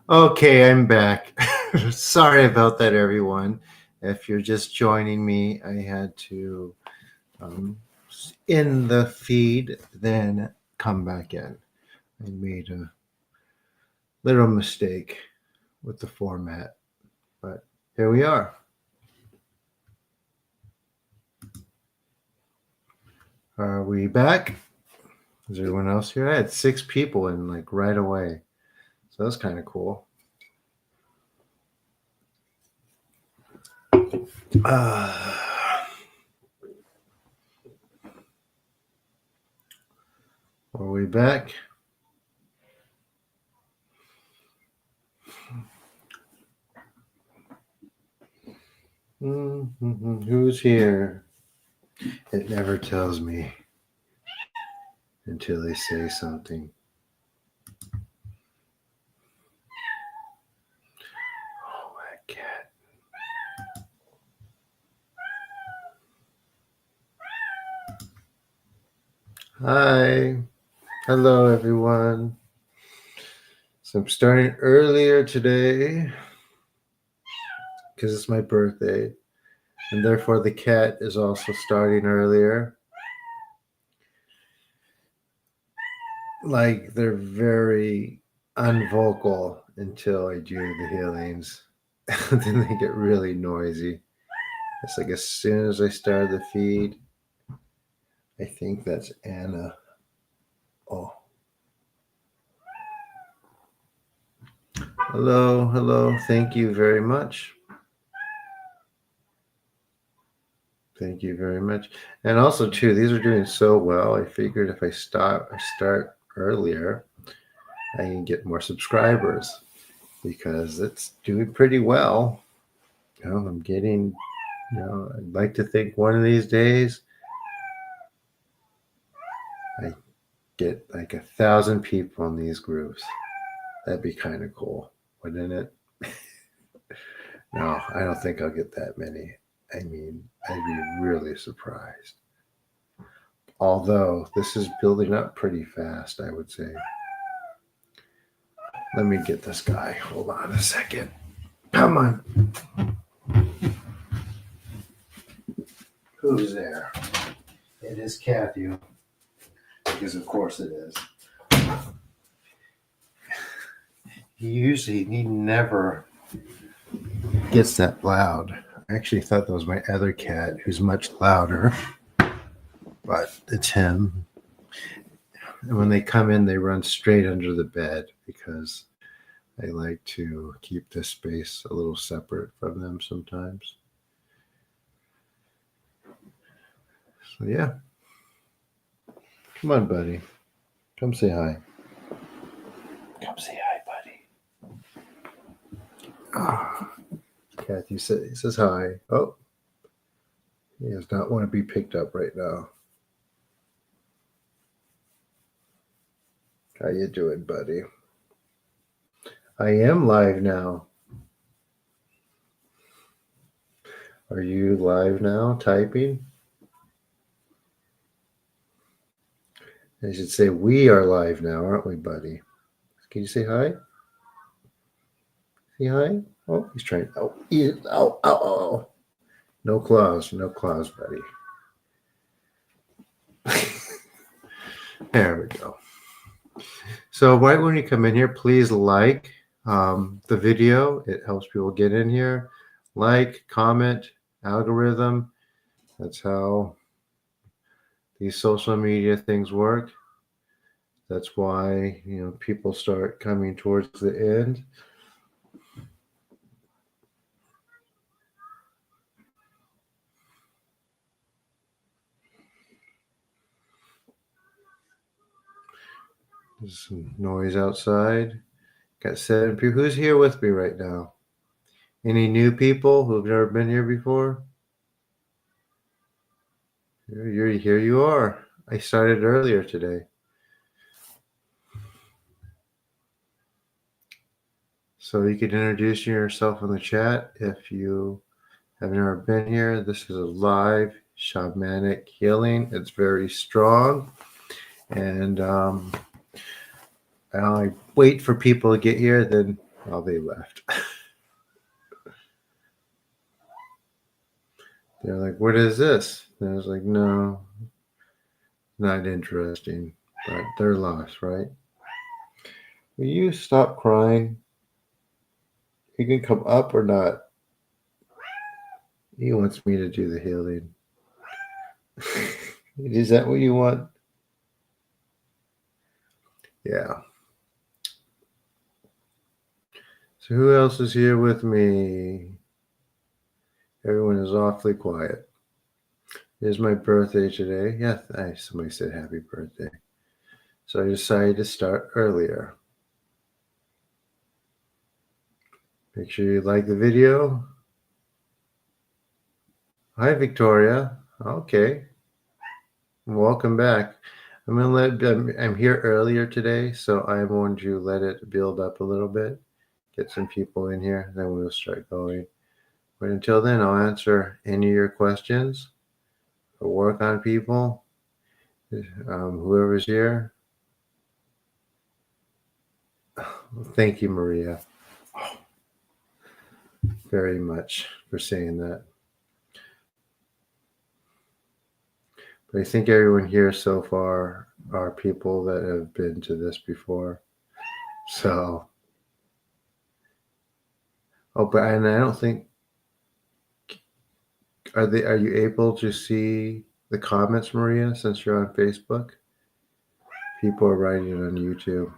Okay, I'm back. Sorry about that, everyone. If you're just joining me, I had to um, end the feed, then come back in. I made a little mistake with the format, but here we are. Are we back? Is everyone else here? I had 6 people in like right away, so that's kind of cool. Are we back? Who's here? It never tells me until they say something. Oh, that cat. Hi. Hello, everyone. So I'm starting earlier today because it's my birthday, and therefore the cat is also starting earlier. Like, they're very unvocal until I do the healings. Then they get really noisy. It's like as soon as I start the feed, I think that's Anna. Oh. Hello, hello. Thank you very much. Thank you very much. And also, too, these are doing so well. I figured if I start earlier, I can get more subscribers because it's doing pretty well. I'm getting, I'd like to think one of these days I get like 1,000 people in these groups. That'd be kind of cool, wouldn't it? No, I don't think I'll get that many. I mean, I'd be really surprised. Although this is building up pretty fast, I would say. Let me get this guy. Hold on a second. Come on. Who's there? It is Kathy. Because of course it is. He never gets that loud. I actually thought that was my other cat, who's much louder. But it's him. And when they come in, they run straight under the bed because I like to keep this space a little separate from them sometimes. So yeah. Come on, buddy. Come say hi. Come say hi, buddy. Ah. Kathy says hi. Oh. He does not want to be picked up right now. How you doing, buddy? I am live now. Are you live now, typing? I should say we are live now, aren't we, buddy? Can you say hi? Say hi? Oh, he's trying. Oh. No claws, buddy. There we go. So right when you come in here, please like the video. It helps people get in here. Like, comment, algorithm. That's how these social media things work. That's why, people start coming towards the end. There's some noise outside. Got 7 people. Who's here with me right now? Any new people who've never been here before? Here you are. I started earlier today. So you can introduce yourself in the chat if you have never been here. This is a live shamanic healing. It's very strong. And I wait for people to get here, then Oh, they left. They're like, what is this? And I was like, no, not interesting. But they're lost, right? Will you stop crying? You can come up or not. He wants me to do the healing. Is that what you want? Yeah. So who else is here with me? Everyone is awfully quiet. It is my birthday today. Yeah, somebody said happy birthday. So I decided to start earlier. Make sure you like the video. Hi, Victoria. Okay. Welcome back. I'm here earlier today, so I'm going to let it build up a little bit, get some people in here, then we'll start going. But until then, I'll answer any of your questions or work on people. Whoever's here. Thank you, Maria, very much for saying that. But I think everyone here so far are people that have been to this before. So, and I don't think, are you able to see the comments, Maria, since you're on Facebook? People are writing it on YouTube.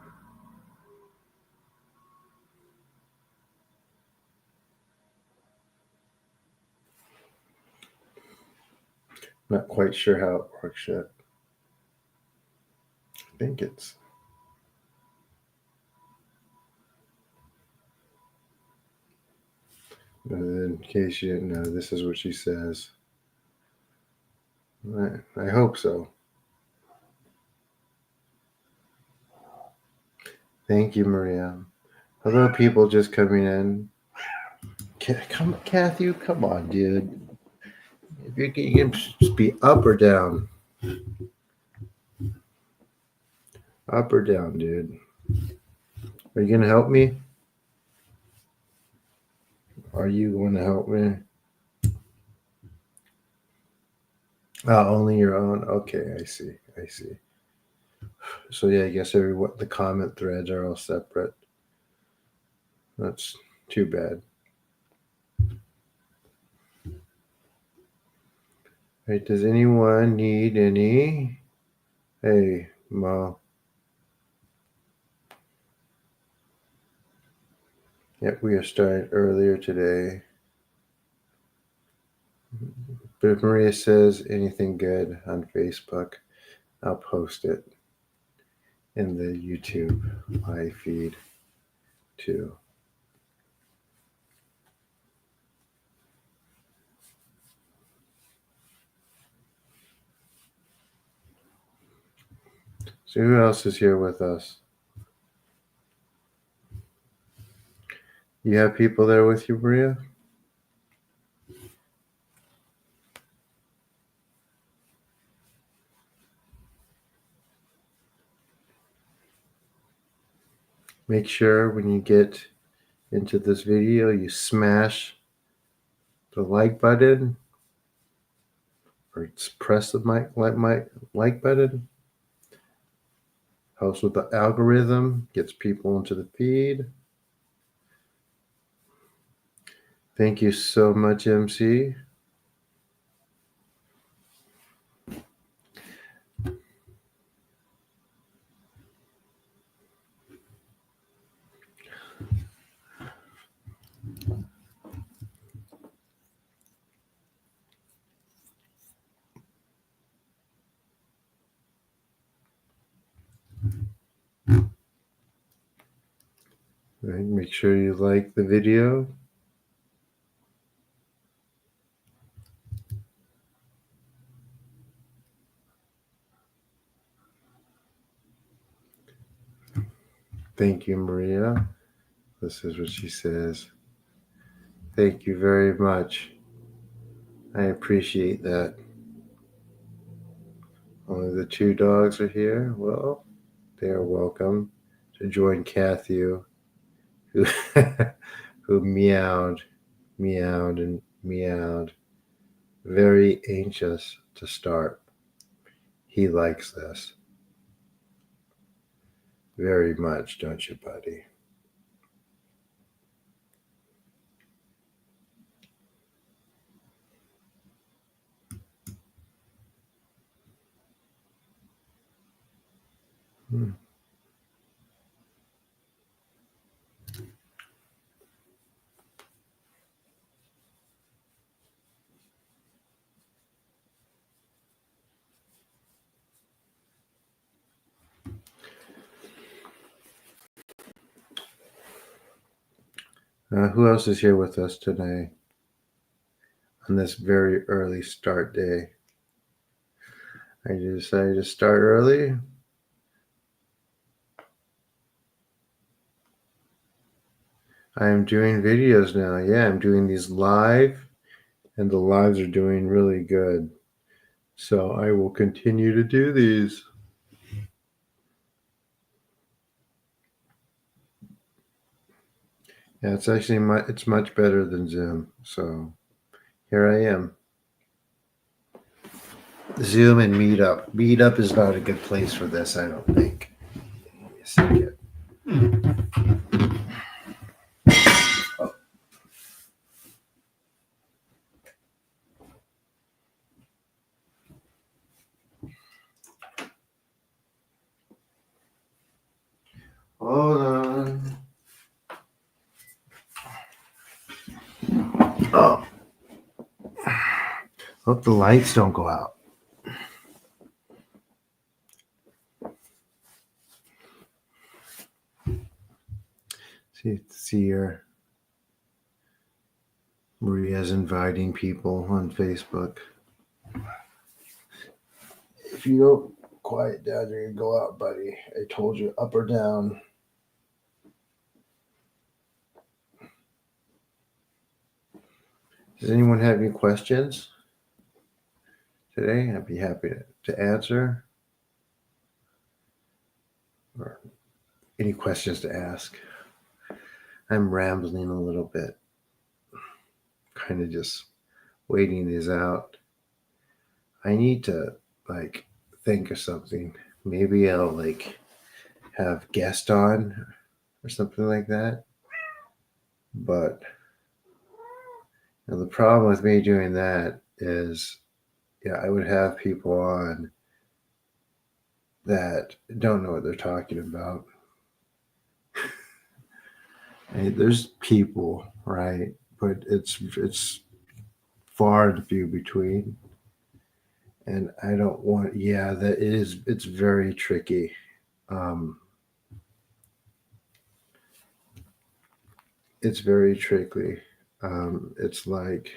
Not quite sure how it works yet. I think it's. In case you didn't know, this is what she says. I hope so. Thank you, Maria. Hello, people just coming in. Kathy, come on, dude. If you can just be up or down. Up or down, dude. Are you going to help me? Are you going to help me? Oh, only your own? Okay, I see. So yeah, I guess the comment threads are all separate. That's too bad. Right, does anyone need any? Hey, Mo. Yep, we are starting earlier today. But if Maria says anything good on Facebook, I'll post it in the YouTube live feed too. So who else is here with us? You have people there with you, Maria? Make sure when you get into this video, you smash the like button or press the like button. Helps with the algorithm, gets people into the feed. Thank you so much, MC. Right, make sure you like the video. Thank you, Maria. This is what she says. Thank you very much. I appreciate that. Only the two dogs are here. Well, they are welcome to join Kathy who who meowed and meowed, very anxious to start. He likes this very much, don't you, buddy? Hmm. Who else is here with us today on this very early start day? I decided to start early. I am doing videos now. Yeah, I'm doing these live, and the lives are doing really good. So I will continue to do these. Yeah, it's actually it's much better than Zoom. So here I am. Zoom and Meetup. Meetup is not a good place for this, I don't think. Give me a second. Hold on. Oh, hope the lights don't go out. See here. Maria's inviting people on Facebook. If you don't quiet down, you're gonna go out, buddy. I told you, up or down. Does anyone have any questions today? I'd be happy to answer. Or any questions to ask. I'm rambling a little bit. Kind of just waiting these out. I need to think of something. Maybe I'll have guest on or something like that. But the problem with me doing that is, I would have people on that don't know what they're talking about. And there's people, right? But it's far and few between. And I don't want, it's very tricky. It's very tricky. It's like,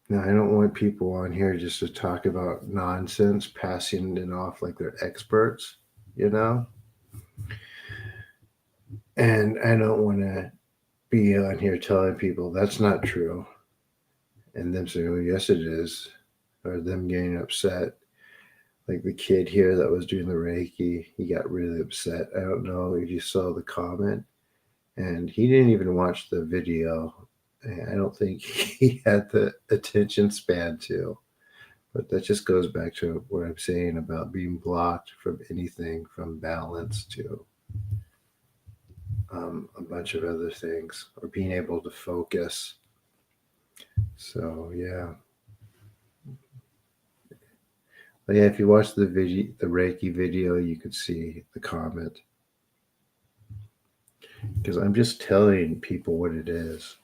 no, I don't want people on here just to talk about nonsense, passing it off like they're experts, And I don't want to be on here telling people that's not true. And them saying, oh, yes, it is. Or them getting upset. Like the kid here that was doing the Reiki, he got really upset. I don't know if you saw the comment. And he didn't even watch the video. I don't think he had the attention span to. But that just goes back to what I'm saying about being blocked from anything from balance to a bunch of other things, or being able to focus. So, yeah. But yeah, if you watch the Reiki video, you could see the comment. Because I'm just telling people what it is,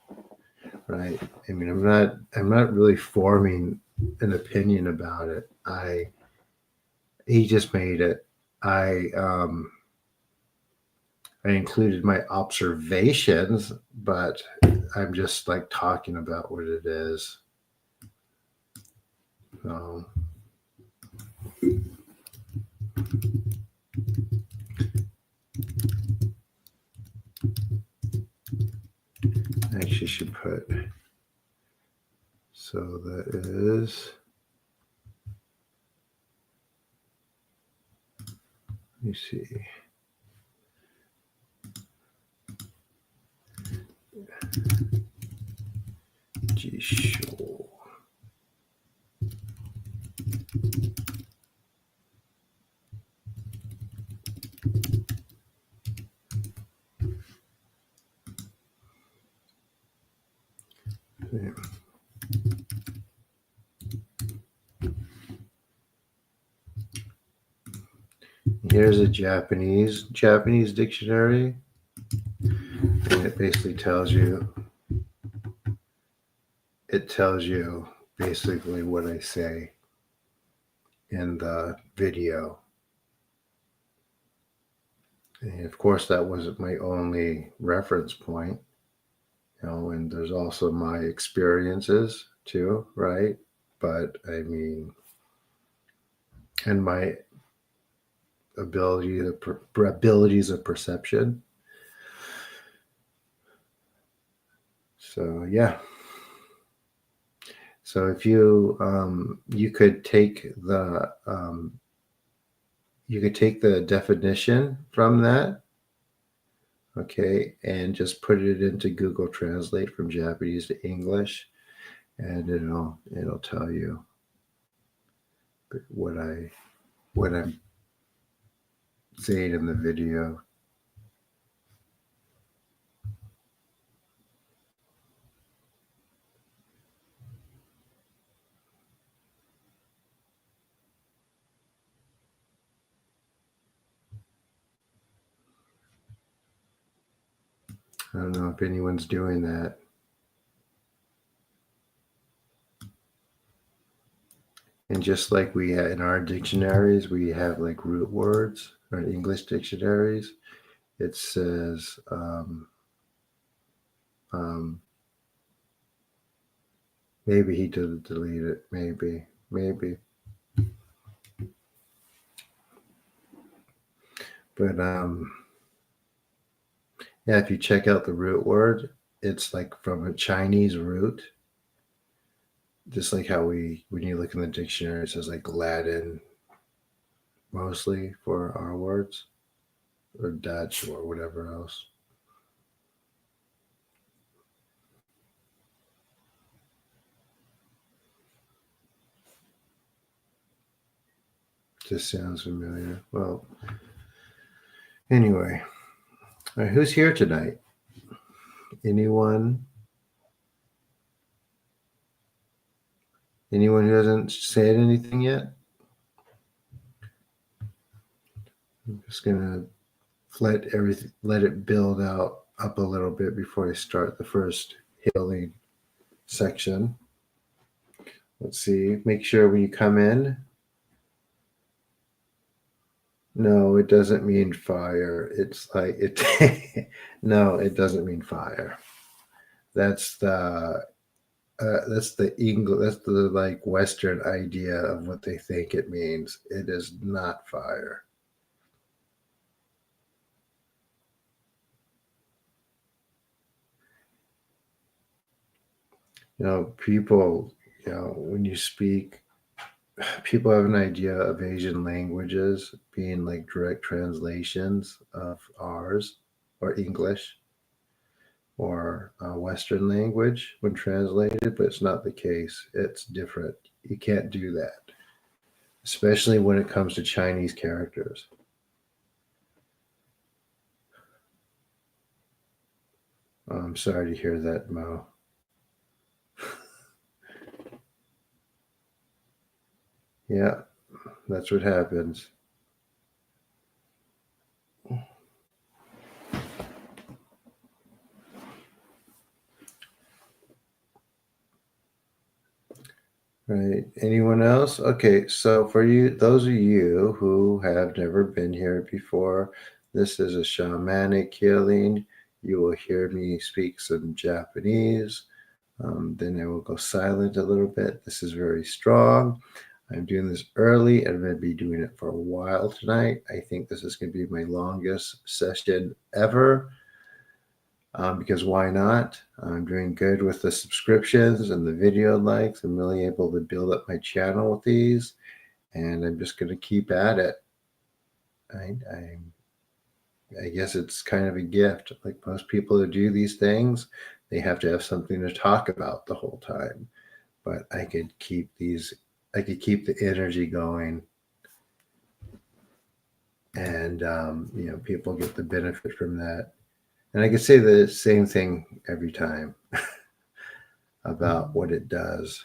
right? I mean, I'm not really forming an opinion about it. He just made it. I included my observations, but I'm just talking about what it is. So, I actually should put, so that is, let me see. Here's a Japanese dictionary, and it basically tells you basically what I say in the video. And of course, that wasn't my only reference point, and there's also my experiences too, right? But I mean, and my abilities of perception. So yeah. So if you you could take the definition from that, okay, and just put it into Google Translate from Japanese to English, and it'll tell you what I'm saying in the video. I don't know if anyone's doing that. And just like we have in our dictionaries, we have like root words or English dictionaries. It says maybe he didn't delete it. Maybe. But yeah, if you check out the root word, it's like from a Chinese root. Just like how when you look in the dictionary, it says like Latin mostly for our words, or Dutch or whatever else. Just sounds familiar. Well, anyway, all right, who's here tonight? Anyone? Anyone who hasn't said anything yet? I'm just gonna let it build up a little bit before I start the first healing section. Let's see. Make sure when you come in. No, it doesn't mean fire. It's like it. No, it doesn't mean fire. That's the English. That's the like Western idea of what they think it means. It is not fire. People. When you speak, people have an idea of Asian languages being like direct translations of ours or English or Western language when translated, but it's not the case. It's different. You can't do that, especially when it comes to Chinese characters. I'm sorry to hear that, Mo. Yeah, that's what happens. Right. Anyone else? Okay, so for you, those of you who have never been here before, this is a shamanic healing. You will hear me speak some Japanese. Then I will go silent a little bit. This is very strong. I'm doing this early and I'm going to be doing it for a while tonight. I think this is going to be my longest session ever. Because why not? I'm doing good with the subscriptions and the video likes. I'm really able to build up my channel with these, and I'm just going to keep at it. I guess it's kind of a gift. Like most people who do these things, they have to have something to talk about the whole time. But I could keep the energy going, and people get the benefit from that. And I could say the same thing every time about what it does.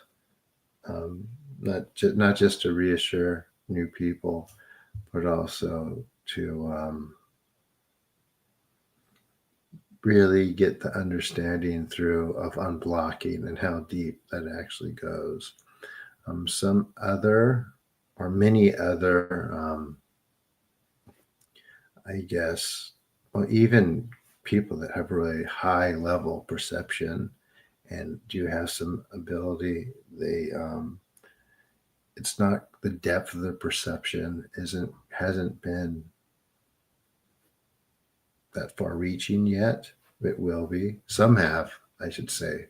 Not just to reassure new people, but also to really get the understanding through of unblocking and how deep that actually goes. Some other or many other, I guess, well, even people that have really high level perception and do have some ability, they it's not the depth of their perception hasn't been that far reaching yet. It will be. Some have, I should say.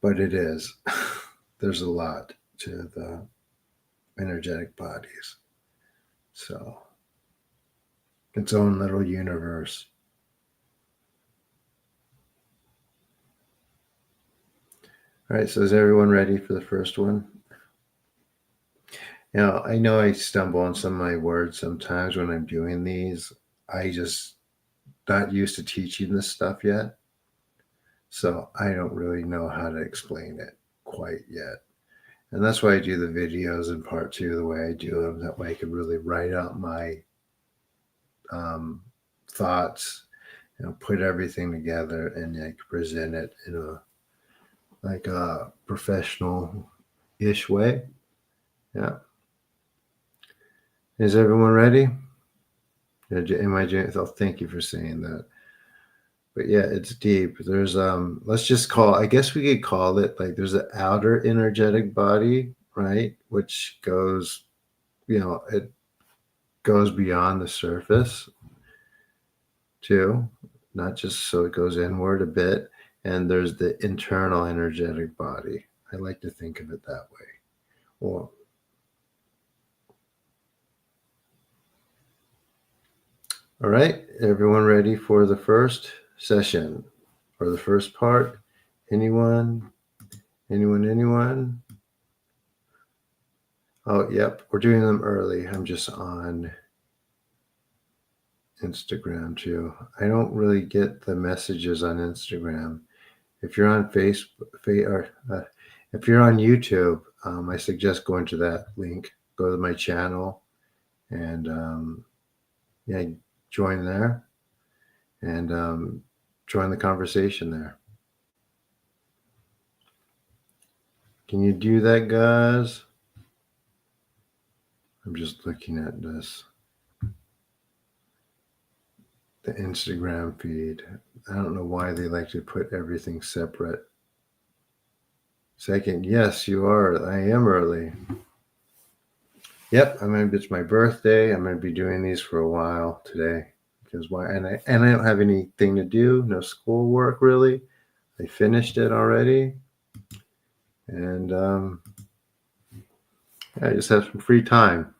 But it is. There's a lot to the energetic bodies. So, its own little universe. All right, so is everyone ready for the first one? Now, I know I stumble on some of my words sometimes when I'm doing these. I just not used to teaching this stuff yet. So I don't really know how to explain it quite yet. And that's why I do the videos in part 2 the way I do them. That way I can really write out my thoughts, put everything together and I can present it in a professional-ish way. Yeah. Is everyone ready? Am I doing? Oh, thank you for saying that. But yeah, it's deep. There's let's just I guess we could call it like there's an outer energetic body, right? Which goes, it goes beyond the surface too, not just so it goes inward a bit. And there's the internal energetic body. I like to think of it that way. Well, all right, everyone ready for the first session or the first part? Anyone? Oh, yep, we're doing them early. I'm just on Instagram too. I don't really get the messages on Instagram. If you're on Facebook or if you're on YouTube, I suggest going to that link. Go to my channel and join there and join the conversation there. Can you do that, guys? I'm just looking at this. The Instagram feed. I don't know why they like to put everything separate. Second, yes, you are. I am early. Yep, it's my birthday. I'm going to be doing these for a while today. Because why? And I don't have anything to do. No schoolwork really. I finished it already. And I just have some free time.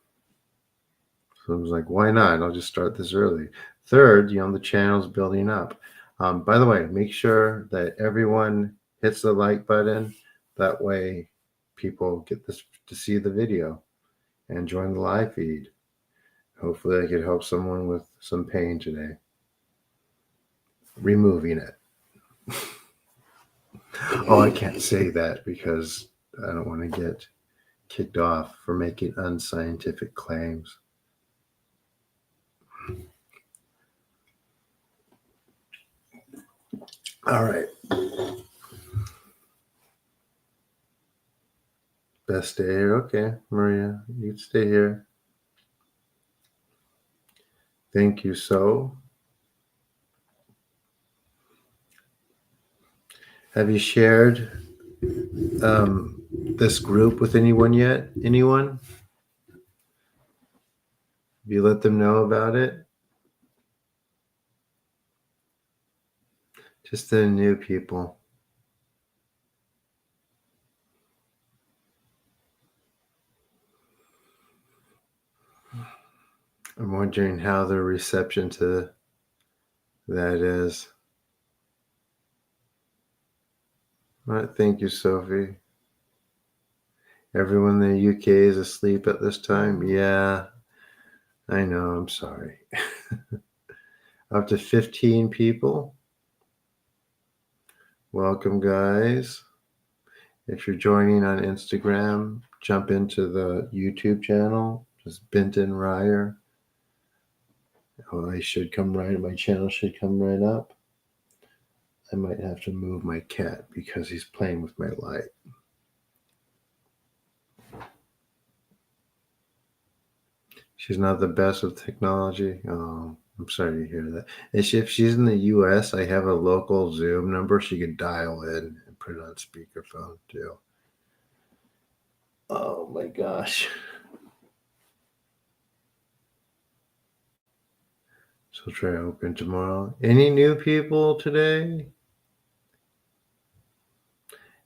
So I was like, why not? I'll just start this early. Third, the channel's building up. By the way, make sure that everyone hits the like button. That way people get this to see the video and join the live feed. Hopefully I could help someone with some pain today. Removing it. Oh, I can't say that because I don't want to get kicked off for making unscientific claims. All right. Best stay here. Okay, Maria, you can stay here. Thank you. So, have you shared this group with anyone yet? Anyone? Have you let them know about it? Just the new people. I'm wondering how their reception to that is. All right, thank you, Sophie. Everyone in the UK is asleep at this time? Yeah, I know. I'm sorry. Up to 15 people. Welcome, guys. If you're joining on Instagram, jump into the YouTube channel, just Benton Ryer. Oh, I should come right. My channel should come right up. I might have to move my cat because he's playing with my light. She's not the best with technology. Oh, I'm sorry to hear that. If she's in the US, I have a local Zoom number. She could dial in and put it on speakerphone too. Oh my gosh. So try to open tomorrow. Any new people today?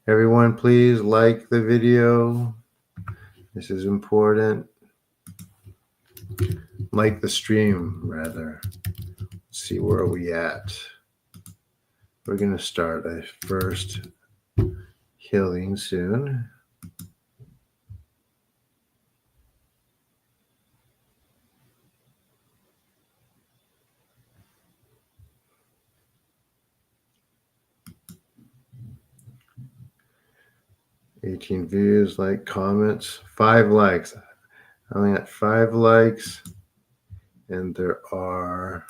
Everyone, please like the video. This is important. Like the stream, rather. Let's see, where are we at? We're going to start a first healing soon. $18 views, like, comments, 5 likes. I only got 5 likes, and there are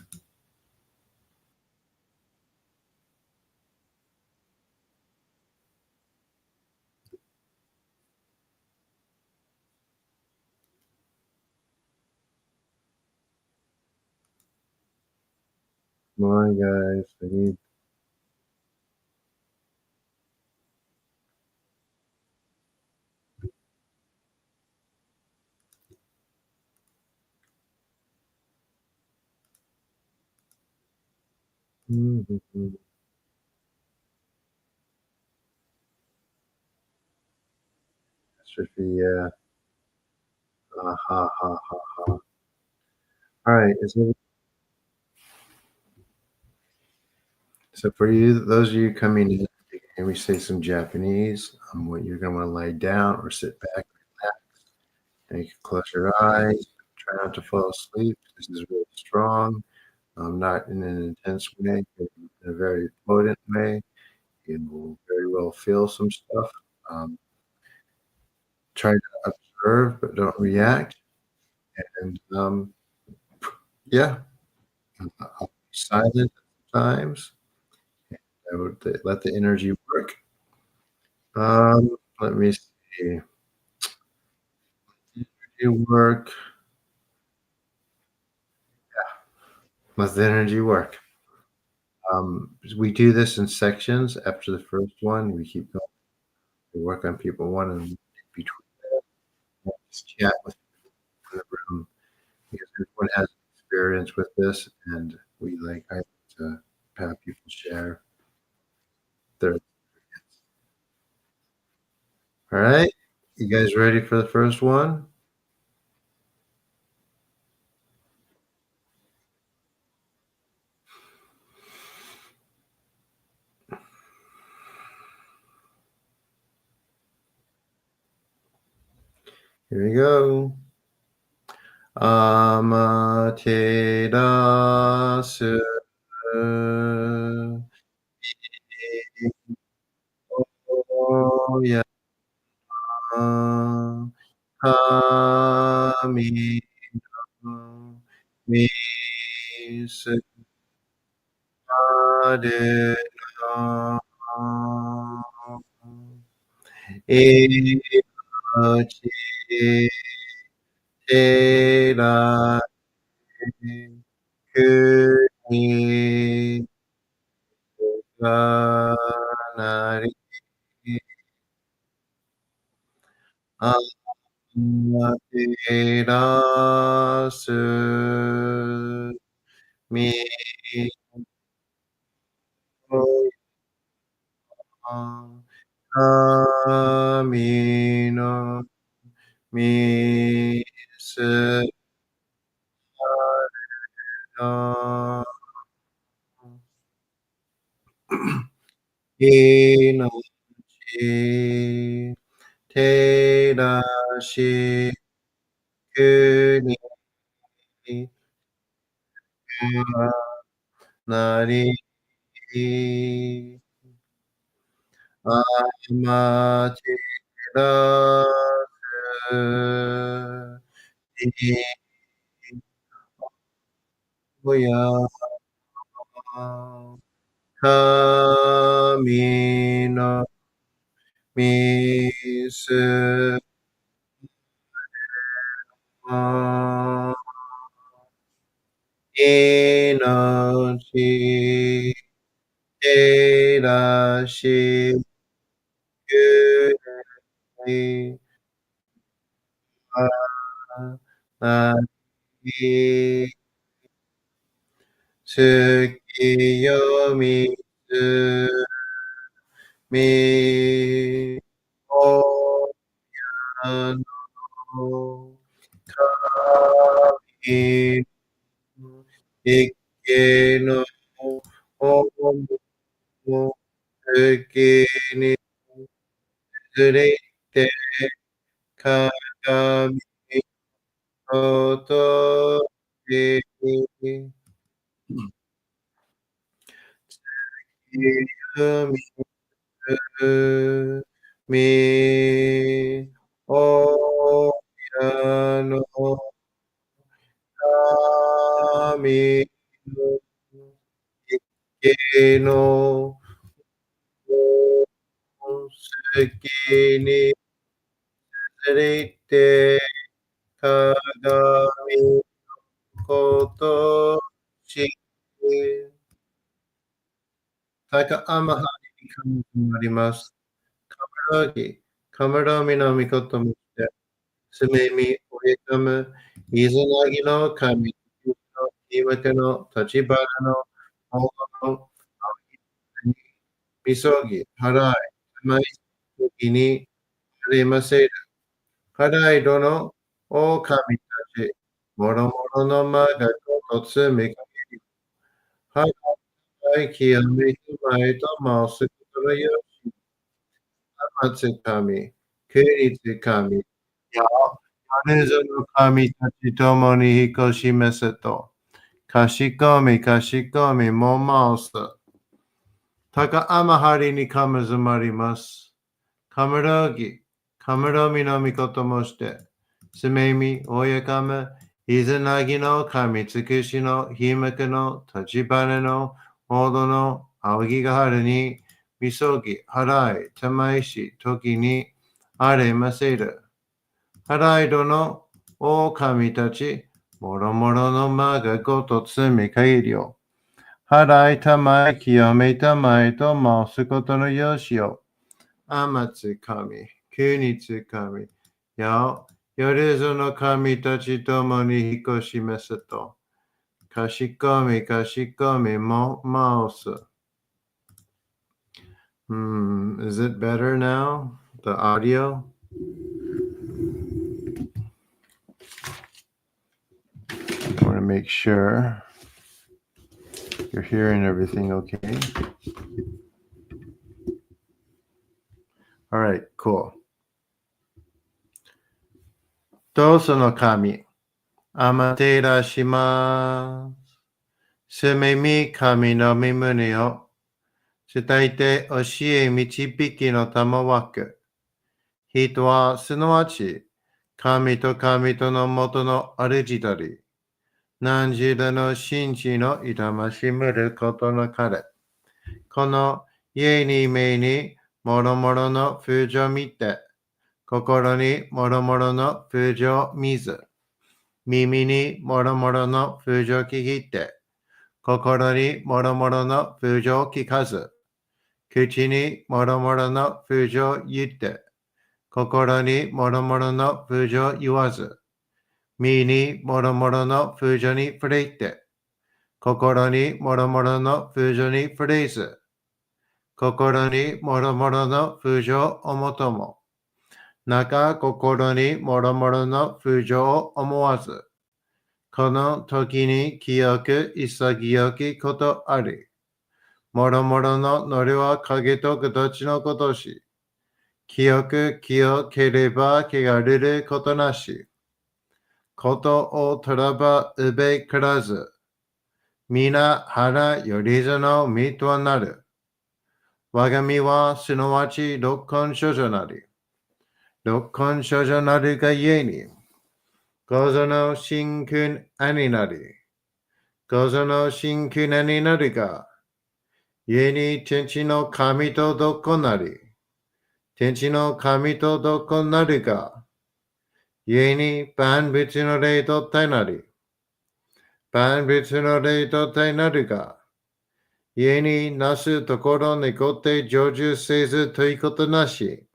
come on, guys. I need yeah. Ha ha ha ha. All right. So for you, those of you coming in, and we say some Japanese, what you're going to want to lie down or sit back, relax, and you can close your eyes. Try not to fall asleep. This is really strong. Not in an intense way, but in a very potent way. You will very well feel some stuff. Um, Try to observe, but don't react. And yeah, I'll be silent at times. I would let the energy work. Let me see. Energy work. Let the energy work. We do this in sections. After the first one, we keep going. We work on people one and between them, just chat with people in the room because everyone has experience with this, and I like to have people share their. All right, you guys ready for the first one? Here we go. Amaterasu. Oya kami no misu ade no imachi tera kuni ga nari amaterasu mi kami no misu no inochi terashi kuni ga nari amaterasu おや神のみすま命照らしゆりあい月よみつみおやの神一家のおも月にずれて鏡としみみおやの神の一家の月にずれて鏡ことし高天はに神となります。カムラギ、カムラミの御事もして、すめみ、おへかむ、いずなぎの神、いわけの立花の、大の、みそぎ、払い、まい時にありませる。払い殿、お神たち、もろもろの間がごとつめかけり、払い清めてまいと申すことのよし、あまつ神、けりつ神、や、あれぞの神たちともに引こしめせと、かしこみかしこみも申す。高天はりにかむずまります。カムロギ、カムロミのみこともして、すめみ、おやかむ、いずなぎの神つくしの、ひまくの、立花の、ほどの、青木がはるに、みそぎ、払い、たまいし、時に、あれませる。払いどの、お神たち、もろもろの間がごとつみかえりよ。払いたまい、清めたまいと申すことのよしよ。天津神、国津神、や、よれぞの神たちともに引こしめせと、かしこみかしこみも申す。Is it better now? The audio? I want to make sure you're hearing everything okay. All right, cool. どうその神、あまてらします。すめみ神の身胸を伝えて教え導きの玉枠。人はすなわち神と神との元の主であり、何時らの神地の痛ましむることの彼。この家に目にもろもろの風情を見て、心にもろもろの風情を見ず、耳にもろもろの風情を聞いて、心にもろもろの風情を聞かず、口にもろもろの風情を言って、心にもろもろの風情を言わず、身にもろもろの風情に触れて、心にもろもろの風情に触れず、心にもろもろの風情を思とも、中心にもろもろの風情を思わず、この時に清く潔きことあり、もろもろのノリは影と形のことし、清く清ければ汚れることなし、ことをとらばうべからず、皆腹よりぞの身となる。我が身はすなわち六根処女なり。六根少女なるがゆえに、構造の真空あになり、構造の真空なになるが、ゆえに天地の神とどこなり、天地の神とどこなるが、ゆえに万物の霊と体なり、万物の霊と体なるが、ゆえになすところにごって成就せずということなし、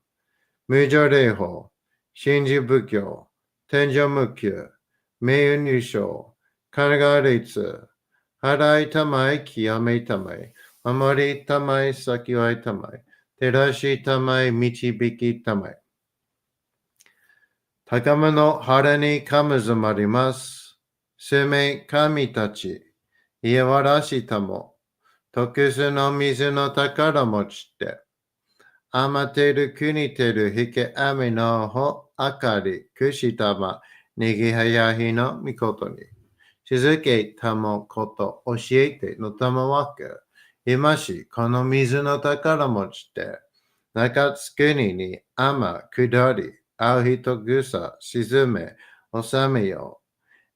無常霊法、真珠仏教、天上無休、名誉入賞、神奈川律、払いたまい、清めたまい、守りたまい、先はいたまい、照らしたまい、導きたまい。高間の腹にかむずまります。生命神たち、家わらしたも、特殊の水の宝持ちて、余ってる国てるひけあみのほあかりくしたまにぎはやひのみことに静けたもこと教えてのたまわけ今しこの水の宝持ちて中津国に雨下りあう人ぐさ沈め収めよ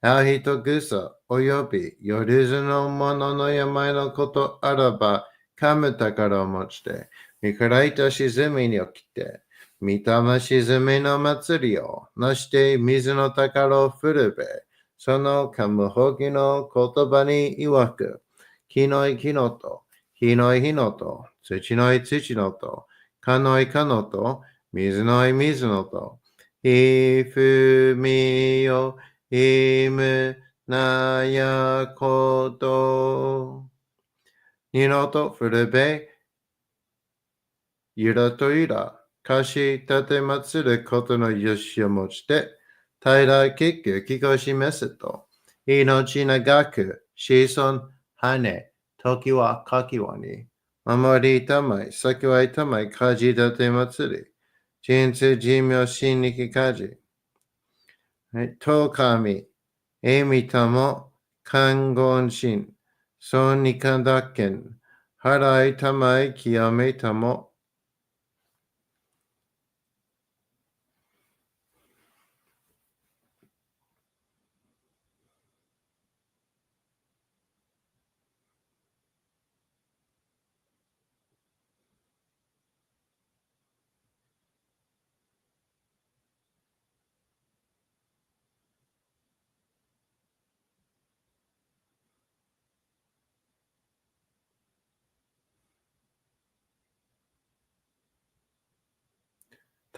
あう人ぐさおよびよりずのものの病のことあらばかむ宝を持ちて見からいた沈みに起きて、見たま沈みの祭りをなして水の宝を振るべ、そのかむほぎの言葉に曰く、木のい木のと、火のい火のと、土のい土のと、かのいかのと、水のい水のと、いふみよ、いむなやこと、にのと振るべ、ゆらとゆら、かしたてまつることのよしをもちて、平ら結局気が示すと、命長く、子孫、羽、時はかきわに、守りたまい、先はいたまい、かじたてまつり、人生寿命心力かじ、と神、えみたも、看護心、そうにかだけん、払いたまい、清めたも、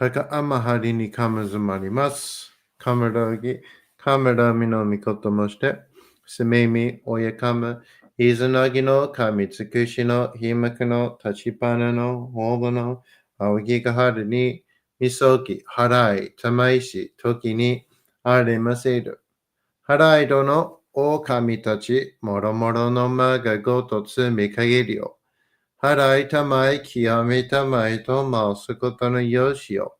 高天はりにかむずまります。カメラぎ、カメラみのみこともして、すめみ、おやかむ、いずなぎのかみつくしの、ひまくの、立ちぱなの、ほぼの、あおぎがはるに、みそき、はらい、たまいし、ときに、ありませる。はらいどの、おかみたち、もろもろのまがごとつみかげりよ。はらいたまい、きやめたまいとまうすことのよしよ。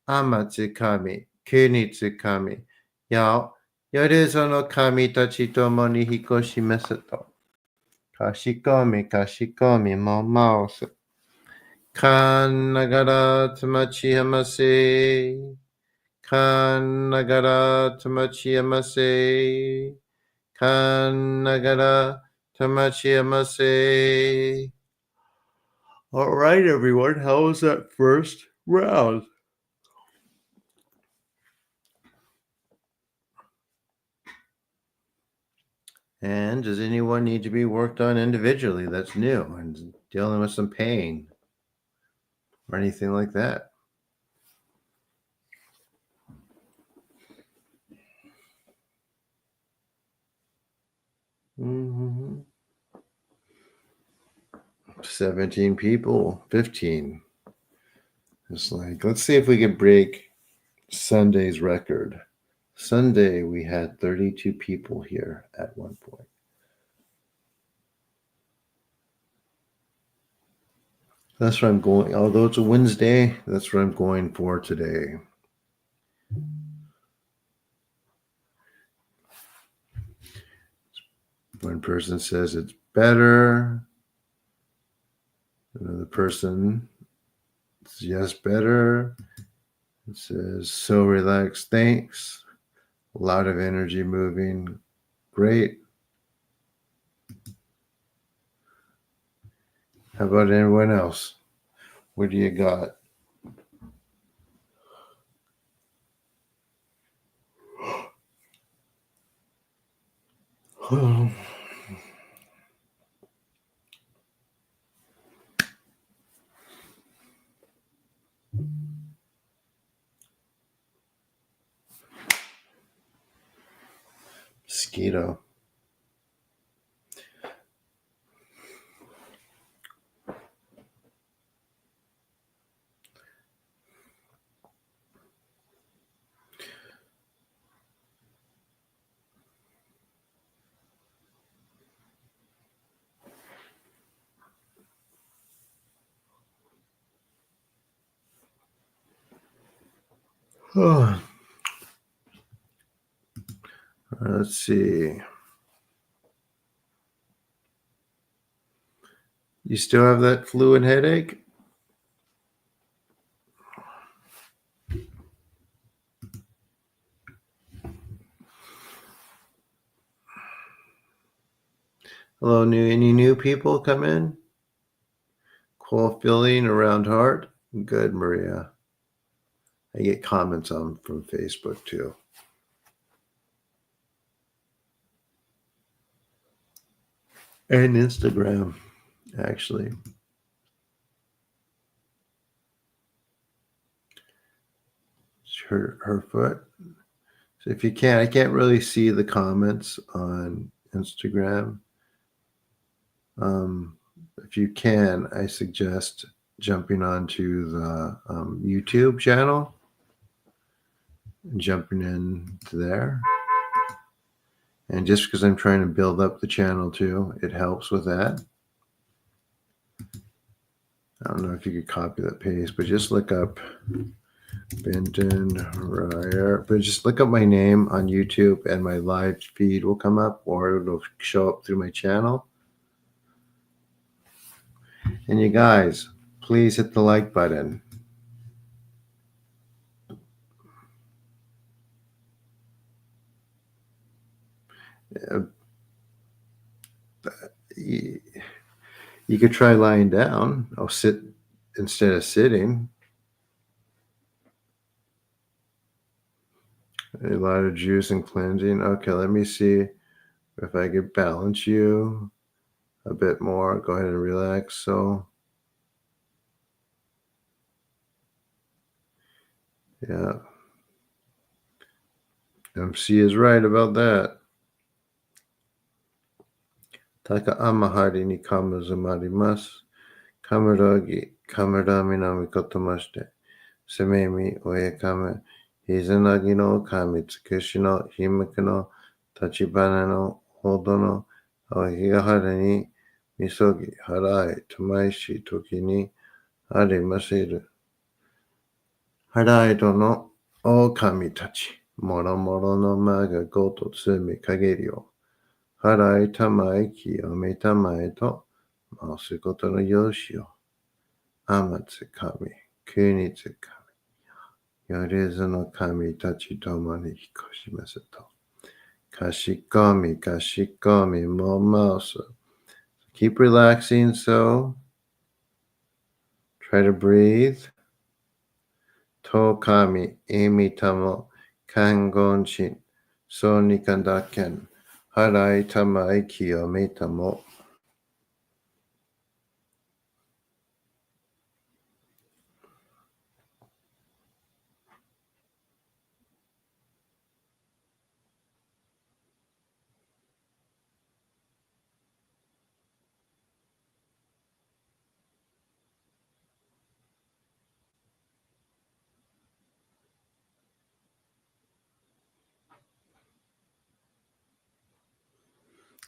天津神、国津神、よりその神たちともに引こしますと。かしこみかしこみもマウス。かんながらつまちやませ。かんながらつまちやませ。かんながらつまちやませ。All right, everyone. How was that first round? And does anyone need to be worked on individually that's new and dealing with some pain or anything like that? Mm-hmm. 17 people, 15. It's like, let's see if we can break Sunday's record. Sunday, we had 32 people here at one point. That's what I'm going, although it's a Wednesday, that's what I'm going for today. One person says it's better. Another person says yes, better. It says, so relaxed. Thanks. A lot of energy moving. Great. How about anyone else? What do you got? Mosquito. Oh, let's see. You still have that flu and headache? Hello, any new people come in? Cool feeling around heart? Good, Maria. I get comments on from Facebook too. And Instagram, actually. Her foot. So if you can't, I can't really see the comments on Instagram. If you can, I suggest jumping onto the YouTube channel and jumping in there. And just because I'm trying to build up the channel too, it helps with that. I don't know if you could copy that paste, but just look up Benton Ryer. But just look up my name on YouTube and my live feed will come up, or it'll show up through my channel. And you guys, please hit the like button. You could try lying down. I'll sit instead of sitting. A lot of juice and cleansing. Okay, let me see if I could balance you a bit more. Go ahead and relax. So, yeah. MC is right about that. Taka amahari ni kamazumarimasu. Kamaragi kamarami namikotomashite. Sememi oyekame. Hizanagi no kami tsukushi no himiku no tachibana no hodo no awahigahara ni misogi harai tamaishi toki ni arimasiru. Harai do no o kami tachi. Moro moro no maga goto tsumi kageri o. Harai tamai kiyomi tamai to maosu koto no yoshi o. Amatsu kami, kunitsu kami. Yorezu no kami tachi tomo ni hikoshimasu to. Kashikomi, kashikomi, momosu. Keep relaxing, so try to breathe. To kami, imi tamo, kangonshin, so nikandaken. Harai tamai kiyomi tamo.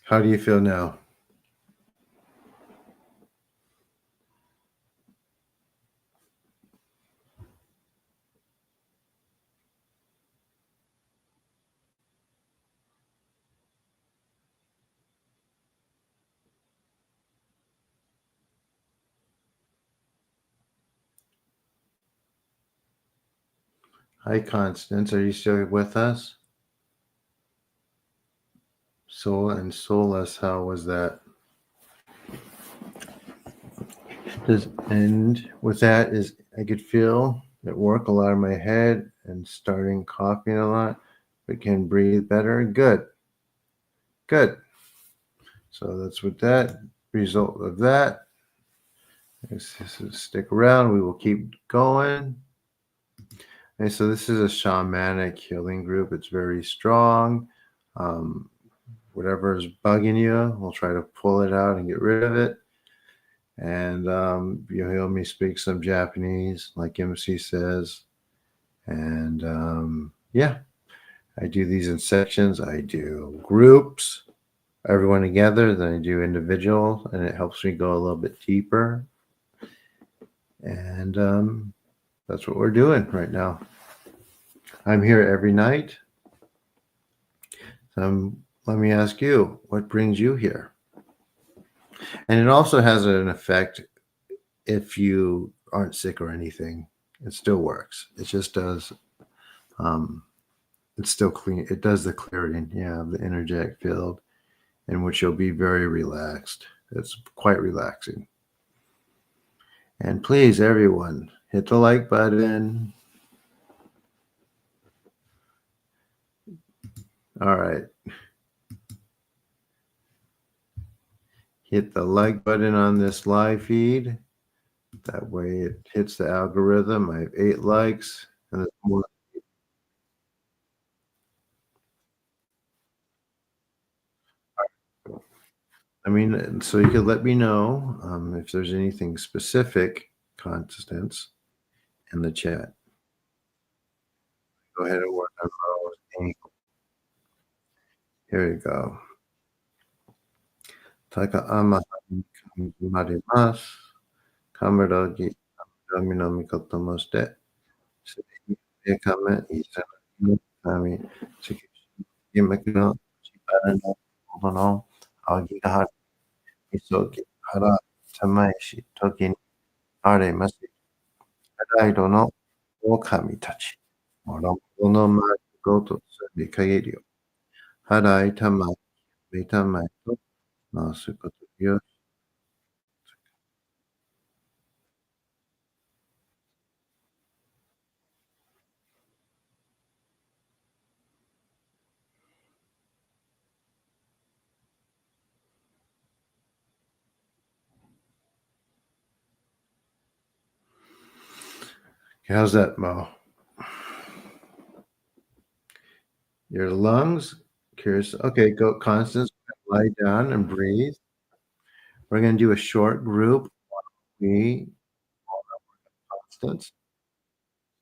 How do you feel now? Hi, Constance. Are you still with us? Soul and soulless. How was that? And with that is I could feel at work a lot of my head and starting coughing a lot, but can breathe better. Good. Good. So that's what that result of that. Stick around. We will keep going. And so this is a shamanic healing group. It's very strong. Um, whatever is bugging you, we'll try to pull it out and get rid of it. And you'll hear me speak some Japanese, like MC says. And yeah, I do these in sections. I do groups, everyone together. Then I do individual, and it helps me go a little bit deeper. And that's what we're doing right now. I'm here every night. Let me ask you, what brings you here? And it also has an effect if you aren't sick or anything. It still works. It just does. It's still clean. It does the clearing, yeah, of the energetic field, in which you'll be very relaxed. It's quite relaxing. And please, everyone, hit the like button. All right. Hit the like button on this live feed. That way it hits the algorithm. I have 8 likes. And there's more. I mean, so you could let me know if there's anything specific, Constance, in the chat. Go ahead and work on those. Here we go. Taka ama marimasu. Kameragi kami no mikoto mo shite. Kame isana no kami. Tsukimaku no shibara no mono no agi ga haru. Misogi hara tamaishi toki ni aremasu. Kadaido no okami tachi. Moromoto no maru to sumi kageri yo. Harai tamai, tamai to masu koto yo. How's that, Mo? Your lungs? Curious. Okay, go, Constance. Lie down and breathe. We're going to do a short group. We, Constance.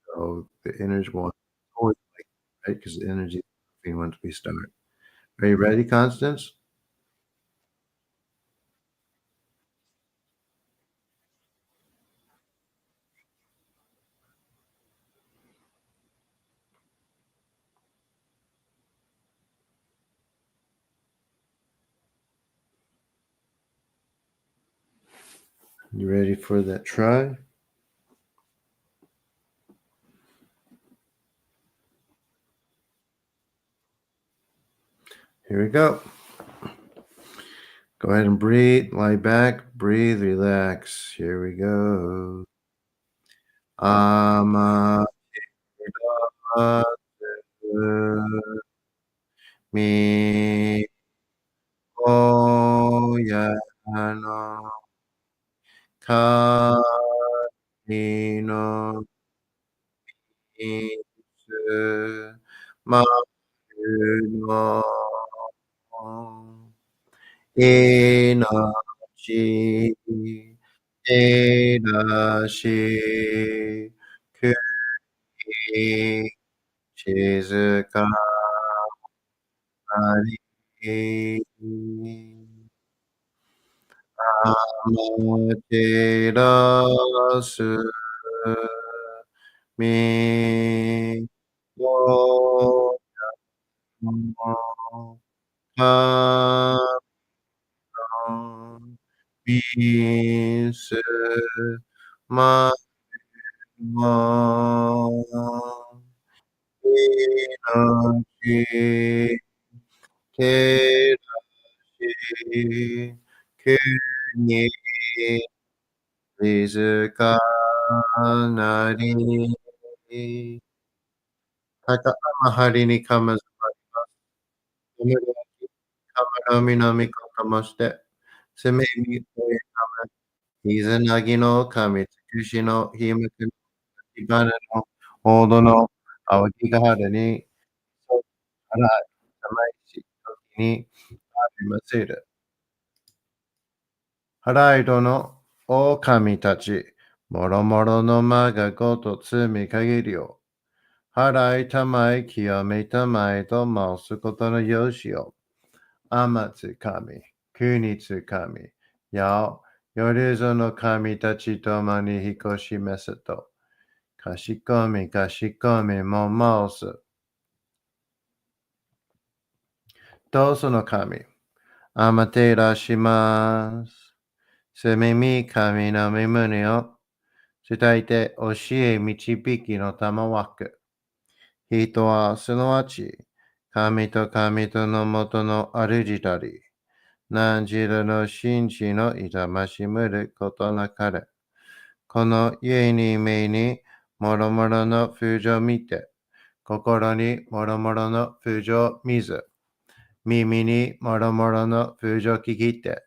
So the energy will always like, right? Because the energy is moving once we start. Are you ready, Constance? You ready for that try? Here we go. Go ahead and breathe. Lie back. Breathe. Relax. Here we go. Ama mi oya no kami no itsu maru no inochi irashi kuri shizuka nari amaterasu mi wo kami misu ma けらしくに静かなり高まはりにかまずまります。おめできかまのみなみかたまして、せめみこえかま、いずなぎの神、つくしのひむくのきばねの、ほどの青きがはるに、そから、さまいし、ときに、ありまする。払い殿、狼たち、もろもろの間がごと積み限りを、払いたまえ、清めたまえと申すことのよしを、天津神、国津神、やお、よりぞの神たちともに引こしめせと、かしこみかしこみも申す。どうその神、あまていらします。すみみ神の身胸を、伝えて教え導きの玉枠。人はすなわち、神と神とのもとの主たり、何時の神地の痛ましむることなかれ。この家に目にもろもろの風情見て、心にもろもろの風情見ず、耳にもろもろの風情聞きて、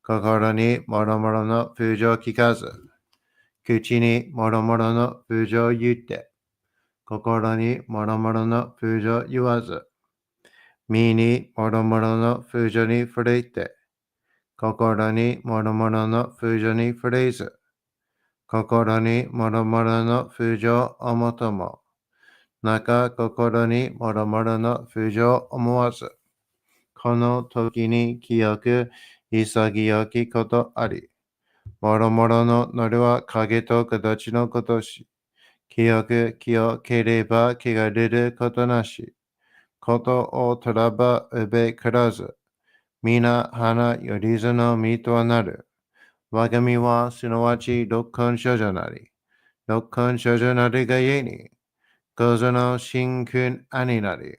心にもろもろの風情聞かず、口にもろもろの風情言って、心にもろもろの風情言わず、身にもろもろの風情に触れて、心にもろもろの風情に触れず、心にもろもろの風情をもとも、中心にもろもろの風情を思わず、この時に清く潔きことあり、もろもろののりは影と形のことし、清く清ければ汚れることなし、ことをとらばうべからず、皆花よりずの実とはなる。我が身はすなわち六根処女なり、六根処女なりがゆえに、ごぞの真君兄なり、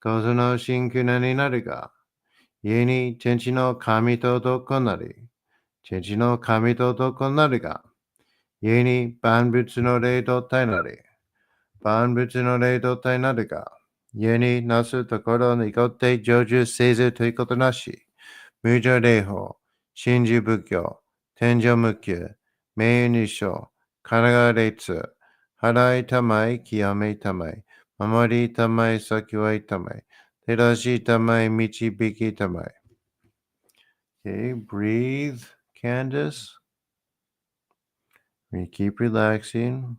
ごぞの真君兄なりが、ゆえに天地の神と男なり、天地の神と男なりが、ゆえに万物の霊と体なり、万物の霊と体なりが、ゆえになすところにごって成就せずということなし、無常霊法、真珠仏教、天上無休、名誉日章、神奈川列、払いたまい、清めたまい、守りたまい、先はいたまい、照らしたまい、導きたまい。Okay, breathe, Candace. We keep relaxing.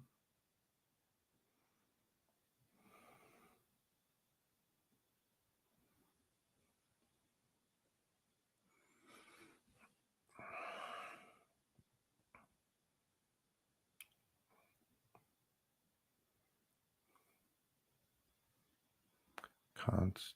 Constant.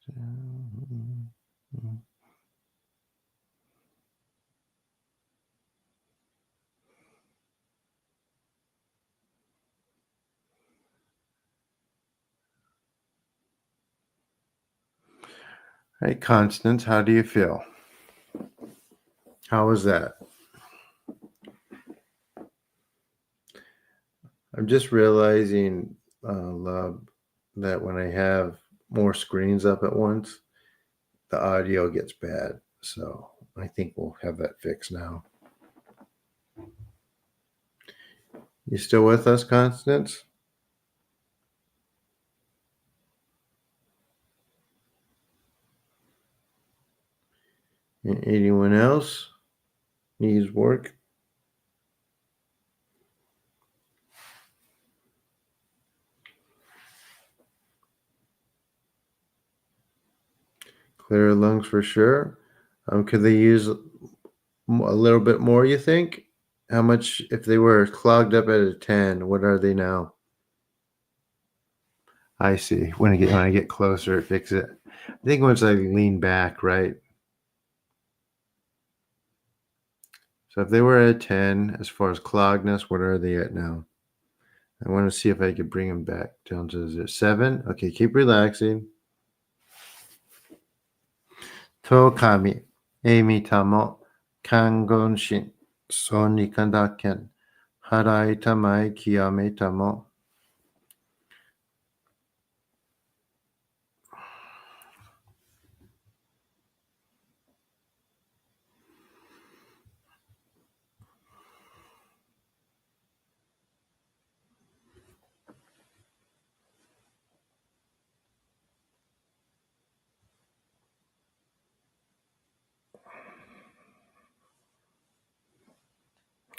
Hey, Constance, how do you feel? How was that? I'm just realizing, love, that when I have more screens up at once, the audio gets bad. So I think we'll have that fixed now. You still with us, Constance? Anyone else needs work? Clear lungs for sure. Could they use a little bit more, you think? How much, if they were clogged up at a 10, what are they now? I see. When I get closer, fix it. I think once I lean back, right? So if they were at 10, as far as cloggedness, what are they at now? I want to see if I could bring them back down to 7. Okay, keep relaxing. と神、エミタモ、看護師、ソニカダケン、払いたまい極めたも、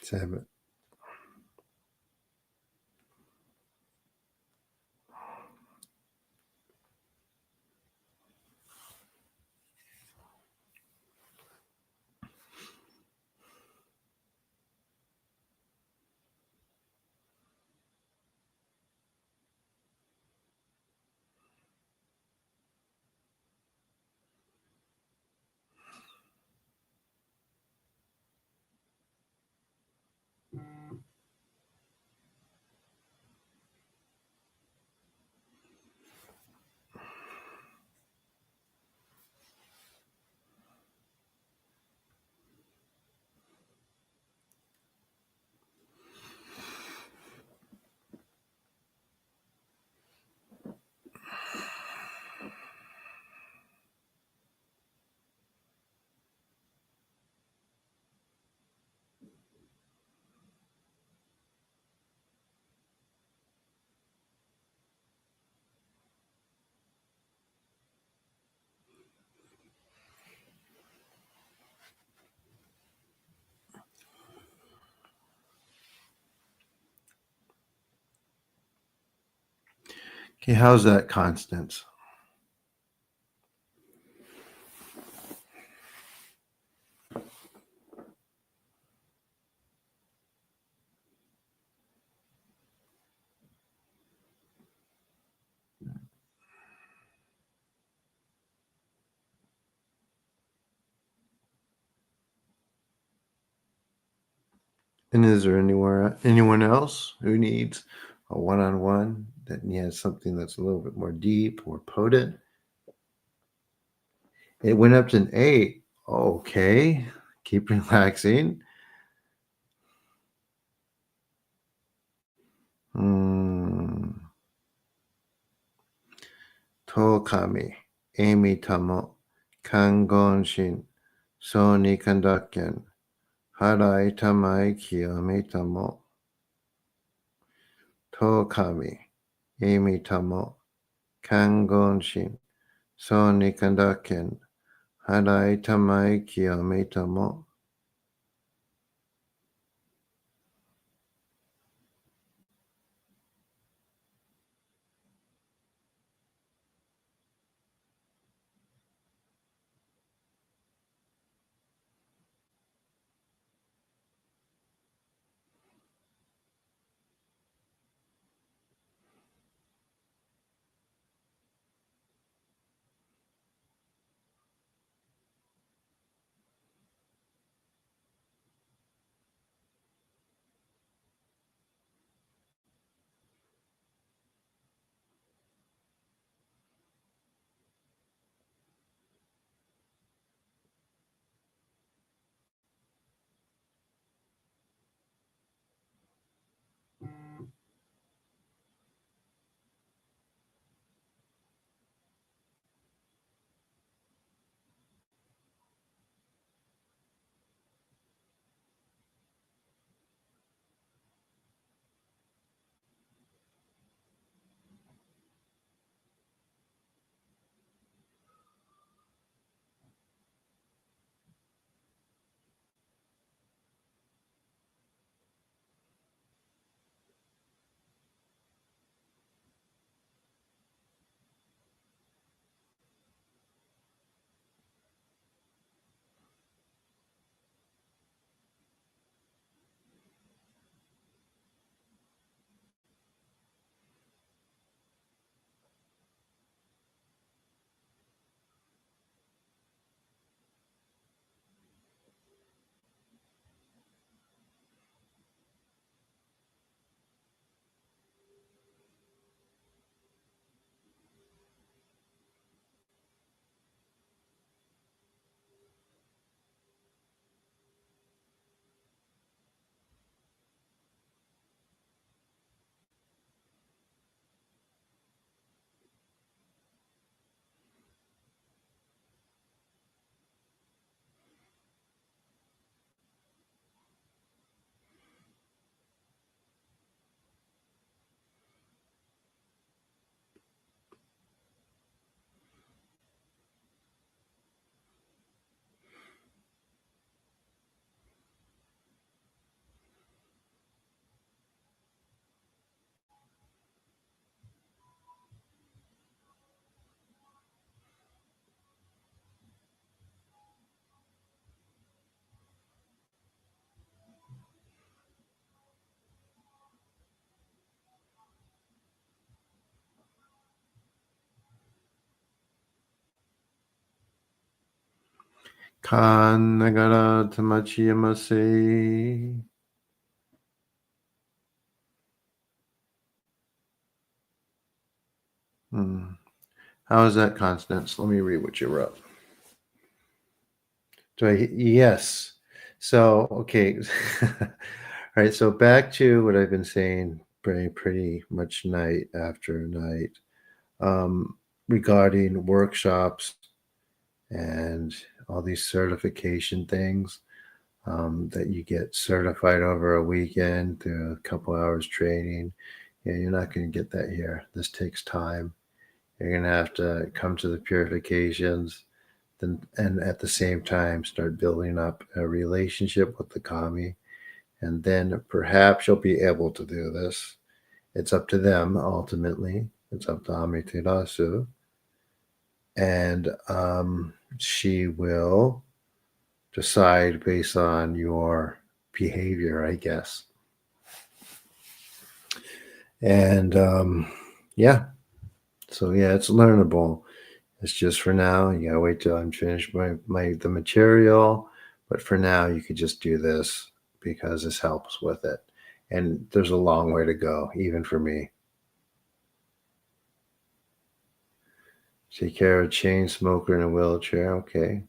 7. Okay, how's that, Constance? And is there anyone else who needs a one-on-one that needs something that's a little bit more deep or potent? It went up to an 8. Okay, keep relaxing. To kami, emi tamo, kangon shin, so ni kandaken, harai tamai kiyame tamo. To kami, emi tamo, kangon shin, so ni kandaken, harai tamai kiyame tamo. Kan nagara tamachiyamase. How is that, Constance? Let me read what you wrote. Yes. So, okay. All right. So back to what I've been saying pretty much night after night regarding workshops and all these certification things that you get certified over a weekend through a couple hours training. Yeah, you're not going to get that here. This takes time. You're going to have to come to the purifications and at the same time start building up a relationship with the kami. And then perhaps you'll be able to do this. It's up to them ultimately. It's up to Amaterasu. And she will decide based on your behavior, I guess. And yeah. So yeah, it's learnable. It's just for now. You gotta wait till I'm finished the material. But for now, you could just do this because this helps with it. And there's a long way to go, even for me. Take care of a chain smoker in a wheelchair. Okay.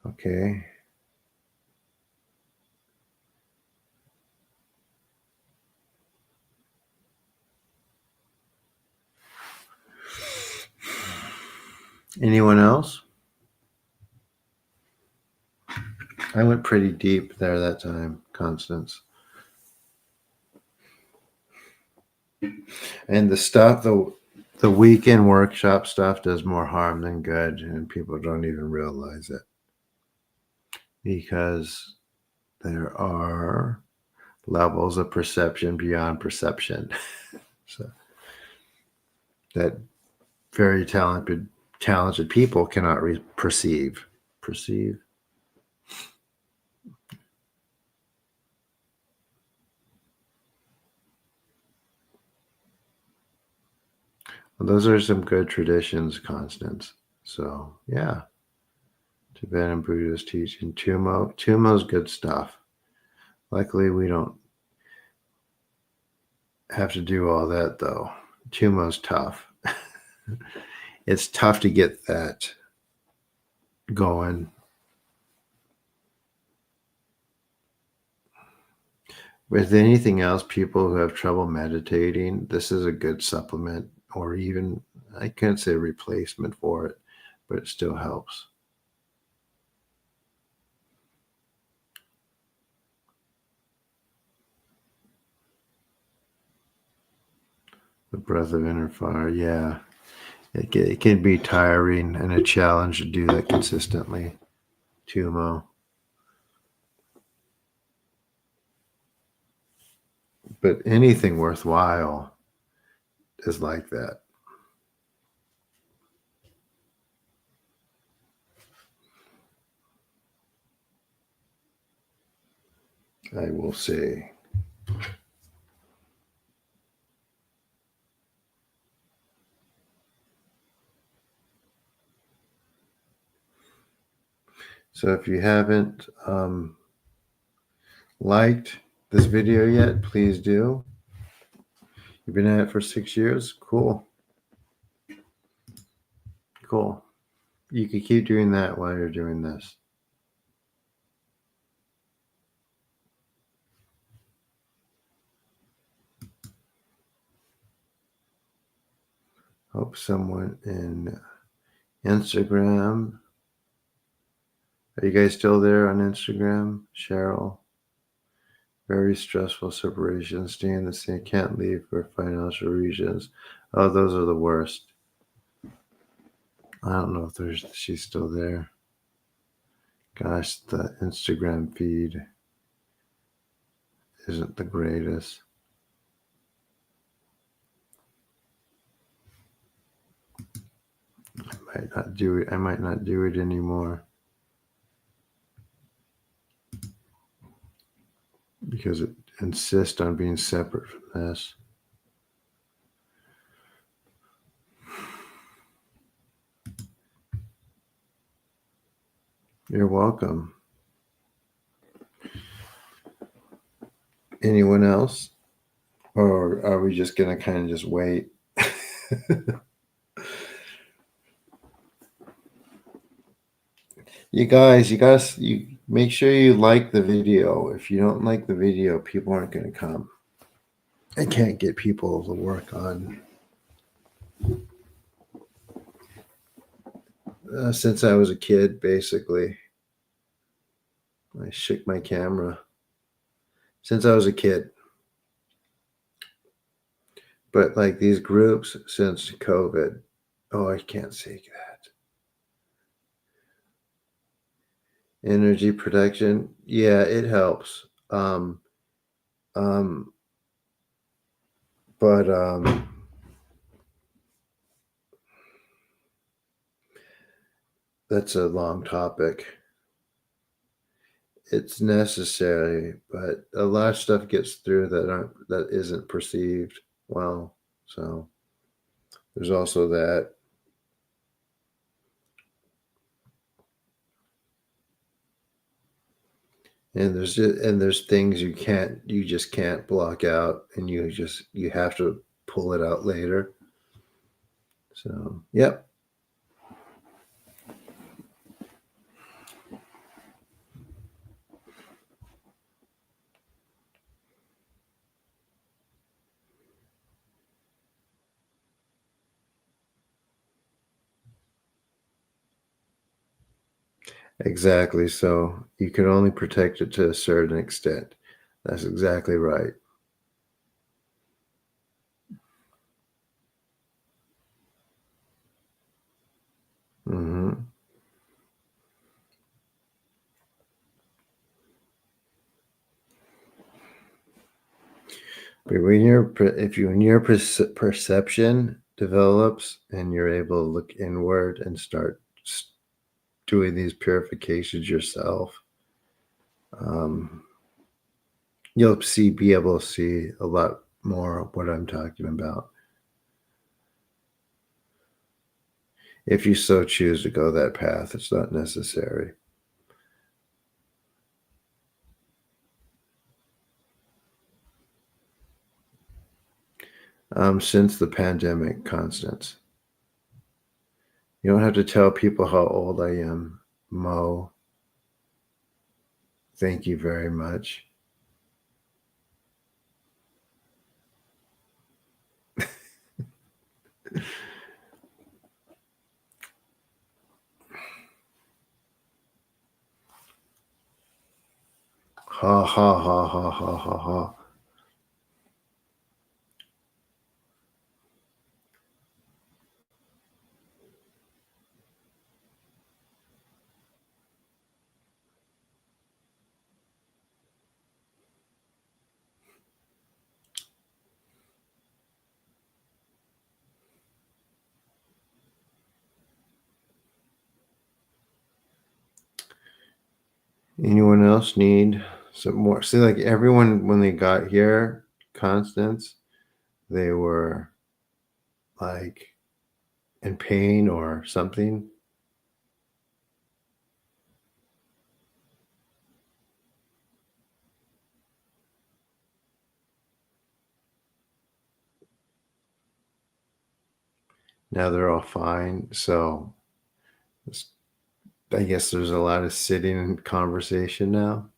Okay. Anyone else? I went pretty deep there that time, Constance. And the weekend workshop stuff does more harm than good, and people don't even realize it because there are levels of perception beyond perception. So that very talented people cannot perceive. Well, those are some good traditions, Constance. So yeah, Tibetan Buddhist teaching Tumo's good stuff. Luckily, we don't have to do all that though. Tumo's tough. It's tough to get that going. With anything else, people who have trouble meditating, this is a good supplement, or even, I can't say replacement for it, but it still helps. The breath of inner fire, yeah. It can be tiring and a challenge to do that consistently, Tumo. But anything worthwhile is like that. I will say. So if you haven't liked this video yet, please do. You've been at it for 6 years? Cool. You can keep doing that while you're doing this. Hope someone in Instagram. Are you guys still there on Instagram? Cheryl. Very stressful separation. Staying in the same. Can't leave for financial reasons. Oh, those are the worst. I don't know if she's still there. Gosh, the Instagram feed isn't the greatest. I might not do it anymore because insist on being separate from this. You're welcome. Anyone else? Or are we just going to kind of just wait? You guys, you make sure you like the video. If you don't like the video, people aren't going to come. I can't get people to work on. Since I was a kid, basically. I shook my camera. Since I was a kid. But like these groups since COVID, oh, I can't say that. Energy protection, yeah, it helps. But that's a long topic. It's necessary, but a lot of stuff gets through that isn't perceived well. So there's also that. And there's things you just can't block out, and you have to pull it out later. So, yep. Exactly. So you can only protect it to a certain extent. That's exactly right. Mm-hmm. But when your perception develops and you're able to look inward and start doing these purifications yourself, you'll be able to see a lot more of what I'm talking about. If you so choose to go that path, it's not necessary. Since the pandemic, Constance. You don't have to tell people how old I am, Mo. Thank you very much. Ha ha ha ha ha ha ha. Anyone else need some more? See, like everyone, when they got here, Constance, they were like in pain or something. Now they're all fine. So I guess there's a lot of sitting and conversation now.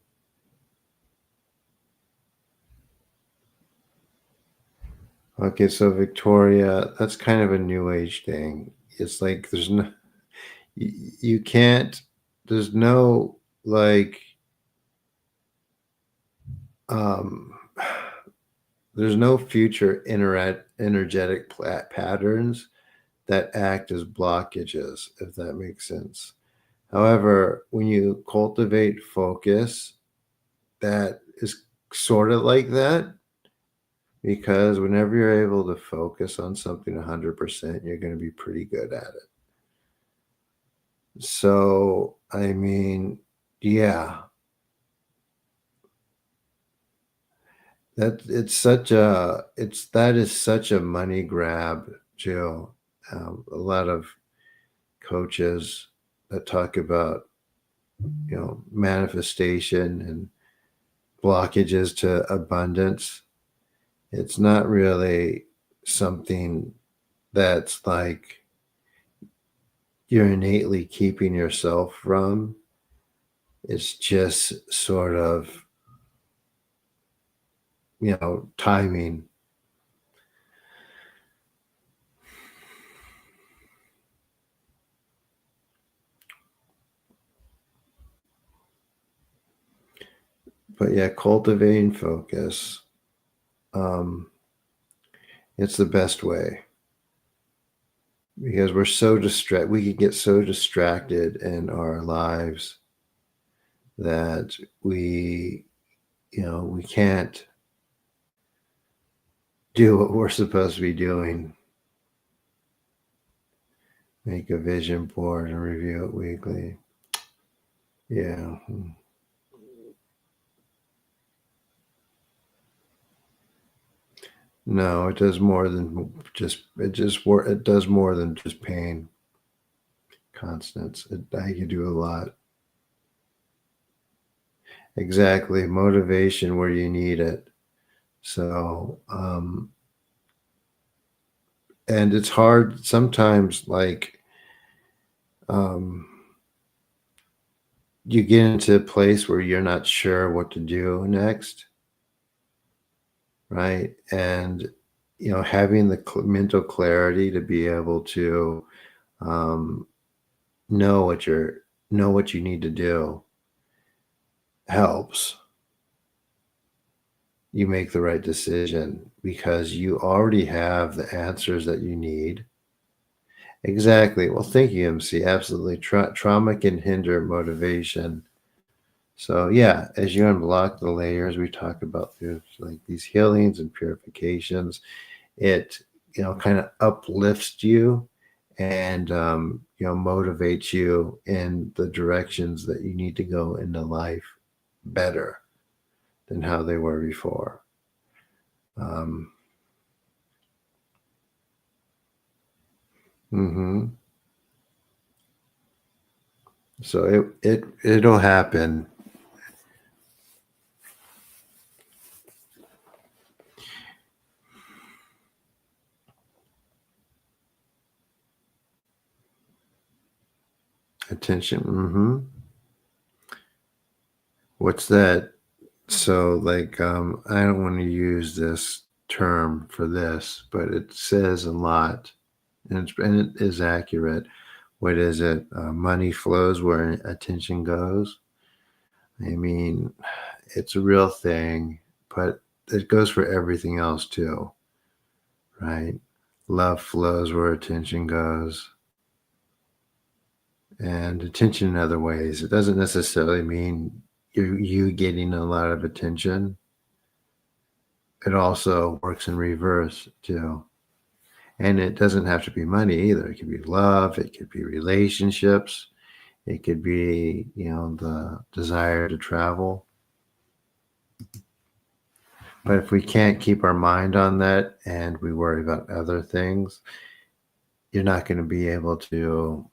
Okay, so Victoria, that's kind of a new age thing. It's like you can't, there's no like, um, there's no future energetic patterns that act as blockages, if that makes sense. However, when you cultivate focus, that is sort of like that, because whenever you're able to focus on something 100%, you're going to be pretty good at it. So, I mean, yeah. that is such a money grab, Jill. A lot of coaches that talk about manifestation and blockages to abundance. It's not really something that's like you're innately keeping yourself from. It's just sort of timing. But yeah, cultivating focus. It's the best way because we're so distracted. We could get so distracted in our lives that we can't do what we're supposed to be doing. Make a vision board and review it weekly. Yeah. No, it does more than it does more than just pain. Constants. I could do a lot. Exactly. Motivation where you need it. So, and it's hard sometimes, like, you get into a place where you're not sure what to do next, right? And, having the mental clarity to be able to um, know what you need to do helps you make the right decision because you already have the answers that you need. Exactly. Well, thank you, MC. Absolutely. Trauma can hinder motivation. So yeah, as you unblock the layers, we talk about like these healings and purifications. It kind of uplifts you and motivates you in the directions that you need to go into life better than how they were before. hmm So it'll happen. Attention. What's that? So like I don't want to use this term for this, but it says a lot, and it is accurate. What is it? Money flows where attention goes. I mean, it's a real thing, but it goes for everything else too, right? Love flows where attention goes, and attention in other ways. It doesn't necessarily mean you getting a lot of attention. It also works in reverse too. And it doesn't have to be money either. It could be love, it could be relationships, it could be, the desire to travel. But if we can't keep our mind on that and we worry about other things, you're not going to be able to,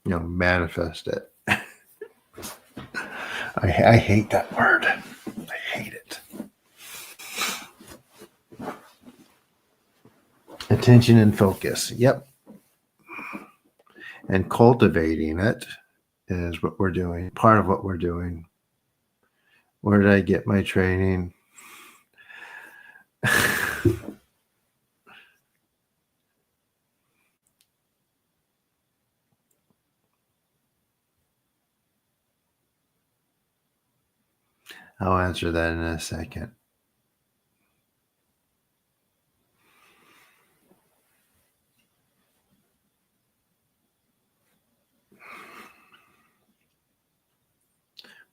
manifest it. I hate that word. I hate it. Attention and focus. Yep. And cultivating it is what we're doing. Part of what we're doing. Where did I get my training? I'll answer that in a second.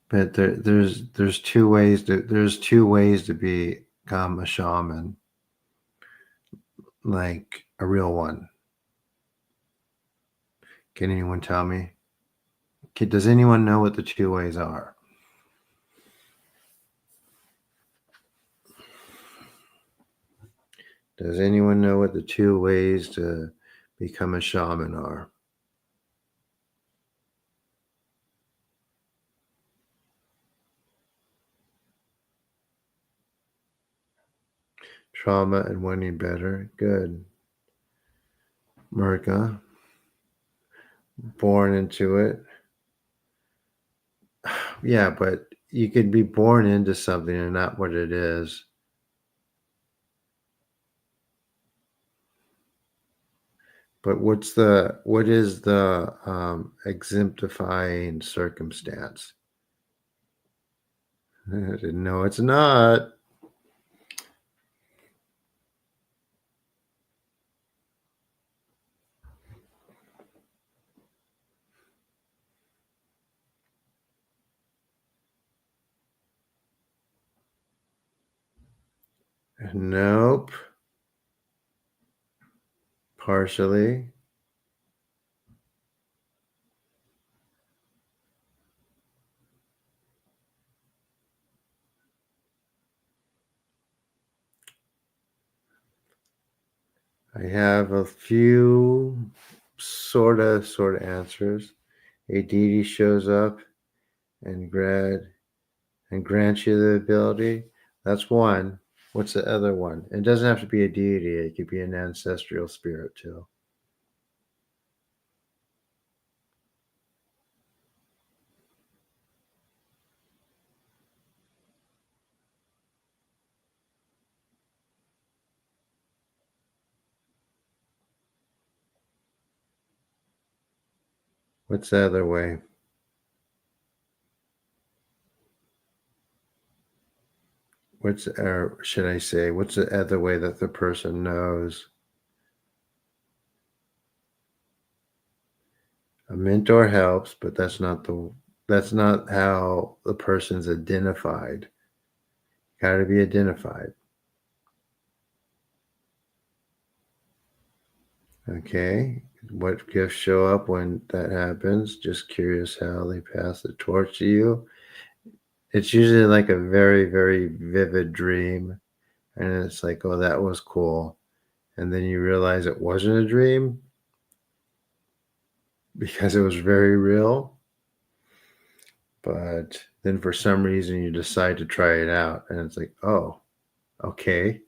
But there's two ways to become a shaman, like a real one. Can anyone tell me? Does anyone know what the two ways are? Does anyone know what the 2 ways to become a shaman are? Trauma and wanting better. Good. Merca. Born into it. Yeah, but you could be born into something and not what it is. But what is the exemplifying circumstance? No, it's not. Nope. Partially. I have a few sort of answers. A deity shows up and grants you the ability. That's one. What's the other one? It doesn't have to be a deity. It could be an ancestral spirit too. What's the other way? Or should I say, what's the other way that the person knows? A mentor helps, but that's not how the person's identified. Got to be identified. Okay. What gifts show up when that happens? Just curious how they pass the torch to you. It's usually like a very, very vivid dream. And it's like, oh, that was cool. And then you realize it wasn't a dream because it was very real. But then for some reason you decide to try it out. And it's like, oh, okay.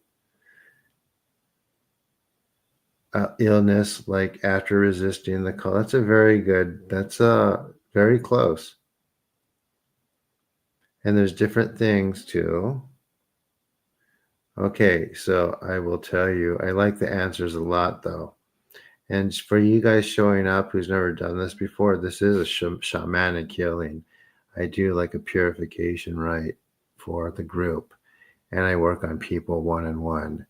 Illness, like after resisting the call. That's very close. And there's different things too. Okay, so I will tell you, I like the answers a lot though. And for you guys showing up who's never done this before, this is a shamanic healing. I do like a purification rite for the group, and I work on people one-on-one.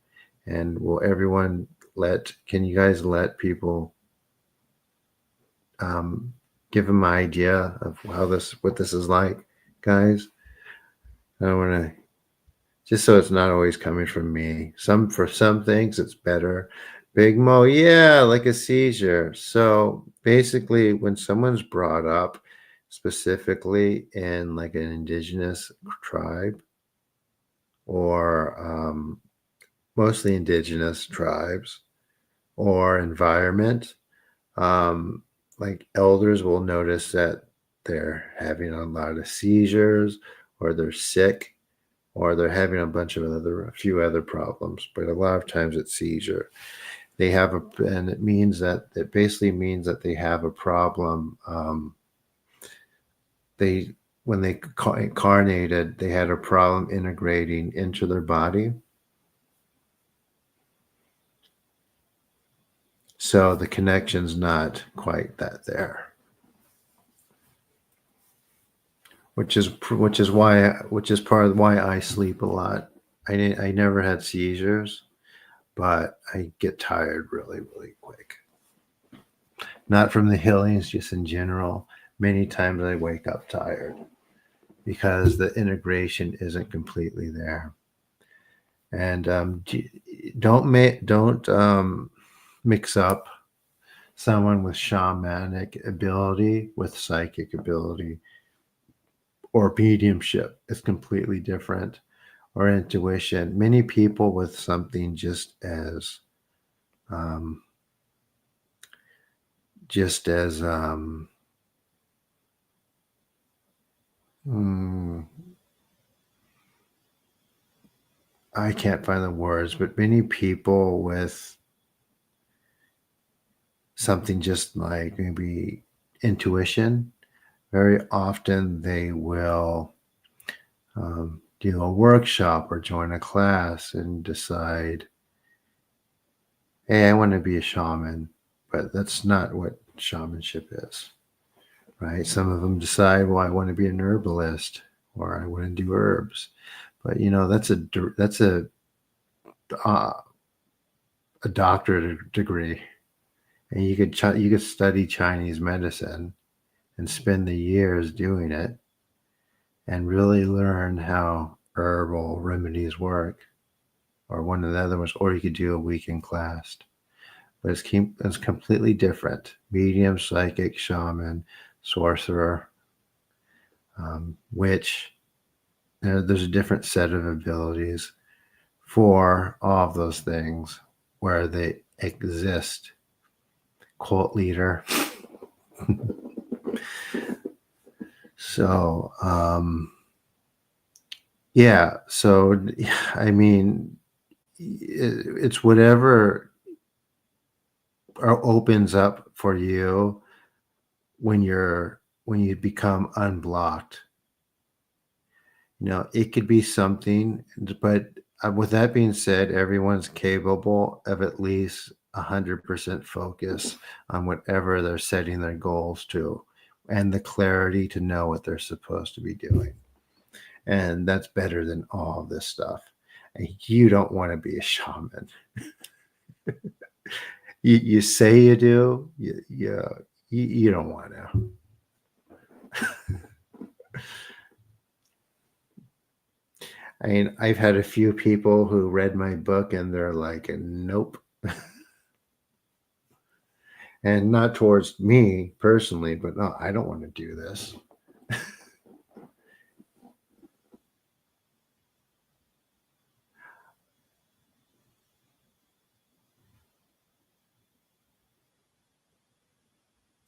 And will everyone can you guys let people give them an idea of what this is like, guys? I want to, just so it's not always coming from me. For some things it's better. Big Mo, yeah, like a seizure. So basically, when someone's brought up specifically in like an indigenous tribe or mostly indigenous tribes or environment, like elders will notice that they're having a lot of seizures or they're sick or they're having a few other problems, but a lot of times it's seizure. And it basically means that they have a problem. When they incarnated, they had a problem integrating into their body. So the connection's not quite that there. Which is part of why I sleep a lot. I never had seizures, but I get tired really, really quick. Not from the healings, just in general. Many times I wake up tired because the integration isn't completely there. And don't mix up someone with shamanic ability with psychic ability or mediumship. It's completely different. or intuition. Many people with something um, just as mm, I can't find the words, but many people with something just like maybe intuition, very often they will do a workshop or join a class and decide, hey, I want to be a shaman, but that's not what shamanship is, right? Some of them decide, well, I want to be an herbalist or I want to do herbs, but uh, a doctorate degree, and you could study Chinese medicine and spend the years doing it and really learn how herbal remedies work, or one of the other ones, or you could do a weekend class. But it's completely different. Medium, psychic, shaman, sorcerer, witch. There's a different set of abilities for all of those things where they exist. Cult leader. So, yeah. So, I mean, it's whatever opens up for you when you become unblocked. It could be something, but with that being said, everyone's capable of at least 100% focus on whatever they're setting their goals to, and the clarity to know what they're supposed to be doing. And that's better than all this stuff. And you don't want to be a shaman. You say you do, you don't want to. I mean, I've had a few people who read my book and they're like, nope. And not towards me personally, but no, I don't want to do this.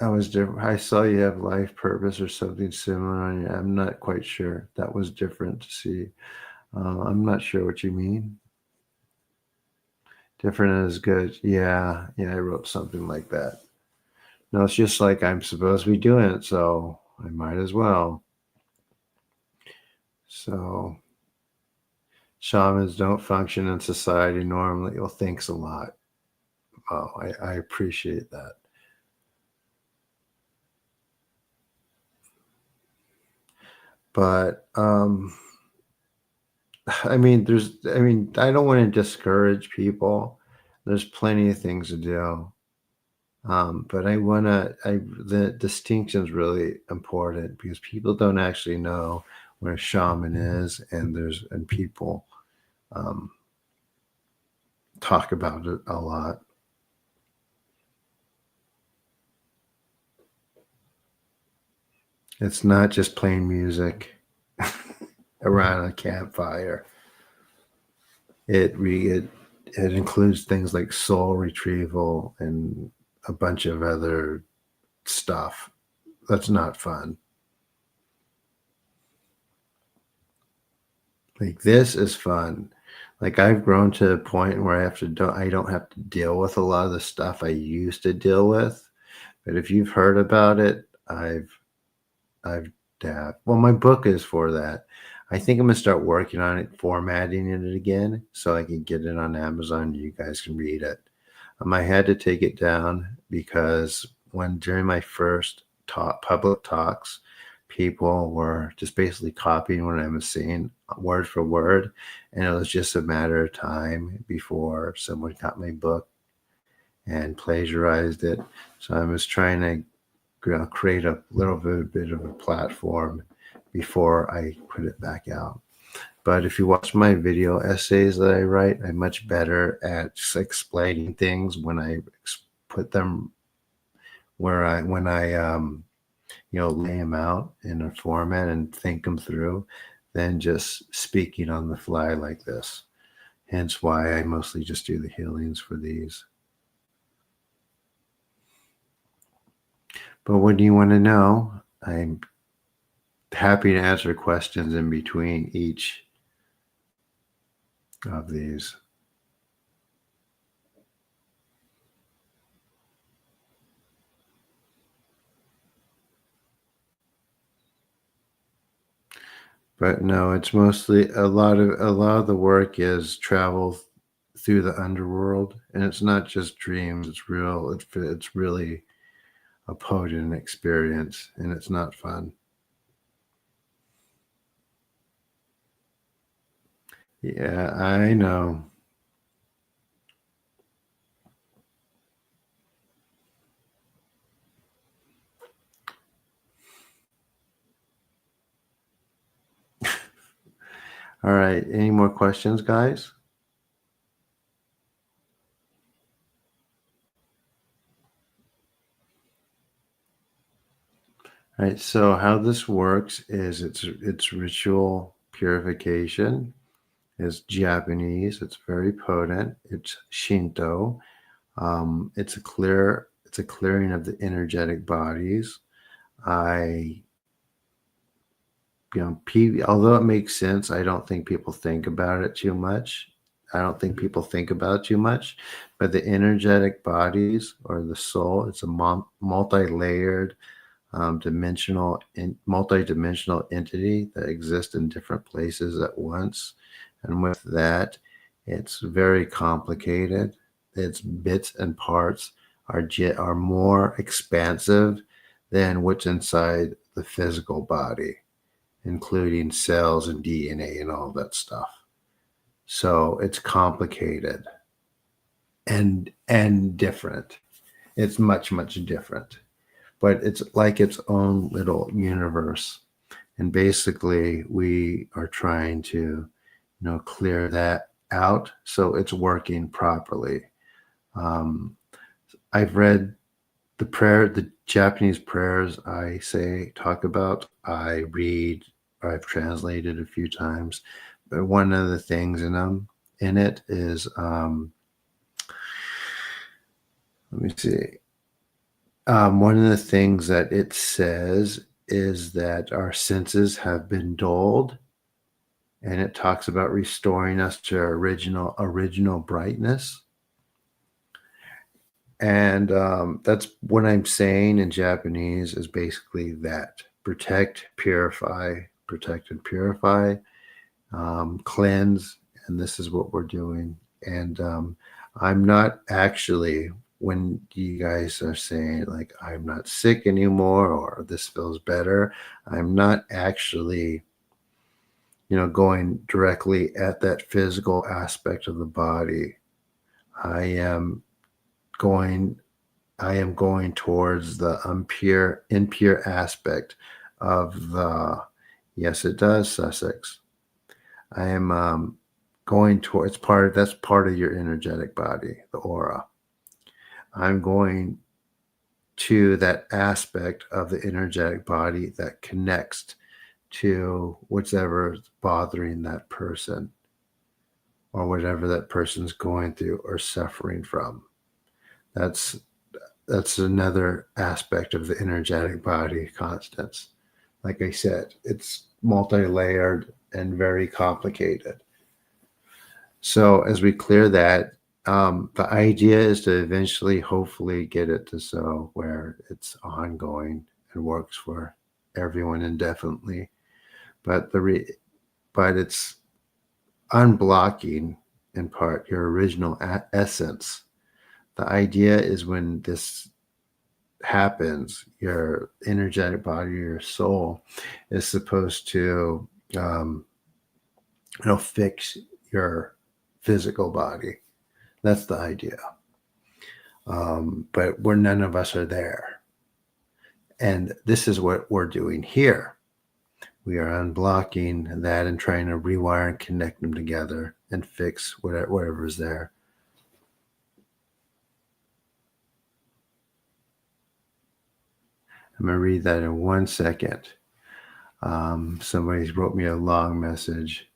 I was different. I saw you have life purpose or something similar on you. I'm not quite sure. That was different to see. I'm not sure what you mean. Different is good. Yeah. Yeah. I wrote something like that. No, it's just like I'm supposed to be doing it, so I might as well. So shamans don't function in society normally. Well, thanks a lot. Oh, I appreciate that. But I mean, I don't want to discourage people. There's plenty of things to do. But the distinction is really important because people don't actually know what a shaman is, and people um, talk about it a lot. It's not just playing music around a campfire. It includes things like soul retrieval and a bunch of other stuff. That's not fun. Like this is fun. Like I've grown to a point where I don't have to deal with a lot of the stuff I used to deal with. But if you've heard about it, I've dabbed. Well, my book is for that. I think I'm gonna start working on it, formatting it again, so I can get it on Amazon. You guys can read it. I had to take it down because during my first public talks, people were just basically copying what I was saying word for word, and it was just a matter of time before someone got my book and plagiarized it. So I was trying to create a little bit of a platform before I put it back out. But if you watch my video essays that I write, I'm much better at explaining things when I put them when I lay them out in a format and think them through. than just speaking on the fly like this. Hence why I mostly just do the healings for these. But what do you want to know? I'm happy to answer questions in between each of these. But no, it's mostly a lot of the work is travel through the underworld, and it's not just dreams. It's real. It's really a potent experience, and it's not fun. Yeah, I know. All right. Any more questions, guys? All right. So how this works is it's ritual purification. It's Japanese. It's very potent. It's Shinto. It's a clearing of the energetic bodies. I although it makes sense, I don't think people think about it too much. I don't think people think about it too much, but the energetic bodies or the soul, it's a multi-layered, multi-dimensional entity that exists in different places at once. And with that, it's very complicated. Its bits and parts are more expansive than what's inside the physical body, including cells and DNA and all that stuff. So it's complicated and different. It's much, much different, but it's like its own little universe. And basically, we are trying to, clear that out so it's working properly. I've read the Japanese prayers talk about. I read, I've translated a few times, but one of the things in it is, let me see. One of the things that it says is that our senses have been dulled, and it talks about restoring us to our original brightness. And that's what I'm saying in Japanese is basically that: protect, and purify, cleanse. And this is what we're doing. And I'm not actually, when you guys are saying like, I'm not sick anymore, or this feels better, I'm not actually, going directly at that physical aspect of the body. I am going towards the impure aspect of the, yes, it does, Sussex. I am going towards that's part of your energetic body, the aura. I'm going to that aspect of the energetic body that connects to whatever's bothering that person or whatever that person's going through or suffering from. That's another aspect of the energetic body constants. Like I said, it's multi-layered and very complicated. So as we clear that, the idea is to eventually, hopefully, get it to so where it's ongoing and works for everyone indefinitely. But it's unblocking in part your original essence. The idea is when this happens, your energetic body, your soul, is supposed to, fix your physical body. That's the idea. But none of us are there. And this is what we're doing here. We are unblocking that and trying to rewire and connect them together and fix whatever's there. I'm going to read that in 1 second. Somebody wrote me a long message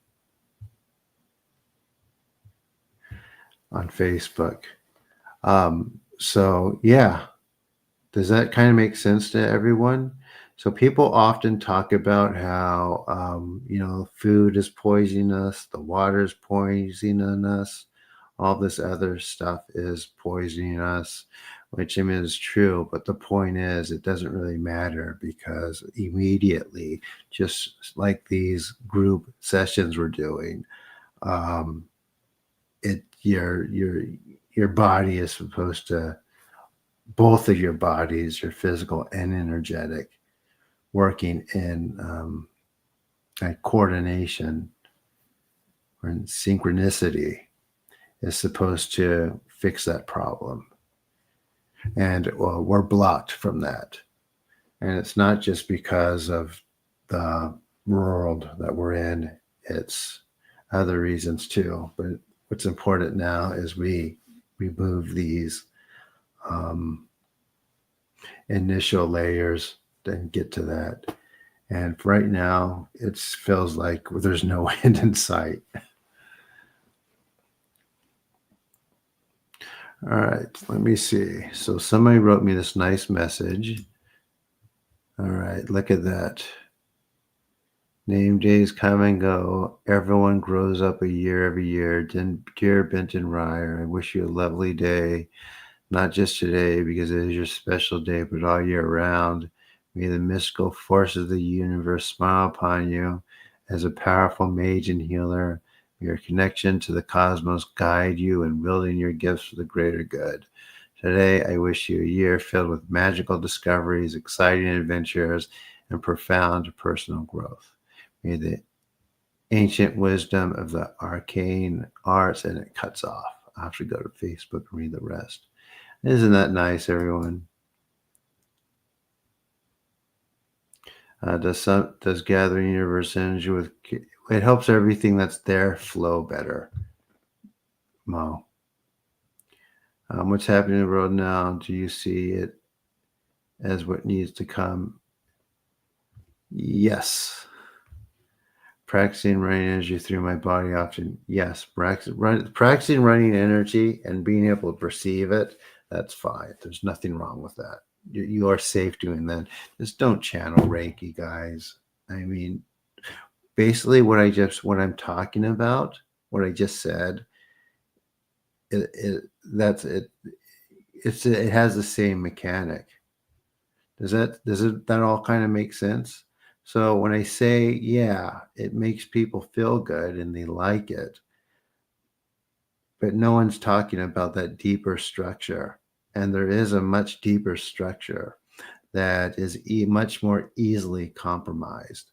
on Facebook. So yeah, does that kind of make sense to everyone? So people often talk about how, food is poisoning us, the water is poisoning us, all this other stuff is poisoning us, which I mean is true. But the point is, it doesn't really matter because immediately, just like these group sessions we're doing, um, it your body is supposed to, both of your bodies, your physical and energetic, working in like coordination or in synchronicity is supposed to fix that problem. And well, we're blocked from that. And it's not just because of the world that we're in, it's other reasons too. But what's important now is we remove these initial layers and get to that. And right now, it feels like there's no end in sight. All right, let me see. So somebody wrote me this nice message. All right, look at that. Name days come and go. Everyone grows up a year every year. Dear Benton Ryer, I wish you a lovely day. Not just today, because it is your special day, but all year round. May the mystical forces of the universe smile upon you as a powerful mage and healer. May your connection to the cosmos guide you in wielding your gifts for the greater good. Today, I wish you a year filled with magical discoveries, exciting adventures, and profound personal growth. May the ancient wisdom of the arcane arts, and it cuts off. I have to go to Facebook and read the rest. Isn't that nice, everyone? Does gathering universe energy with it helps everything that's there flow better. Mo, what's happening in the world now? Do you see it as what needs to come? Yes. Practicing running energy through my body often. Yes. Practicing running energy and being able to perceive it. That's fine. There's nothing wrong with that. You are safe doing that. Just don't channel Reiki, guys. I mean, basically what I'm talking about, what I just said, it has the same mechanic. Does that all kind of make sense? So when I say, yeah, it makes people feel good and they like it, but no one's talking about that deeper structure. And there is a much deeper structure that is much more easily compromised.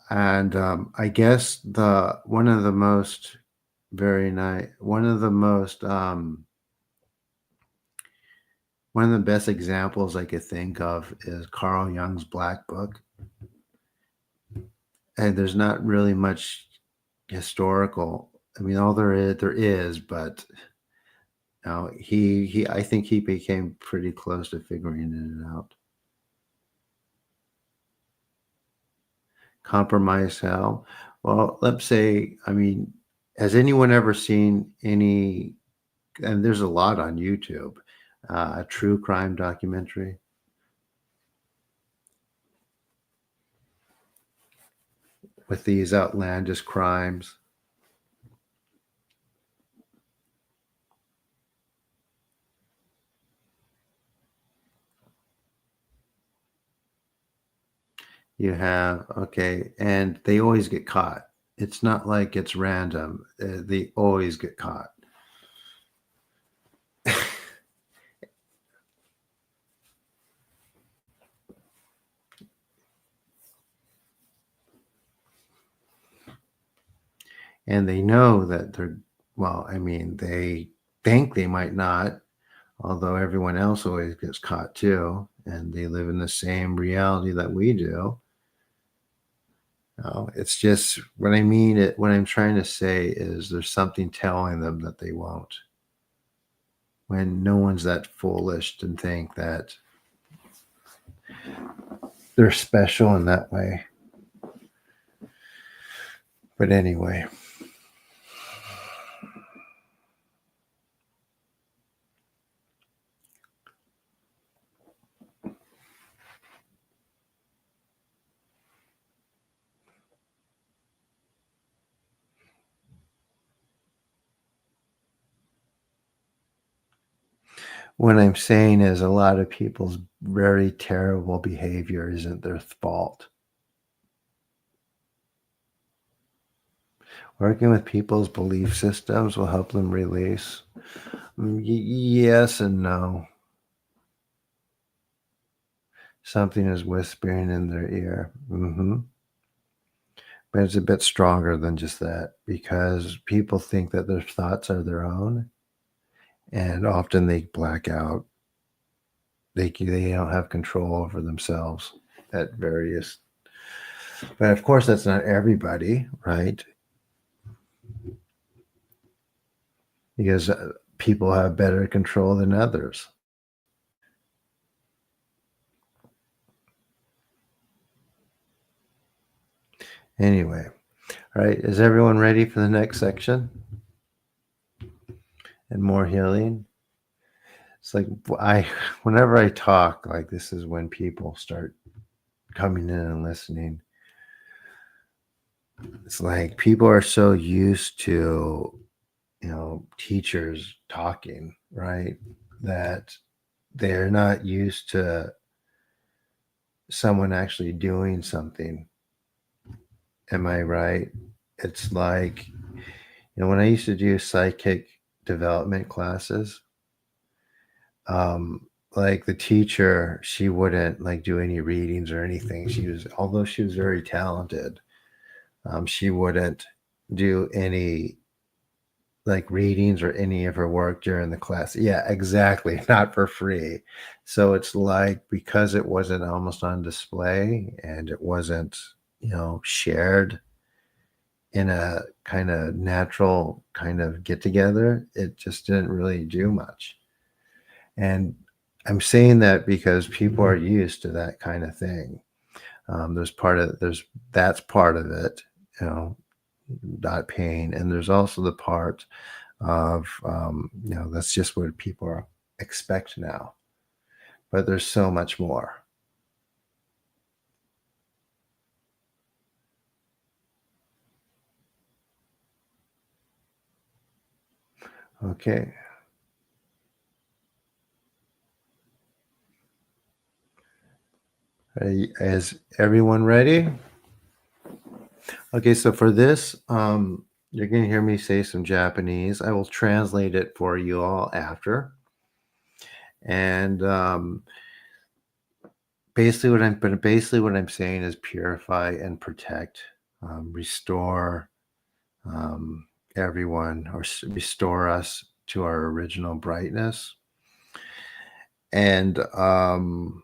And I guess one of the most best examples I could think of is Carl Jung's Black Book. And there's not really much historical. I mean, all there is, but I think he became pretty close to figuring it out. Compromise how? Well, let's say, I mean, has anyone ever seen any, and there's a lot on YouTube, a true crime documentary? With these outlandish crimes. You have, okay, and they always get caught. It's not like it's random. They always get caught. And they know that they think they might not, although everyone else always gets caught too, and they live in the same reality that we do. It's just what I mean. What I'm trying to say is there's something telling them that they won't. When no one's that foolish to think that they're special in that way. But anyway. What I'm saying is a lot of people's very terrible behavior isn't their fault. Working with people's belief systems will help them release. Yes and no. Something is whispering in their ear. But it's a bit stronger than just that, because people think that their thoughts are their own, and often they black out. They don't have control over themselves at various. But of course, that's not everybody, right? Because people have better control than others. Anyway, all right, is everyone ready for the next section? And more healing? It's like whenever I talk, like this is when people start coming in and listening. It's like people are so used to, teachers talking, right? That they're not used to someone actually doing something. Am I right? It's like, when I used to do psychic development classes, like the teacher, she wouldn't like do any readings or anything. Although she was very talented, she wouldn't do any like readings or any of her work during the class. Yeah, exactly. Not for free. So it's like, because it wasn't almost on display and it wasn't, shared in a kind of natural kind of get together, it just didn't really do much. And I'm saying that because people are used to that kind of thing. That's part of it, not pain. And there's also the part of, that's just what people expect now. But there's so much more. Okay. Is everyone ready? Okay, so for this, you're going to hear me say some Japanese. I will translate it for you all after. And basically what I'm saying is purify and protect, restore everyone, or restore us to our original brightness. And I'll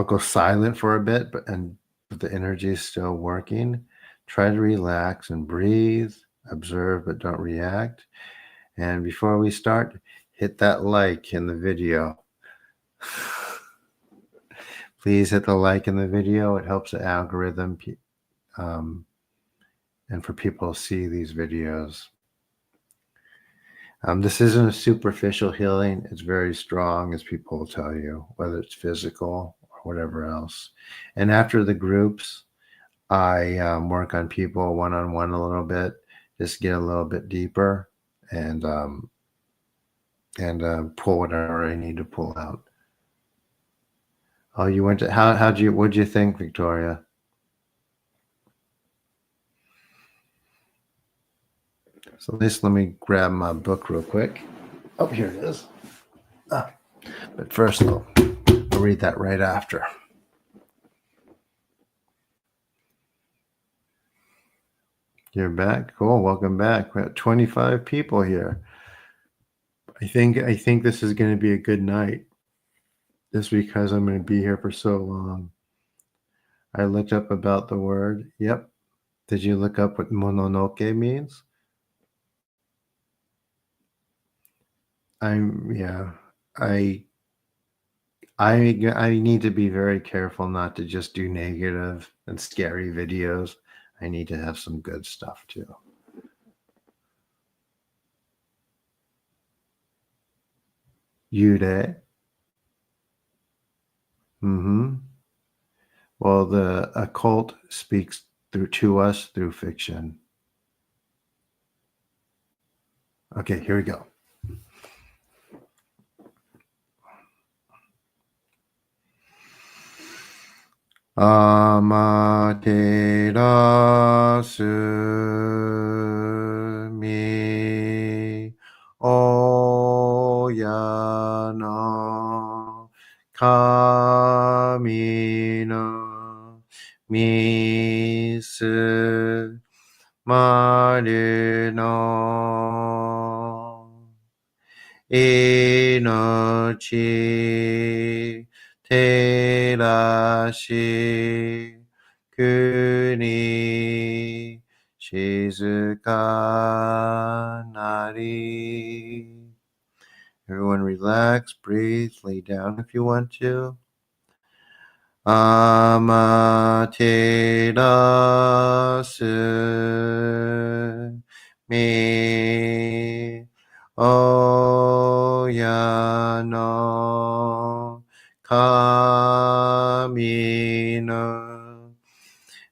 go silent for a bit, but the energy is still working. Try to relax and breathe, observe, but don't react. And before we start, hit that like in the video. Please hit the like in the video. It helps the algorithm and for people to see these videos. This isn't a superficial healing. It's very strong, as people will tell you, whether it's physical or whatever else. And after the groups, I work on people one-on-one a little bit, just get a little bit deeper and pull whatever I need to pull out. Oh, you went to, what'd you think, Victoria? So let me grab my book real quick. Oh, here it is. But first, I'll read that right after. You're back. Cool. Welcome back. We have 25 people here. I think this is going to be a good night, just because I'm going to be here for so long. I looked up about the word. Yep. Did you look up what mononoke means? I I need to be very careful not to just do negative and scary videos. I need to have some good stuff too. Yude. Well, the occult speaks to us through fiction. Okay, here we go. Amaterasu mi oyana kami no misu maru no inochi terashi kuni shizuka nari. Everyone relax, breathe, lay down if you want to. Amaterasu me oyano kami no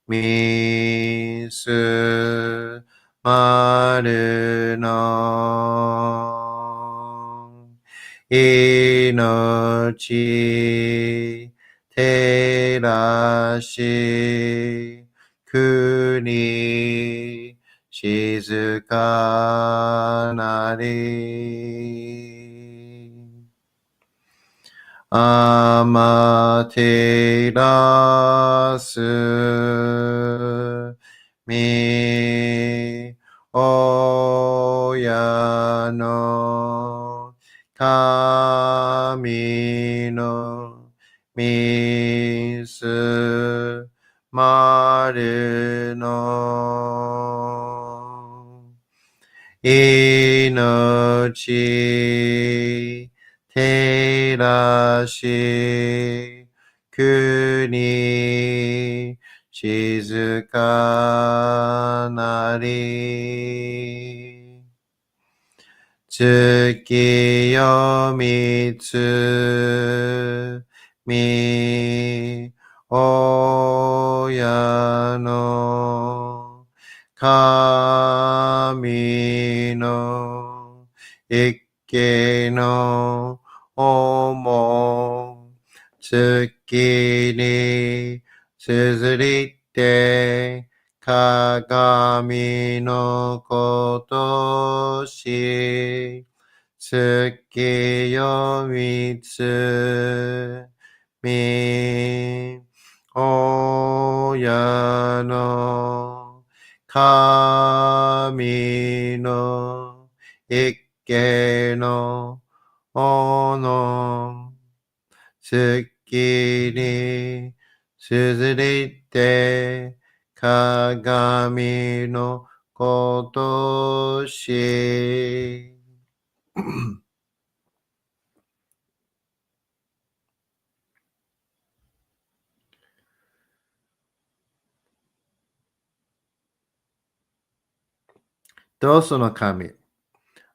misu maru no inochi terashi kuni shizuka nari. Amaterasu me oyano kami no misu maru no inochi terashi kuni shizuka nari. Tsukiyo mitsu mi oyano kami no ikke no omo tsuki ni tsuzuite kagami no koto shi tsukiyo mitsu mi oyano kami no ikke no ono tsuki ni tsuzuite kagami no koto shi. Doso no kami.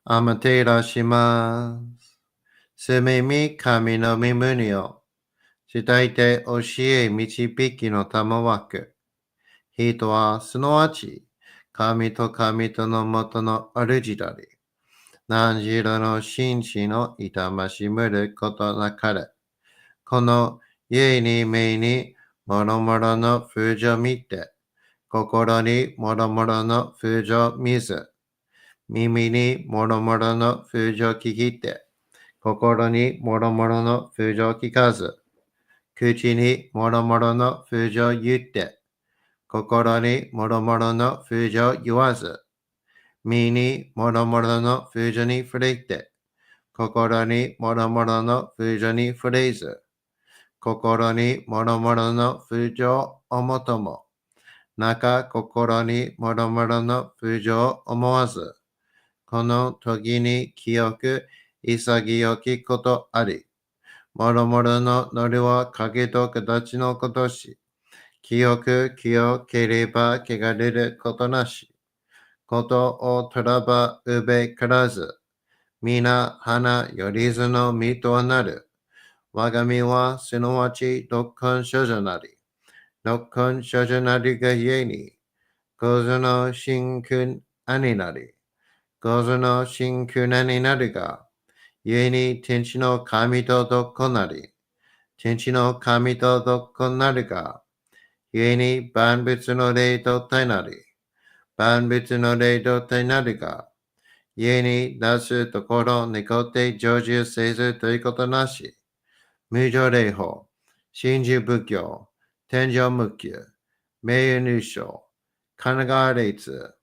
Amatera shimasu. Sume mi kami no mimuni o shitaite oshie michibiki no tamawaku. Hito wa sunowachi kami to no moto no aruji dare. Nanjiro no shinshi no itamashi muru koto nakaru. Kono yui ni mei ni moromoro no fujo mite. Kokoro ni moromoro no fujo mizu. Mimi ni moromoro no fujo kikite. Kokoro ni moromoro no fujo kikazu. Kuchi ni moromoro no fujo yutte. Kokoro ni moromoro no fujo yuazu. Mi ni moromoro no fujo ni furite. Kokoro ni moromoro no fujo ni furezu. Kokoro ni moromoro no fujo omotomo. Naka kokoro ni moromoro no fujo omowazu. Kono toki ni kyoku isagiyoki koto ari. もろもろのノリは影と形のことし、清ければ汚れることなし。ことをとらばうべからず、皆花よりずの実となる。我が身はすなわち独根所女なり。独根所女なりがゆえに、ゴズの真空兄なり。ゴズの真空兄なりが、ゆえに天地の神と独根なり。天地の神と独根なりが、ゆえに万物の霊と体なり。万物の霊と体なりが、故に出すところ猫って成就せずということなし。無常霊法、真珠仏教、天上無休、名誉入賞、神奈川列、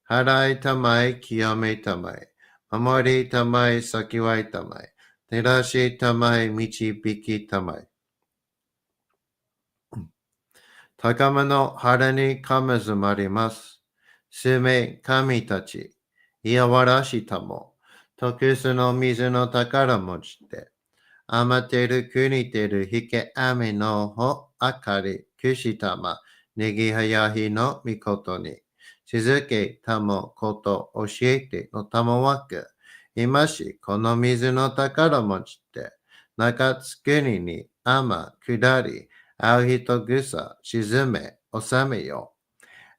払いたまえ、清めたまえ、守りたまえ、先はいたまえ、照らしたまえ、導きたまえ。高間の腹にかまずまります。すめ神たち、いやわらしたも、特殊の水の宝持ちて、余ってる国てるひけ雨のほあかり、くしたま、ねぎはやひのみことに、静けたもこと教えてのたもわく、今しこの水の宝持ちて、中つくにに雨下り、会う人ぐさ沈め、収めよ。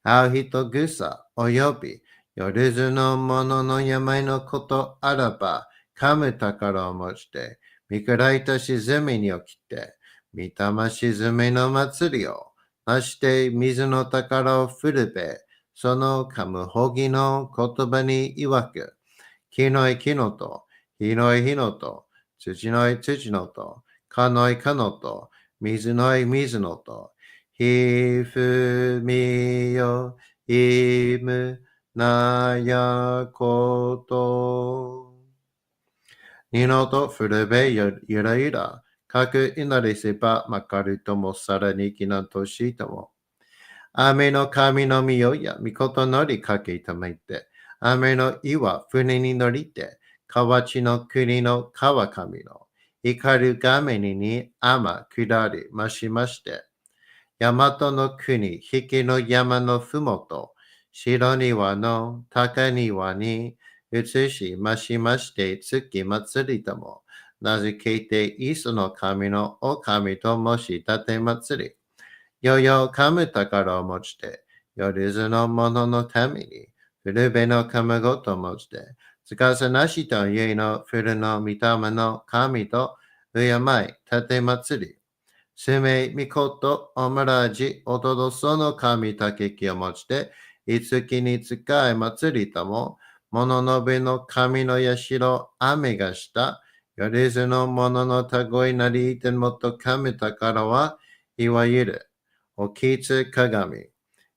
会う人ぐさおよび、夜ずの者の病のことあらば、噛む宝を持ちて、見下いた沈みに起きて、御霊沈みの祭りを、まして水の宝を振るべ、その噛むほぎの言葉に曰く、木のい木のと、火のい火のと、土のい土のと、かのいかのと、水のい水のと、ひふみよいむなやこと。二のとふるべゆらゆら、かくいなりせばまかるともさらにきなとしても。雨の神のみよや、みことのりかけためいて、雨の岩船に乗りて、河内の国の川上の、怒るがめに雨下りましまして、大和の国、引きの山のふもと、白庭の高庭に移しましまして、月祭りとも、名付けて、イスの神のお神と申し立て祭り、よよ噛む宝を持ちて、夜ずの者のために、古べの神ごと持ちて、つかさなしと家の古の御霊の神と、敬い、立て祭り、すめみこと、おまらじ、おとどその神たけきを持ちて、いつきに使い祭りとも、物のべの神の社、雨がした、よりずの者のたごいなりいてもと神宝は、いわゆる、おきつ鏡、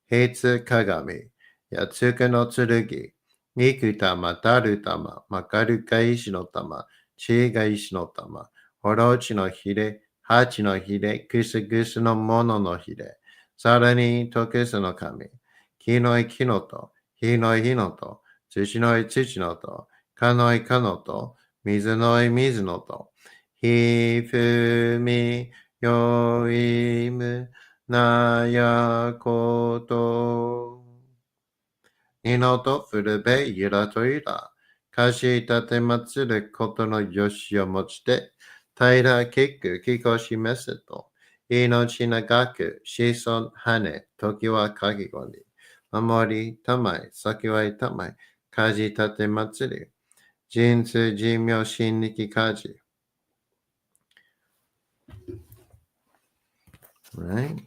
平つ鏡、やつくの剣、肉玉、たる玉、まかるか石の玉、ちが石の玉、ほろちのひれ、はちのひれ、くすぐすのもののひれ、さらにとくすの神、木のい木のと、火のい火のと、土のい土のと、かのいかのと、水のい水のと、ひふみよいむなやこと。二のと古べゆらとゆら。かし立て祭ることのよしをもちて、平ら結く気候しめせと。命長く子孫羽、時はかぎごに。守りたまい、先はいたまい。かじ立て祭り。人数寿命心力かじ。Right?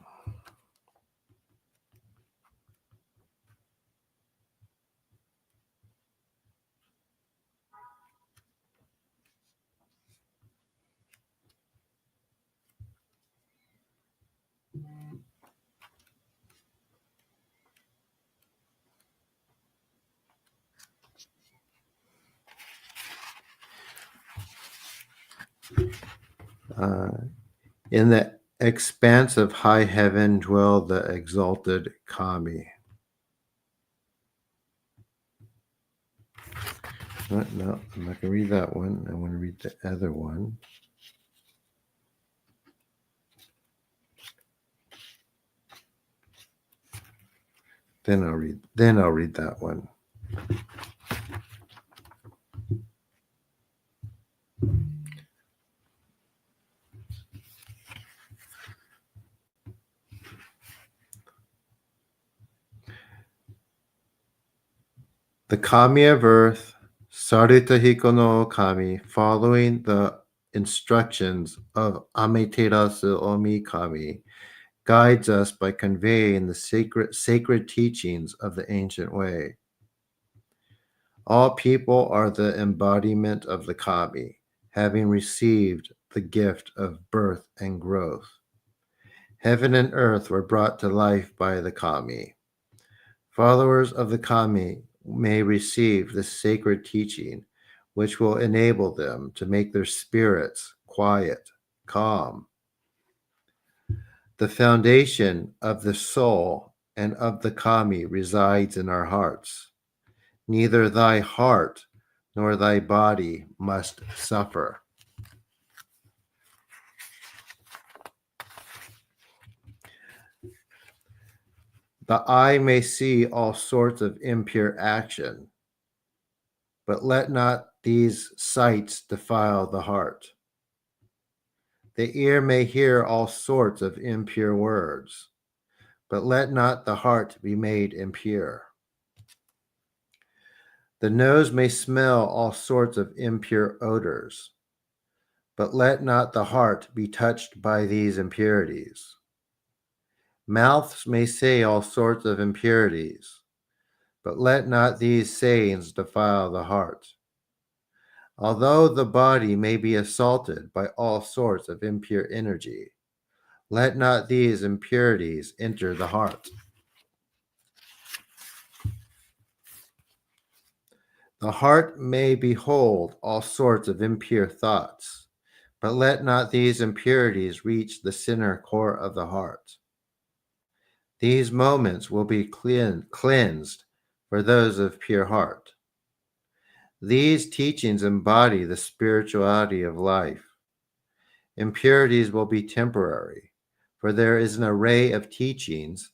In the expanse of high heaven dwell the exalted kami. No, I'm not going to read that one. I want to read the other one. I'll read that one. The kami of earth, Sarutahiko no kami, following the instructions of Amaterasu Omi Kami, guides us by conveying the sacred teachings of the ancient way. All people are the embodiment of the kami, having received the gift of birth and growth. Heaven and earth were brought to life by the kami. Followers of the kami may receive this sacred teaching, which will enable them to make their spirits quiet, calm. The foundation of the soul and of the kami resides in our hearts. Neither thy heart nor thy body must suffer. The eye may see all sorts of impure action, but let not these sights defile the heart. The ear may hear all sorts of impure words, but let not the heart be made impure. The nose may smell all sorts of impure odors, but let not the heart be touched by these impurities. Mouths may say all sorts of impurities, but let not these sayings defile the heart. Although the body may be assaulted by all sorts of impure energy, let not these impurities enter the heart. The heart may behold all sorts of impure thoughts, but let not these impurities reach the center core of the heart. These moments will be cleansed for those of pure heart. These teachings embody the spirituality of life. Impurities will be temporary, for there is an array of teachings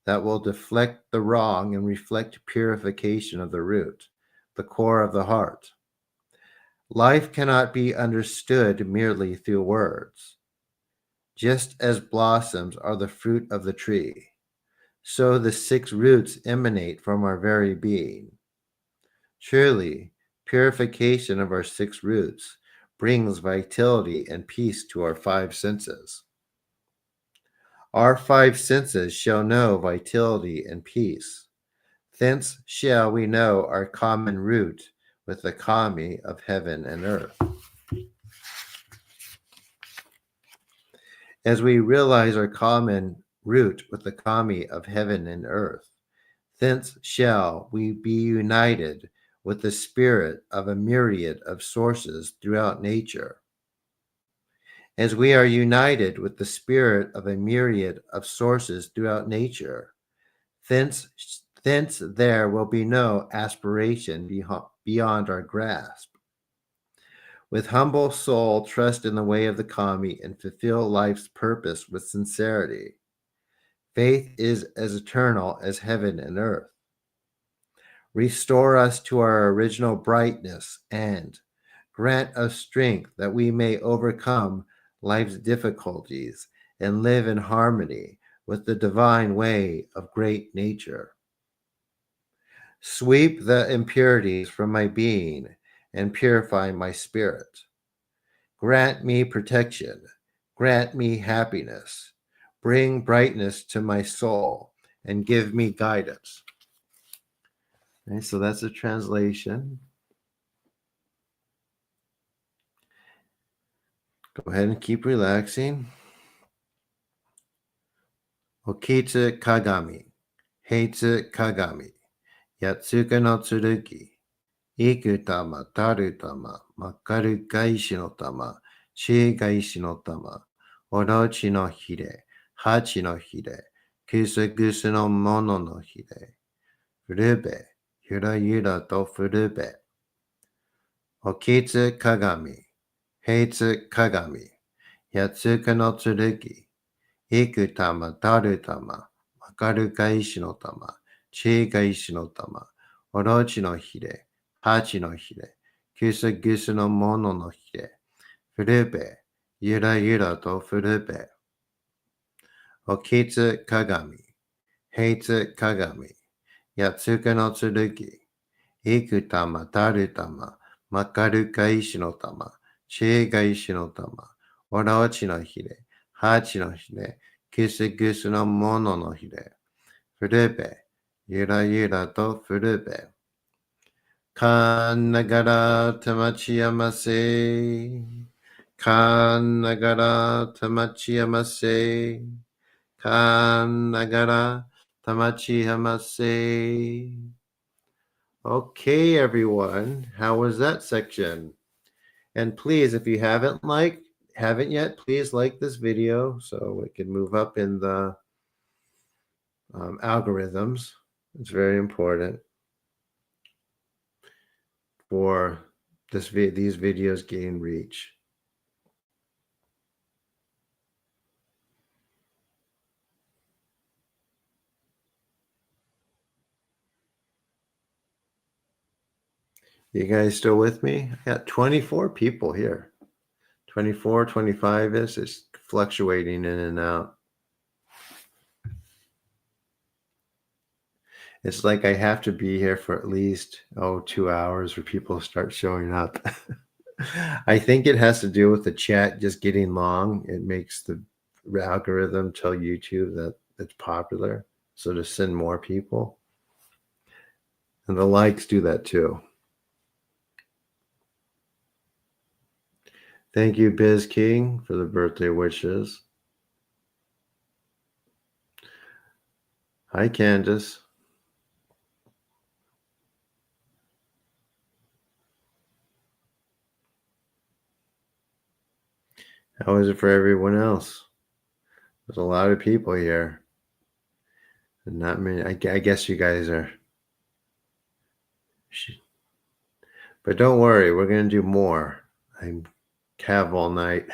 that will deflect the wrong and reflect purification of the root, the core of the heart. Life cannot be understood merely through words. Just as blossoms are the fruit of the tree, so the 6 roots emanate from our very being. Truly, purification of our 6 roots brings vitality and peace to our 5 senses. Our 5 senses shall know vitality and peace. Thence shall we know our common root with the kami of heaven and earth. As we realize our common root with the kami of heaven and earth, thence shall we be united with the spirit of a myriad of sources throughout nature. As we are united with the spirit of a myriad of sources throughout nature, thence there will be no aspiration beyond our grasp. With humble soul, trust in the way of the kami and fulfill life's purpose with sincerity. Faith is as eternal as heaven and earth. Restore us to our original brightness and grant us strength that we may overcome life's difficulties and live in harmony with the divine way of great nature. Sweep the impurities from my being and purify my spirit. Grant me protection. Grant me happiness. Bring brightness to my soul and give me guidance. Okay, so that's a translation. Go ahead and keep relaxing. Okitsu kagami, heitsu kagami, yatsuka no tsurugi, ikutama, tarutama, makaru gaishi no tama, chi gaishi no tama, orochi no hire, hachi no hire, kusagusu no mono no hire, furube, yura yura to furube. Okitsu kagami, heitsu kagami, yatsuka no tsurugi, ikutama, tarutama, makaru gaishi no tama, ちが石の玉、おろちのひれ、八のひれ、ぐすぐすのもののひれ、ふるべ、ゆらゆらとふるべ、おきつ鏡、へいつ鏡、やつかのつるぎ、いく玉、たる玉、まかるか石の玉、ちが石の玉、おろちのひれ、八のひれ、ぐすぐすのもののひれ、ふるべ、ゆらゆらとふるべ。かんながらたまちやませ。かんながらたまちやませ。かんながらたまちやませ. Okay, everyone. How was that section? And please, if you haven't yet, please like this video so it can move up in the algorithms. It's very important for these videos gain reach. You guys still with me? I got 24 people here. 24, 25 is it's fluctuating in and out. It's like I have to be here for at least 2 hours for people to start showing up. I think it has to do with the chat just getting long. It makes the algorithm tell YouTube that it's popular, so to send more people. And the likes do that too. Thank you, Biz King, for the birthday wishes. Hi, Candace. How is it for everyone else? There's a lot of people here. And not many. I guess you guys are. But don't worry, we're going to do more. I'm Cav all night.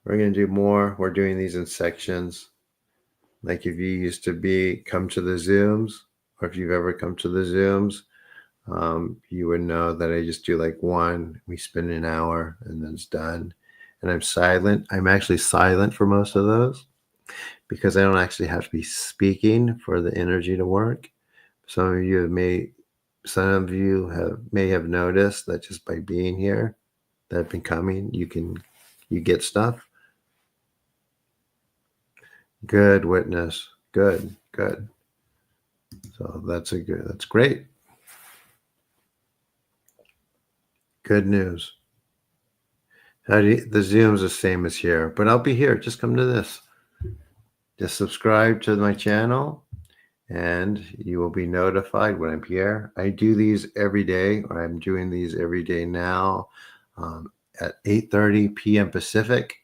We're going to do more. We're doing these in sections. Like if you used to come to the Zooms, or if you've ever come to the Zooms, you would know that I just do like one. We spend an hour and then it's done. And I'm silent. I'm actually silent for most of those because I don't actually have to be speaking for the energy to work. Some of you may have noticed that just by being here, that have been coming, you get stuff. Good witness. Good. So that's great. Good news. The Zoom's the same as here, but I'll be here. Just come to this. Just subscribe to my channel and you will be notified when I'm here. I do these every day, or I'm doing these every day now at 8:30 p.m. Pacific.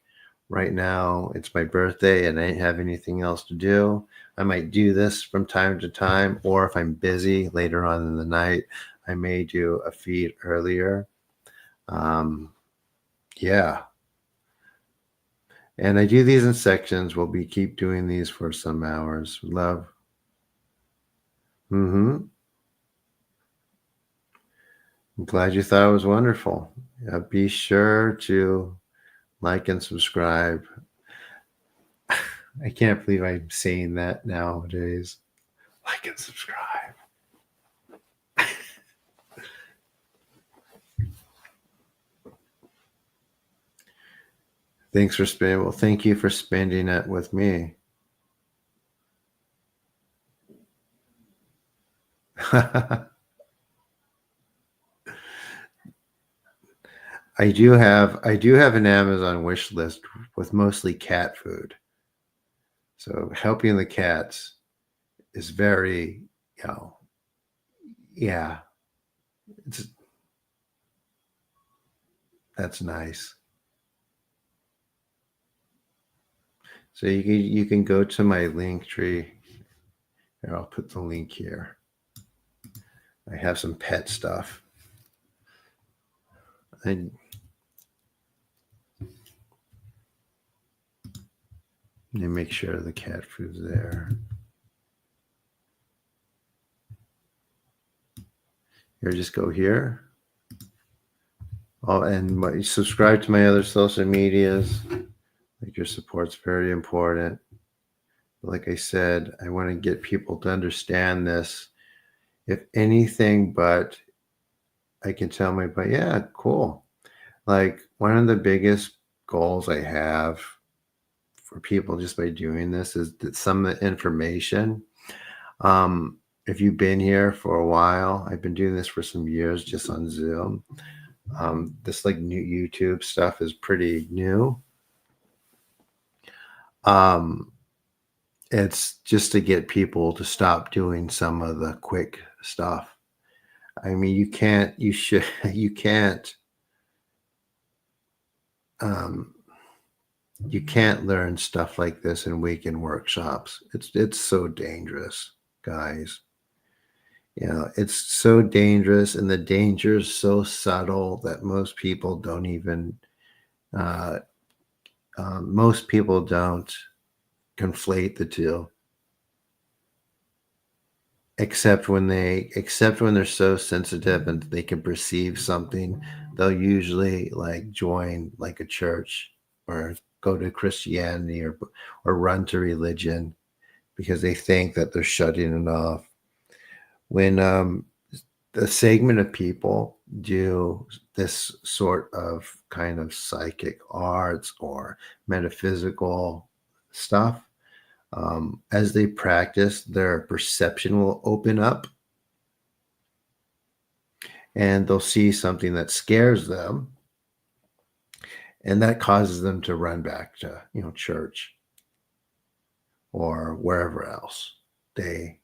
Right now, it's my birthday and I didn't have anything else to do. I might do this from time to time, or if I'm busy later on in the night, I may do a feed earlier. Yeah. And I do these in sections. We'll keep doing these for some hours. Love. I'm glad you thought it was wonderful. Be sure to like and subscribe. I can't believe I'm saying that nowadays. Like and subscribe. Thanks for spending. Well, thank you for spending it with me. I do have an Amazon wish list with mostly cat food. So helping the cats is very, yeah, that's nice. So you can go to my link tree. Here, I'll put the link here. I have some pet stuff. Let me make sure the cat food's there. Here, just go here. Oh, and subscribe to my other social medias. Like, your support's very important. Like I said, I want to get people to understand this. If anything, but I can tell but yeah, cool. Like, one of the biggest goals I have for people just by doing this is that some of the information, if you've been here for a while, I've been doing this for some years just on Zoom. This like new YouTube stuff is pretty new. It's just to get people to stop doing some of the quick stuff. I mean, you can't learn stuff like this in weekend workshops. It's so dangerous, guys. It's so dangerous, and the danger is so subtle that most people don't even conflate the two, except when they're so sensitive and they can perceive something. They'll usually like join like a church or go to Christianity or run to religion because they think that they're shutting it off. When the segment of people do this sort of kind of psychic arts or metaphysical stuff, as they practice, their perception will open up and they'll see something that scares them, and that causes them to run back to church or wherever else they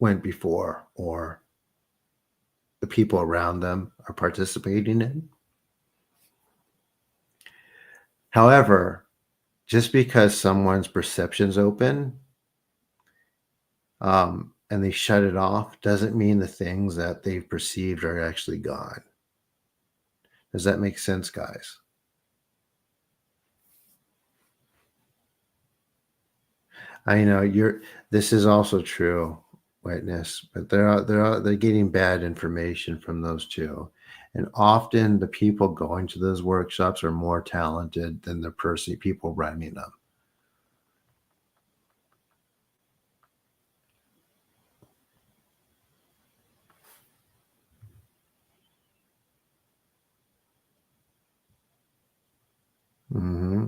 went before or the people around them are participating in. However, just because someone's perception's open and they shut it off doesn't mean the things that they've perceived are actually gone. Does that make sense, guys? I know this is also true, witness, but they're getting bad information from those two. And often the people going to those workshops are more talented than the people running them. Mm-hmm.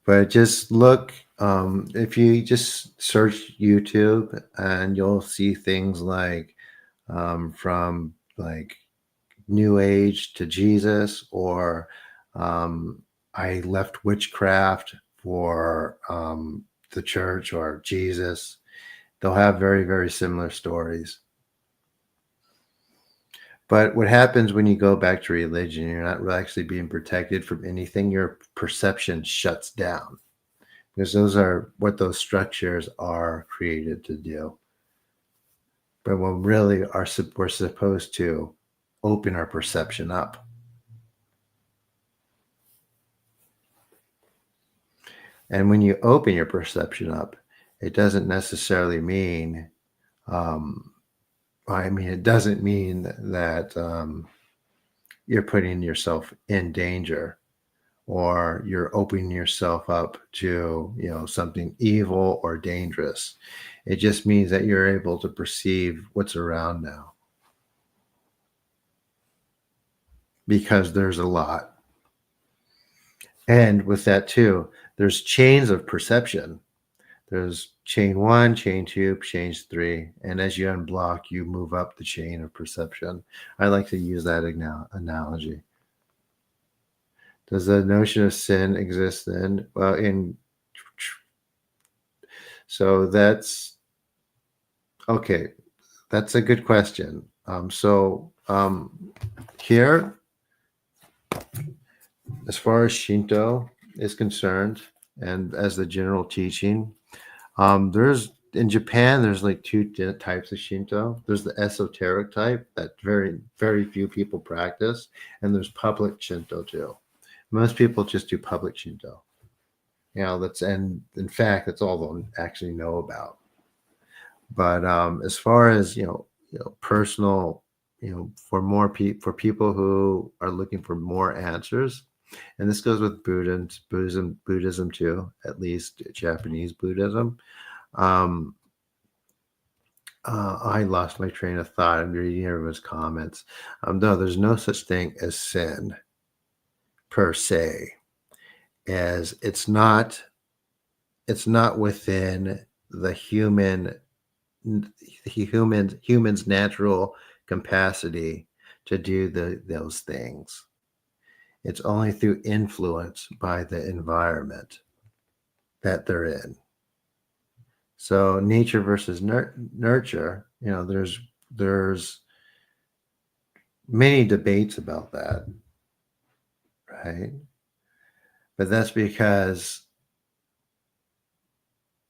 But just look, if you just search YouTube, and you'll see things like from like New Age to Jesus, or I left witchcraft for the church or Jesus. They'll have very, very similar stories. But what happens when you go back to religion, you're not actually being protected from anything. Your perception shuts down because those are what those structures are created to do. But when really we're supposed to open our perception up. And when you open your perception up, it doesn't necessarily mean, it doesn't mean that you're putting yourself in danger or you're opening yourself up to, something evil or dangerous. It just means that you're able to perceive what's around now. Because there's a lot. And with that too, there's chains of perception. There's chain 1, chain 2, chain 3. And as you unblock, you move up the chain of perception. I like to use that analogy. Does the notion of sin exist then? Well, so that's okay. That's a good question. Here, as far as Shinto is concerned, and as the general teaching, there's in Japan, there's like 2 types of Shinto. There's the esoteric type that very, very few people practice, and there's public Shinto too. Most people just do public Shinto. And in fact, that's all they'll actually know about. But as far as personal, for people who are looking for more answers, and this goes with Buddhism too, at least Japanese Buddhism. I lost my train of thought. I'm reading everyone's comments. No, there's no such thing as sin per se, as it's not within the human's natural capacity to do those things. It's only through influence by the environment that they're in. So nature versus nurture, there's many debates about that, right? But that's because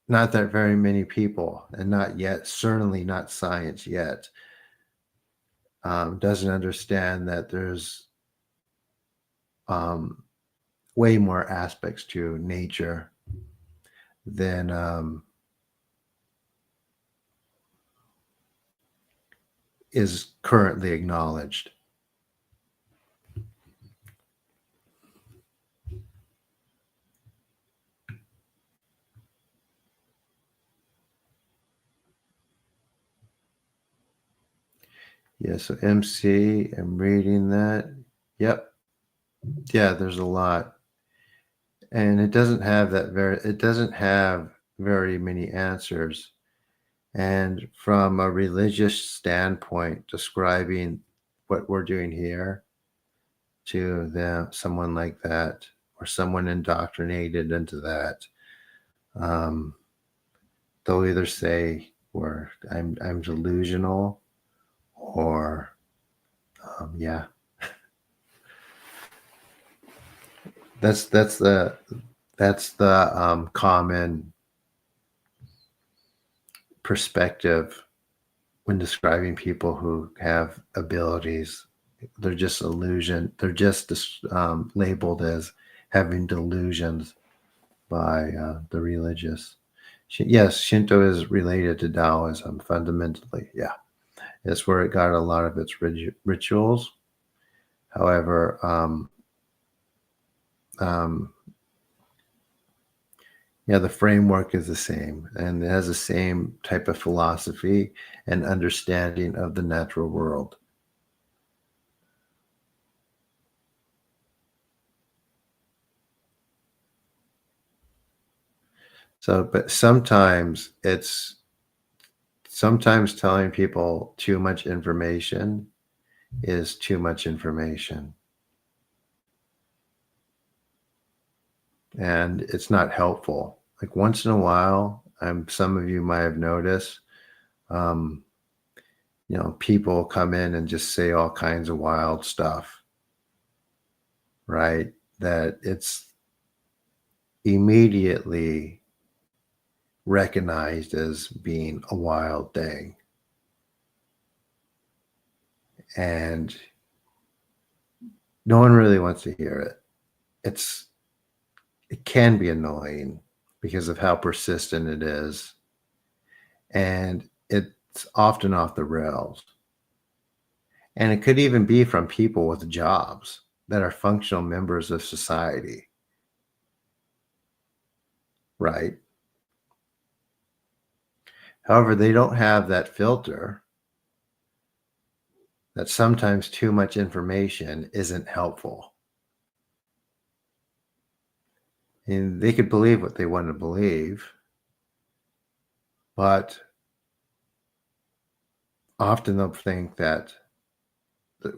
not that very many people, and not yet, certainly not science yet, doesn't understand that there's way more aspects to nature than is currently acknowledged. Yeah, so MC, I'm reading that. Yep. Yeah, there's a lot. And it doesn't have very many answers. And from a religious standpoint, describing what we're doing here to someone like that, or someone indoctrinated into that, they'll either say, or I'm delusional, or yeah. That's the common perspective when describing people who have abilities. They're just illusion. They're just labeled as having delusions by the religious. Yes, Shinto is related to Taoism fundamentally. Yeah, it's where it got a lot of its rituals. However, the framework is the same, and it has the same type of philosophy and understanding of the natural world. So, but sometimes telling people too much information is too much information. And it's not helpful. Like once in a while, some of you might have noticed, people come in and just say all kinds of wild stuff, right? That it's immediately recognized as being a wild thing. And no one really wants to hear it. It can be annoying because of how persistent it is. And it's often off the rails. And it could even be from people with jobs that are functional members of society. Right? However, they don't have that filter that sometimes too much information isn't helpful. And they could believe what they want to believe, but often they'll think that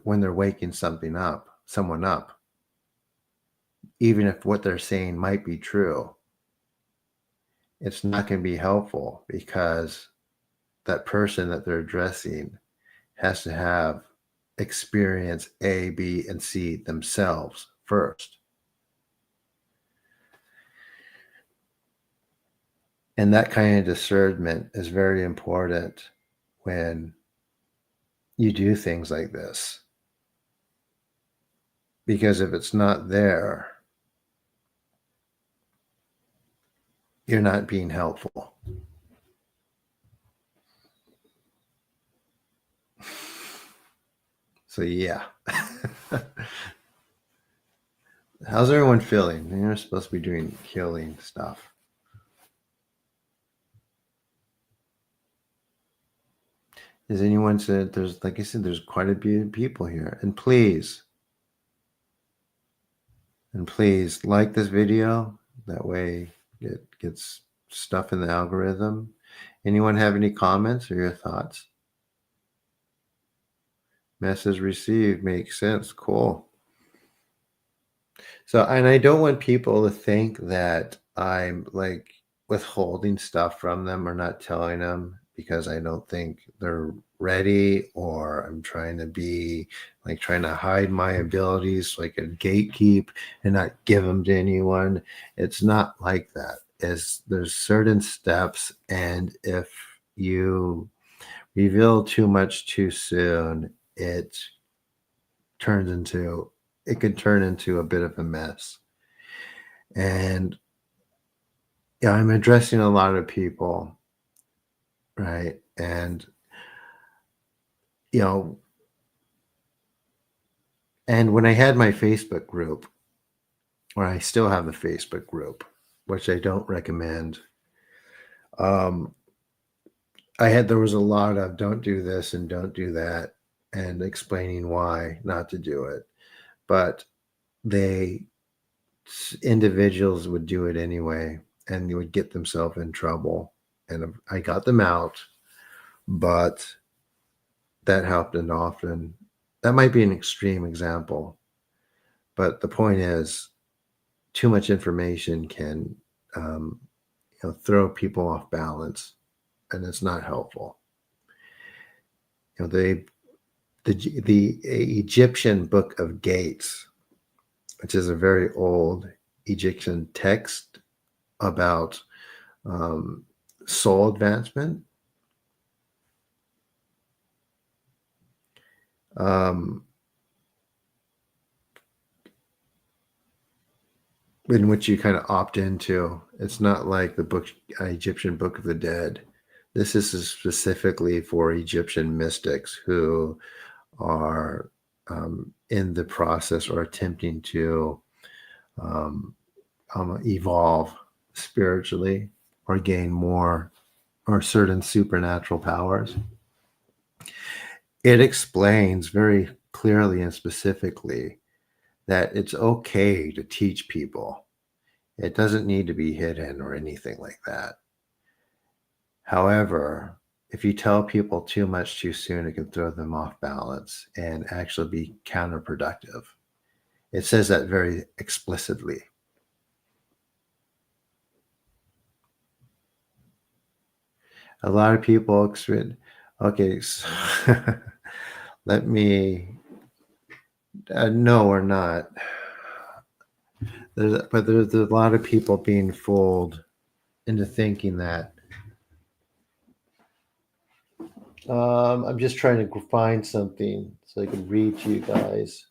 when they're waking someone up, even if what they're saying might be true, it's not going to be helpful because that person that they're addressing has to have experience A, B, and C themselves first. And that kind of discernment is very important when you do things like this. Because if it's not there, you're not being helpful. So yeah. How's everyone feeling? You're supposed to be doing healing stuff. Has anyone said there's, like I said, there's quite a few people here. And please like this video. That way it gets stuff in the algorithm. Anyone have any comments or your thoughts? Message received. Makes sense. Cool. So, and I don't want people to think that I'm like withholding stuff from them or not telling them because I don't think they're ready, or I'm trying to be like trying to hide my abilities so I can gatekeep and not give them to anyone. It's not like that. There's certain steps, and if you reveal too much too soon, turns into it could turn into a bit of a mess. And yeah, I'm addressing a lot of people, right? And you know, and when I had my Facebook group, or I still have the Facebook group, which I don't recommend, um, there was a lot of don't do this and don't do that, and explaining why not to do it. But they individuals would do it anyway, and they would get themselves in trouble. And I got them out, but that happened often. That might be an extreme example, but the point is, too much information can throw people off balance, and it's not helpful. The Egyptian Book of Gates, which is a very old Egyptian text about soul advancement. In which you kind of opt into. It's not like the Egyptian Book of the Dead. This is specifically for Egyptian mystics who are in the process or attempting to evolve spiritually or gain more or certain supernatural powers. It explains very clearly and specifically that it's okay to teach people. It doesn't need to be hidden or anything like that. However, if you tell people too much too soon, it can throw them off balance and actually be counterproductive. It says that very explicitly. A lot of people, okay, so let me, no, we're not. There's a lot of people being fooled into thinking that. I'm just trying to find something so I can read to you guys.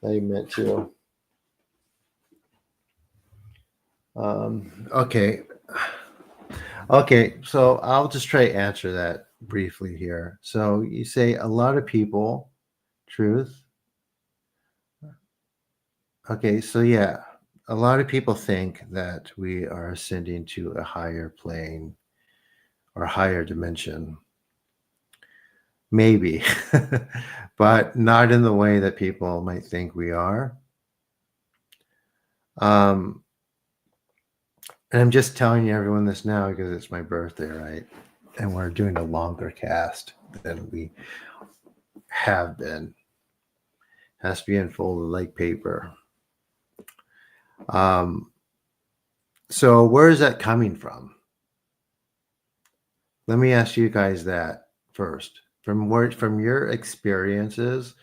I meant to. Okay. Okay, so I'll just try to answer that briefly here. So you say a lot of people, truth. Okay, so yeah, a lot of people think that we are ascending to a higher plane or higher dimension. Maybe, but not in the way that people might think we are. And I'm just telling you everyone this now because it's my birthday, right? And we're doing a longer cast than we have been. Has to be unfolded like paper. So where is that coming from? Let me ask you guys that first. From your experiences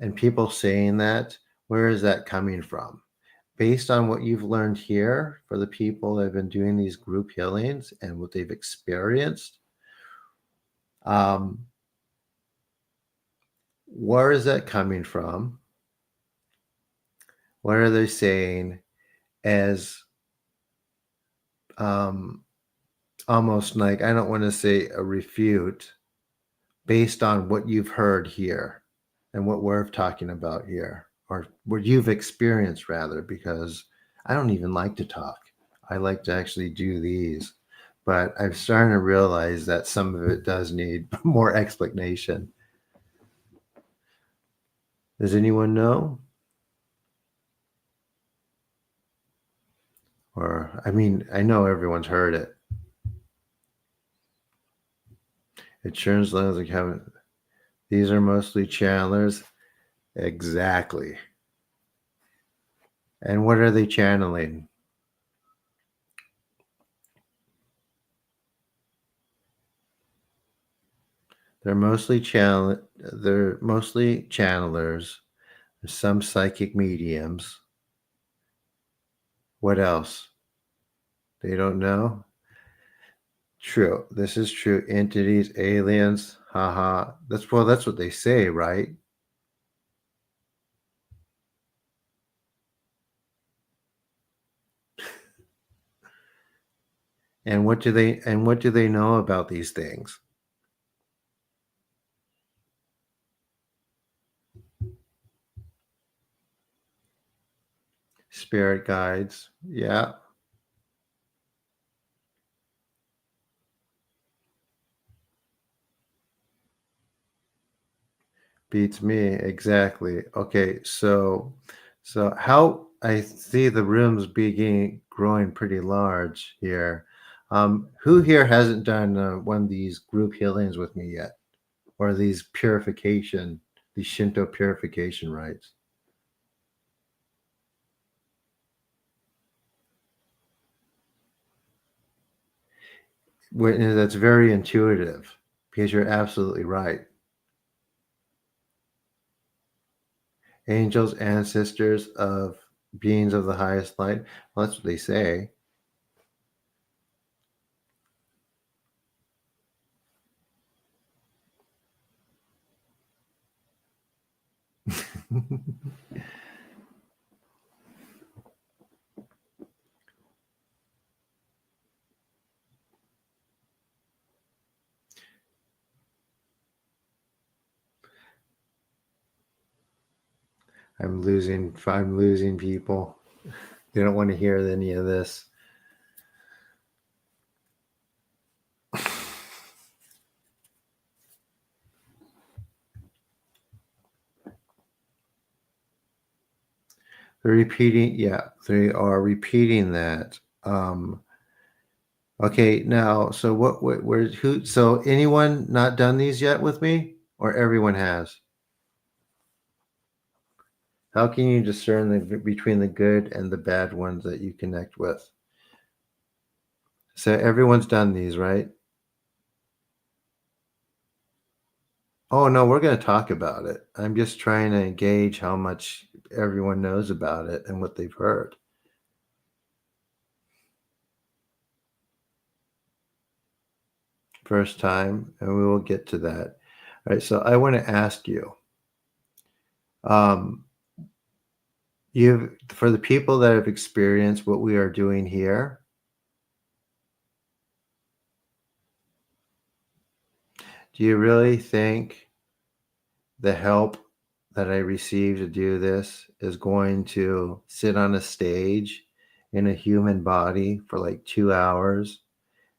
and people saying that, where is that coming from? Based on what you've learned here for the people that have been doing these group healings and what they've experienced, where is that coming from? What are they saying as almost like, I don't want to say a refute, based on what you've heard here? and what we're talking about here, or what you've experienced rather, because I don't even like to talk. I like to actually do these, but I'm starting to realize that some of it does need more explanation. Does anyone know? Or, I mean, I know everyone's heard it. It turns out like how these are mostly channelers. Exactly. And what are they channeling? They're mostly channelers. There's some psychic mediums. What else? They don't know? True. This is true. Entities, aliens, haha. That's what they say, right? And what do they know about these things? Spirit guides. Yeah. Beats me. Exactly. Okay, so how I see the rooms beginning growing pretty large here. Who here hasn't done one of these group healings with me yet, or these Shinto purification rites? That's very intuitive, because you're absolutely right. Angels, ancestors of beings of the highest light. Well, that's what they say. I'm losing people. They don't want to hear any of this. They're repeating, yeah, they are repeating that. Okay, now, so so anyone not done these yet with me, or everyone has? How can you discern between the good and the bad ones that you connect with? So everyone's done these, right? Oh no, we're going to talk about it. I'm just trying to gauge how much everyone knows about it and what they've heard. First time, and we will get to that. All right, so I want to ask you, um, you for the people that have experienced what we are doing here, do you really think the help that I received to do this is going to sit on a stage in a human body for like 2 hours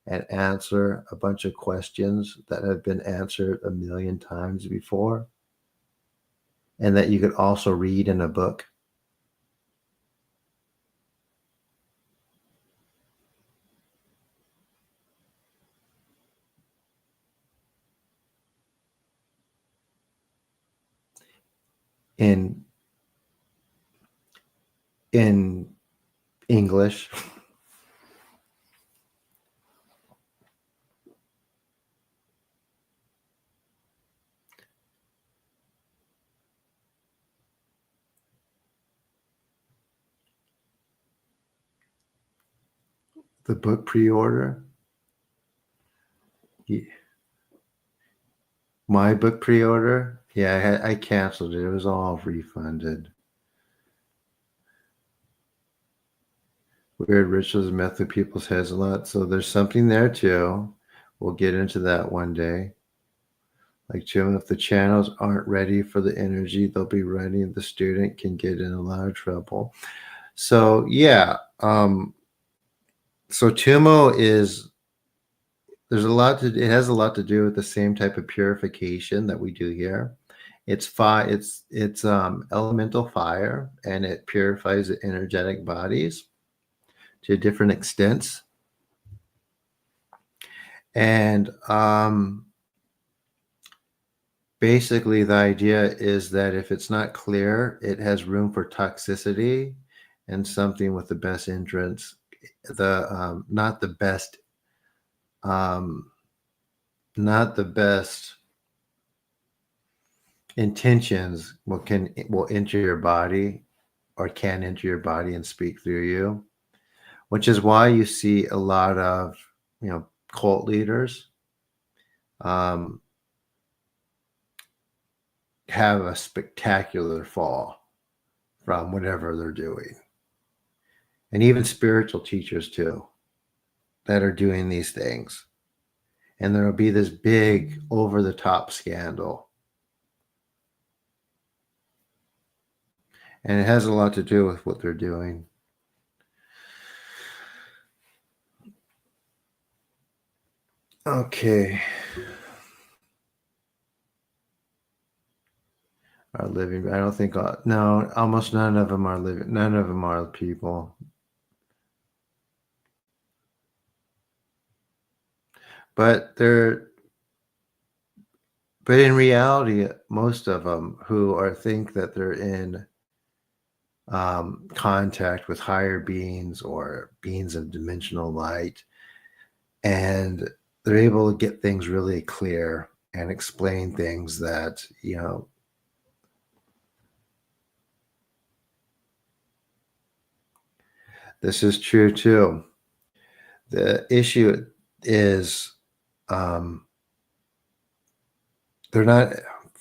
and answer a bunch of questions that have been answered a million times before, and that you could also read in a book? in in English. The book pre-order. My book pre-order. Yeah, I canceled it. It was all refunded. Weird rituals mess with people's heads a lot. So there's something there too. We'll get into that one day. Like Jim, if the channels aren't ready for the energy they'll be running, the student can get in a lot of trouble. So yeah, so Tumo is there's a lot to it has a lot to do with the same type of purification that we do here. It's elemental fire, and it purifies the energetic bodies to different extents. And basically the idea is that if it's not clear, it has room for toxicity and something with the best entrance, not the best intentions will enter your body, or can enter your body and speak through you, which is why you see a lot of cult leaders have a spectacular fall from whatever they're doing, and even spiritual teachers too that are doing these things, and there'll be this big over-the-top scandal. And it has a lot to do with what they're doing. Okay. Are living. I don't think. No, almost none of them are living. None of them are people. But in reality, most of them who think that they're in contact with higher beings or beings of dimensional light, and they're able to get things really clear and explain things that this is true too. The issue is they're not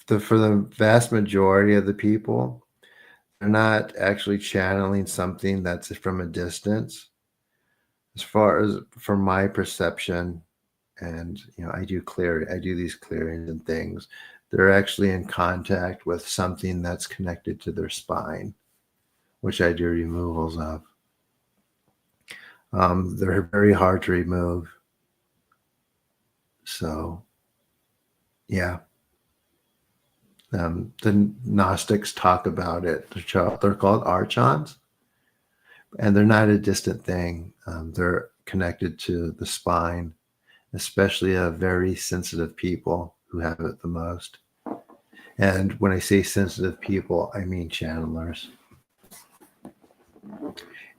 for the vast majority of the people, they're not actually channeling something that's from a distance. As far as from my perception, and I do these clearings and things, they're actually in contact with something that's connected to their spine, which I do removals of. They're very hard to remove. So, yeah. The Gnostics talk about it. They're called archons, and they're not a distant thing. They're connected to the spine, especially very sensitive people who have it the most. And when I say sensitive people, I mean channelers.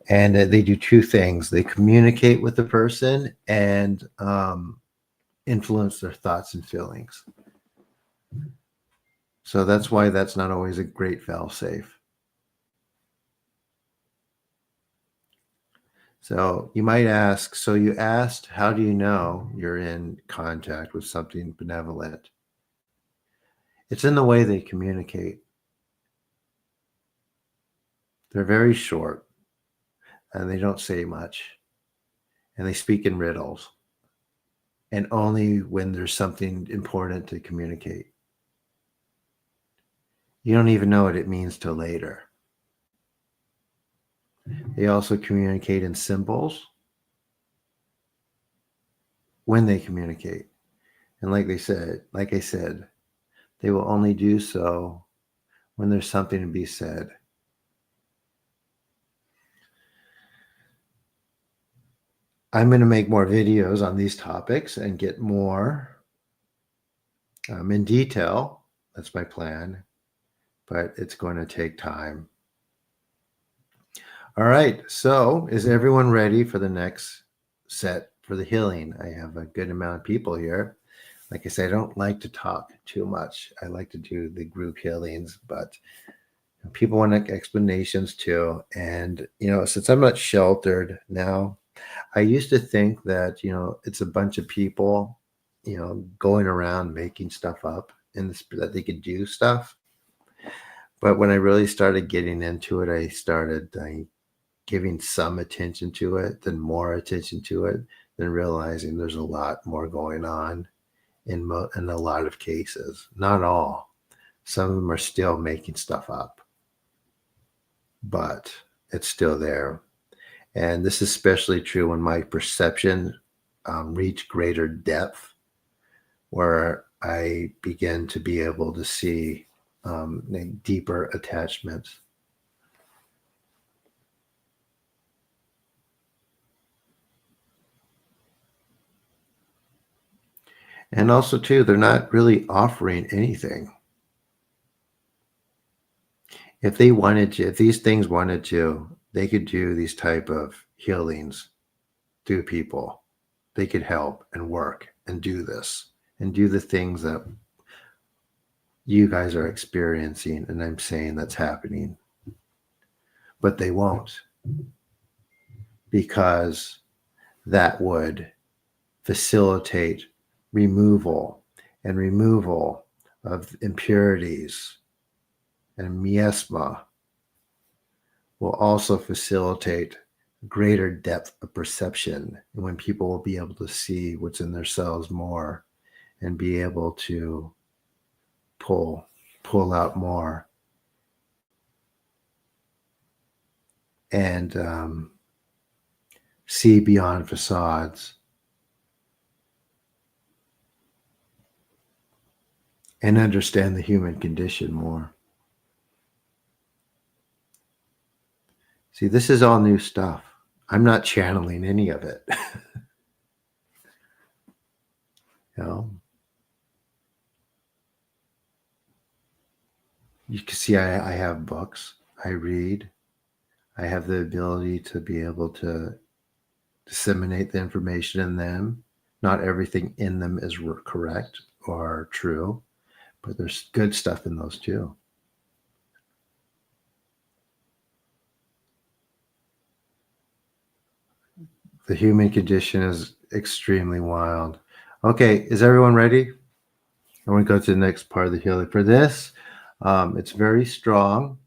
And they do two things. They communicate with the person and influence their thoughts and feelings. So that's why that's not always a great fail-safe. So you might ask, so you asked, how do you know you're in contact with something benevolent? It's in the way they communicate. They're very short, and they don't say much, and they speak in riddles, and only when there's something important to communicate. You don't even know what it means till later. They also communicate in symbols when they communicate. And like I said, they will only do so when there's something to be said. I'm going to make more videos on these topics and get more in detail. That's my plan, but it's going to take time. All right. So is everyone ready for the next set for the healing? I have a good amount of people here. Like I said, I don't like to talk too much. I like to do the group healings, but people want explanations too. And, since I'm not sheltered now, I used to think that, it's a bunch of people, going around making stuff up and that they could do stuff. But when I really started getting into it, I started giving some attention to it, then more attention to it, then realizing there's a lot more going on in a lot of cases. Not all. Some of them are still making stuff up, but it's still there. And this is especially true when my perception reached greater depth, where I begin to be able to see deeper attachments. And also, too, they're not really offering anything. If they wanted to, if these things wanted to, they could do these type of healings through people. They could help and work and do this and do the things that you guys are experiencing, and I'm saying that's happening. But they won't, because that would facilitate removal of impurities, and miasma will also facilitate greater depth of perception, and when people will be able to see what's in their cells more and be able to pull out more, and see beyond facades, and understand the human condition more. See, this is all new stuff. I'm not channeling any of it. You know? You can see I have books. I read. I have the ability to be able to disseminate the information in them. Not everything in them is correct or true, but there's good stuff in those too. The human condition is extremely wild. Okay, is everyone ready? I want to go to the next part of the healing. For this, it's very strong.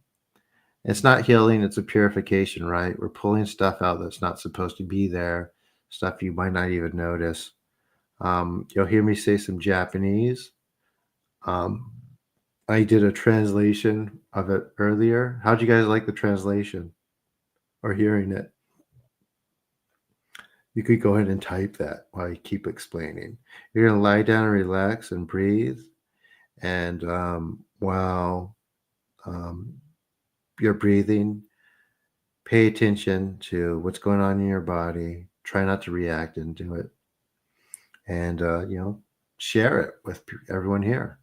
It's not healing, it's a purification, right? We're pulling stuff out that's not supposed to be there, stuff you might not even notice. You'll hear me say some Japanese. I did a translation of it earlier. How'd you guys like the translation or hearing it? You could go ahead and type that while I keep explaining. You're going to lie down and relax and breathe. And while you're breathing, pay attention to what's going on in your body. Try not to react into it. And, share it with everyone here.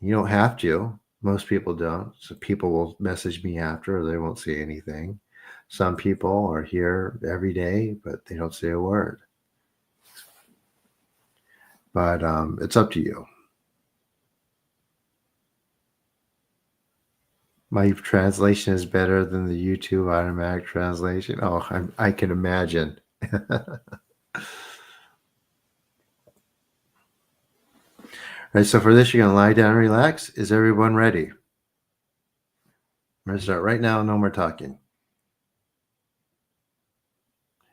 You don't have to. Most people don't. So people will message me after, or they won't say anything. Some people are here every day, but they don't say a word. But it's up to you. My translation is better than the YouTube automatic translation. Oh, I can imagine. All right, so for this, you're going to lie down and relax. Is everyone ready? I'm going to start right now. No more talking.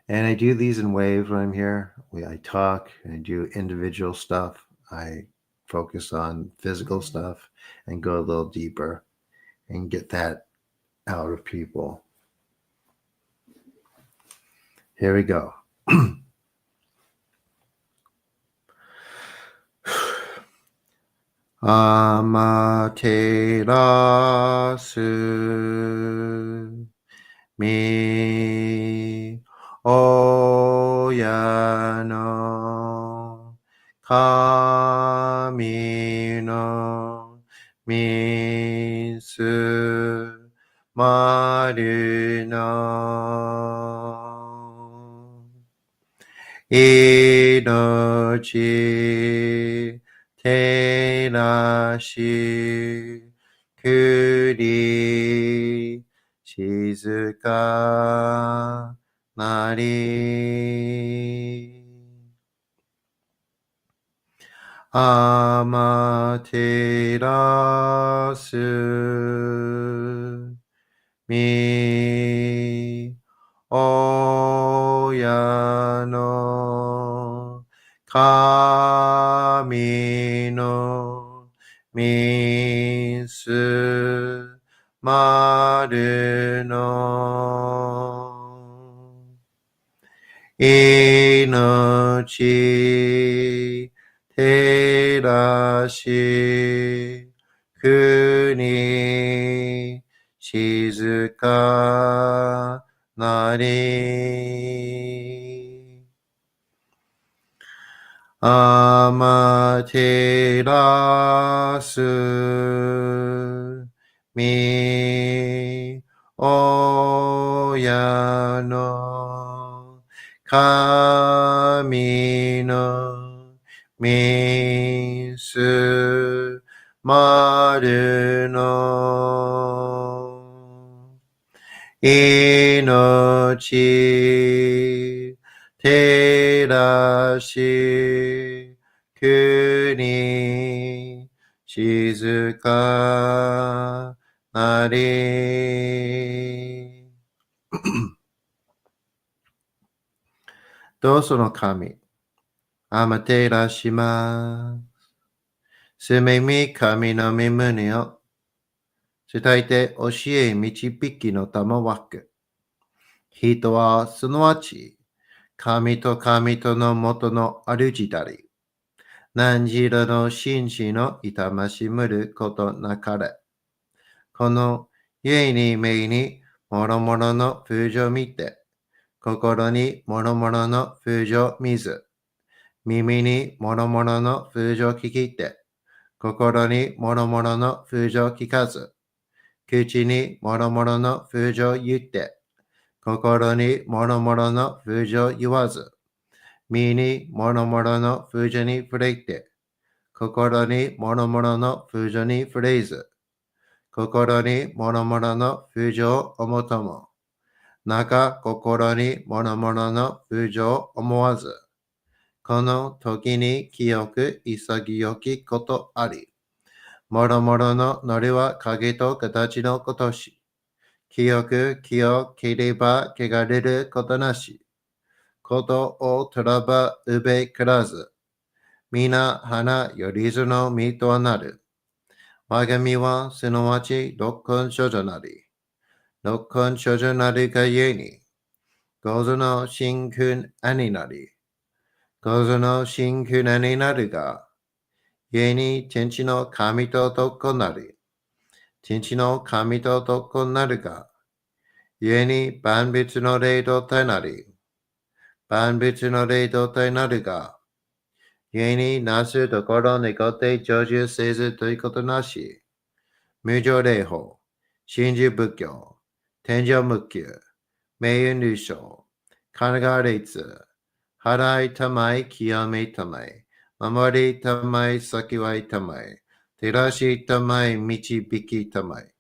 And I do these in waves when I'm here. I talk and I do individual stuff. I focus on physical stuff and go a little deeper and get that out of people. Here we go. Amaterasu mi oyano kami no mitsu maru no inochi tenashi kuri shizuka nari amaterasu mi oyano kami 神の水まるの命照らし国静かなりアマテラスミオヤの神の水まるの命照らし国静かなりどうその神アマテラしますすめみ神の身胸を伝えて教え導きの玉枠人はすなわち神と神との元の主たり何時らの紳士の痛ましむることなかれ。この家に目にもろもろの風情見て、心にもろもろの風情見ず、耳にもろもろの風情聞きて、心にもろもろの風情聞かず、口にもろもろの風情言って、心にもろもろの風情言わず、身にもろもろの風情に触れて、心にもろもろの風情に触れず、心にもろもろの風情を思とも、中心にもろもろの風情を思わず、この時に清く潔きことあり、もろもろののりは影と形のことし、清く清ければ汚れることなし、ことをとらばうべからず、皆花よりずの実となる。我が身はすなわち六根処女なり。六根処女なるがゆえに、五祖の真君兄なり。五祖の真君兄なるが、ゆえに天地の神と男なり。天地の神と男なるが、ゆえに万物の霊道体なり。万物の霊道体なるが、ゆえになすところにごて成就せずということなし。無常霊法、真珠仏教、天上無休、名誉入賞、神奈川列、払いたまい、清めたまい、守りたまい、先はいたまい、照らしたまい、導きたまい。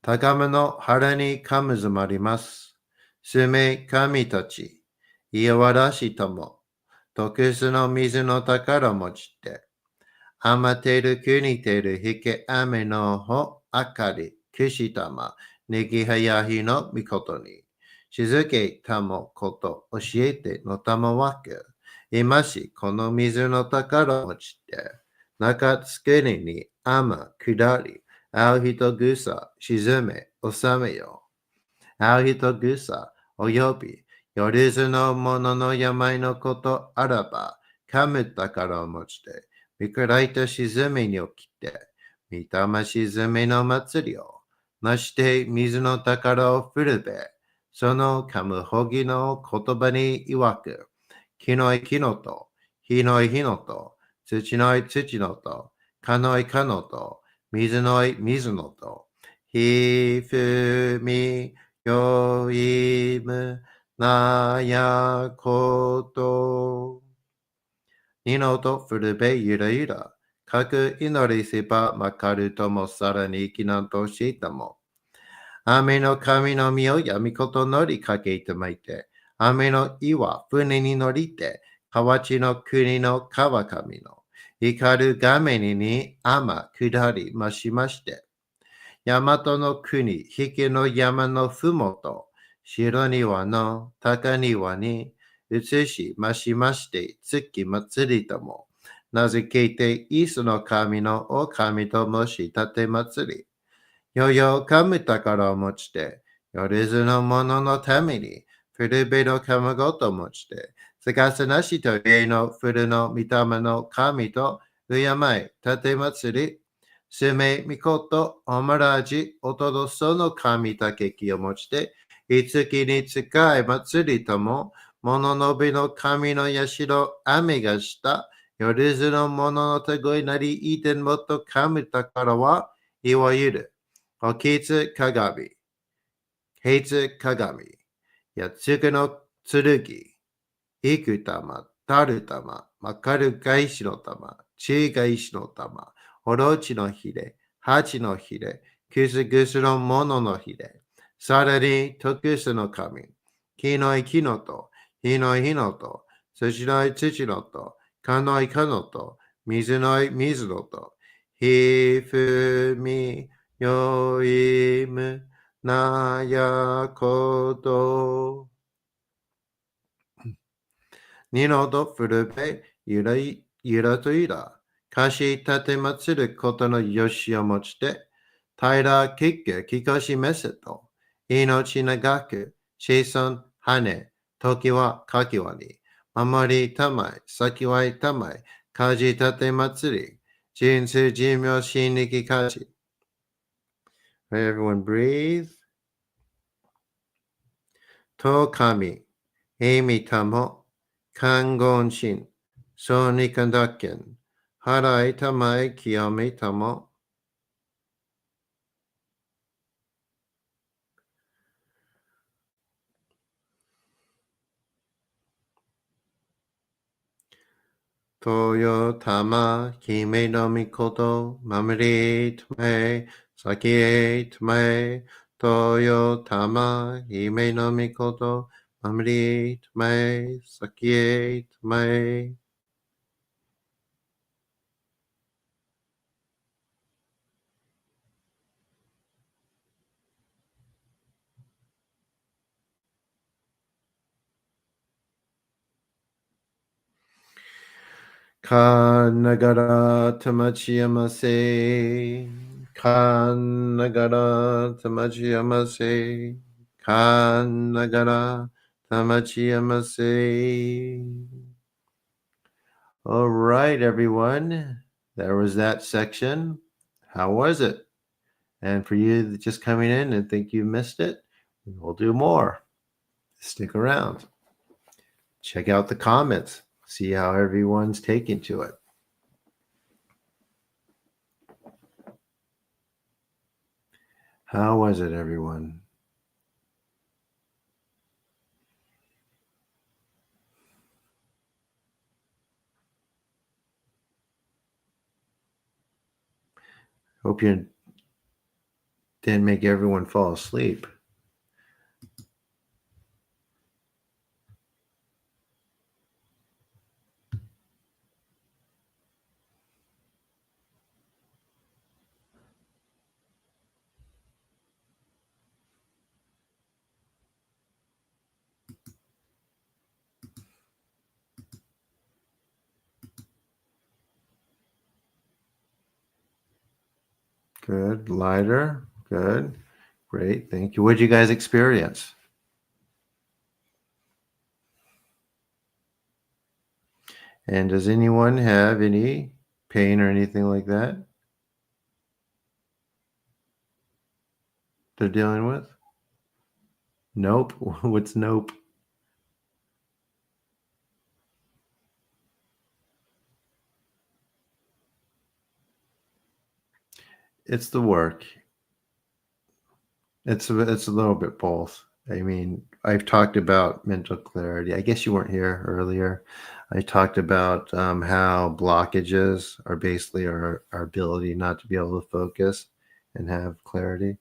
高めの腹にかむずまります。すめ神たち、いやわらしとも、特殊の水の宝持ちて、あまてる国てるひけ雨のほあかりくしたまねぎはやひのみことに静けたもこと教えてのたまわけ今しこの水の宝持ちて中つけりにあま下りあう人ぐさ沈め収めよあう人ぐさおよびよりずのものの病のことあらばかむ宝を持ちて見くらいた沈みに起きて、見たま沈みの祭りを、まして水の宝を振るべ、そのかむほぎの言葉に曰く、木のい木のと、火のい火のと、土のい土のと、かのいかのと、水のい水のと、ひふみよいむなやこと、二のとふるべゆらゆら。かく祈りせばまかるともさらにきなんとしたも。雨の神の実を闇ことのりかけてまいて。雨の岩船に乗りて。河内の国の川上の。光る画面に雨下りましまして。大和の国、引けの山のふもと。白庭の高庭に。移しましまして、月祭りとも、名付けて、イスの神のお神と申し立て祭り。よよ神宝を持ちて、よりずの者のために、古べの神ごと持ちて、探すなしと家の古の御霊の神と、敬い、立て祭り、すめみこと、おまらじ、おとどその神たけきを持ちて、いつきに使い祭りとも、物のびの神の社、雨がした、よりずの者のたごいなり、いてんもと神宝は、いわゆる。おきつ鏡、平つ鏡、やつくの剣、幾玉、たる玉、まかる返しの玉、ち返しの玉、おろちのひれ、八のひれ、くすぐすのもののひれ、さらに特すの神、木のい木のと、火の火のと、土のい土のと、かのいかのと、水のい水のと、ひふみ、よいむなやこと。二のと古べゆらといら。かし立てまつることのよしをもちて、平ら結局きかしめせと。命長く、子孫羽、時はかきわに。守りたまい、先はいたまい、かじ立てまつり。人生寿命心力かじ。Everyone breathe. と神、えみたも、看言心、そうにかんだけん、払いたまい清めたも、とよたま、姫のみこと、守りたまえ、先へたまえ、とよたま、姫のみこと、守りたまえ、先へたまえ。かながらたまちやませ。かながらたまちやませ。かながらたまちやませ。All right, everyone. There was that section. How was it? And for you just coming in and think you missed it, we'll do more. Stick around. Check out the comments. See how everyone's taking to it. How was it, everyone? Hope you didn't make everyone fall asleep. Good. Lighter. Good. Great. Thank you. What did you guys experience? And does anyone have any pain or anything like that they're dealing with? Nope. What's nope? It's the work. It's a little bit both. I mean, I've talked about mental clarity. I guess you weren't here earlier. I talked about how blockages are basically our ability not to be able to focus and have clarity.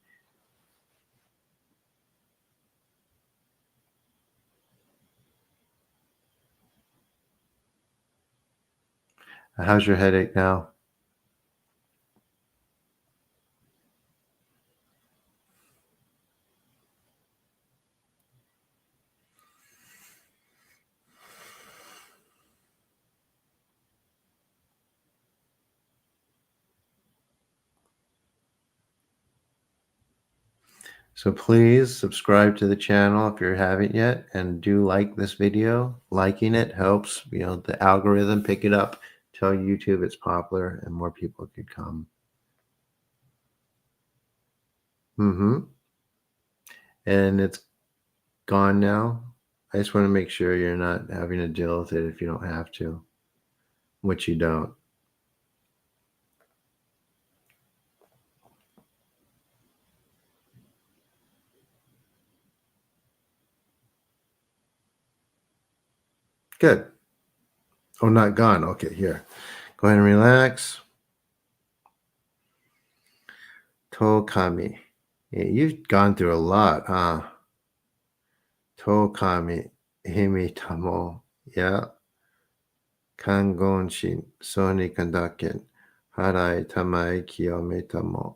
How's your headache now? So please subscribe to the channel if you haven't yet, and do like this video. Liking it helps, the algorithm pick it up, tell YouTube it's popular, and more people could come. And it's gone now. I just want to make sure you're not having to deal with it if you don't have to, which you don't. Good. Oh, not gone. Okay, here. Go ahead and relax. Tokami. Yeah, you've gone through a lot, huh? Tokami. Himitamo. Yeah. Kangonshin. Soni kandaken. Harai tamai kiyometamo.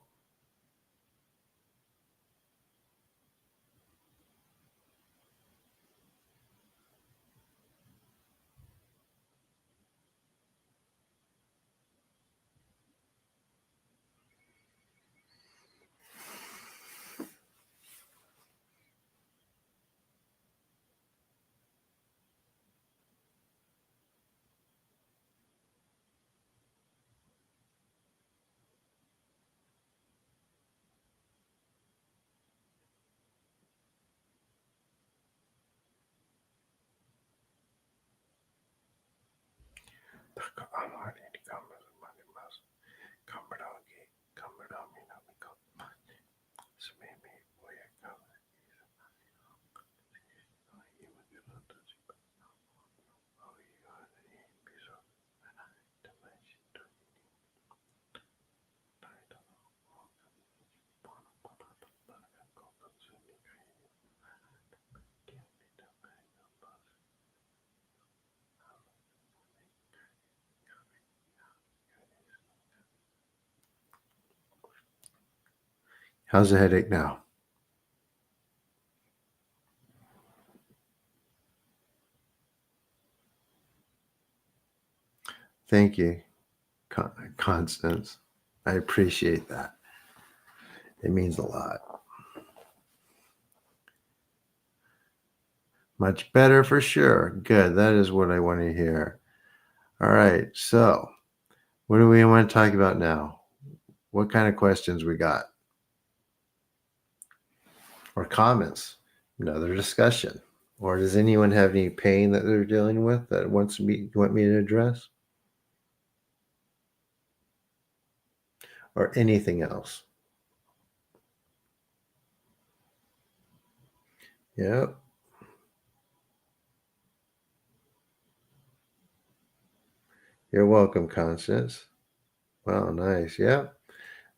How's the headache now? Thank you, Constance. I appreciate that. It means a lot. Much better for sure. Good. That is what I want to hear. All right. So, what do we want to talk about now? What kind of questions we got? Or comments? Another discussion? Or does anyone have any pain that they're dealing with that want me to address? Or anything else? Yep. You're welcome, Constance. Wow, nice. Yep.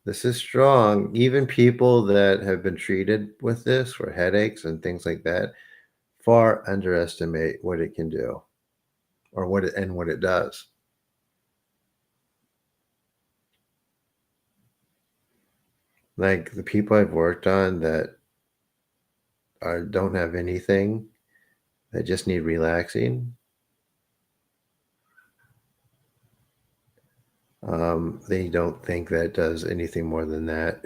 This is strong. Even people that have been treated with this for headaches and things like that far underestimate what it can do, or what it does. Like the people I've worked on that don't have anything, that just need relaxing. They don't think that does anything more than that.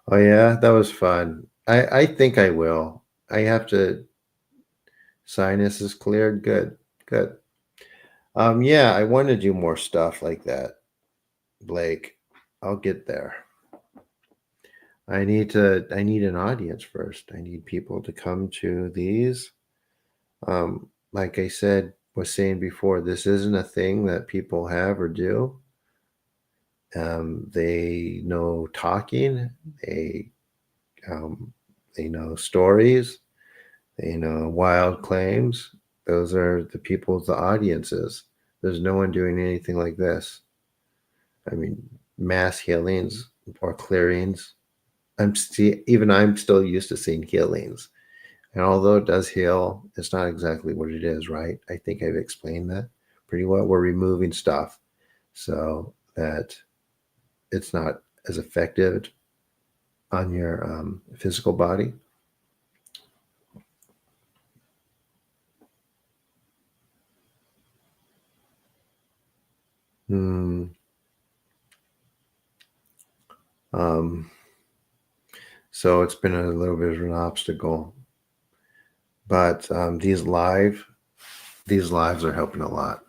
Oh yeah, that was fun. I think I will. I have to. Sinus is cleared. Good, good. Yeah, I want to do more stuff like that, Blake. I'll get there. I need an audience first. I need people to come to these. Like I was saying before, this isn't a thing that people have or do. They know talking. Um, they know stories. They know wild claims. Those are the people's the audiences. There's no one doing anything like this. I mean, mass healings or clearings. I'm still used to seeing healings. And although it does heal, it's not exactly what it is, right? I think I've explained that pretty well. We're removing stuff so that it's not as effective on your physical body. Hmm. So it's been a little bit of an obstacle. But these lives are helping a lot.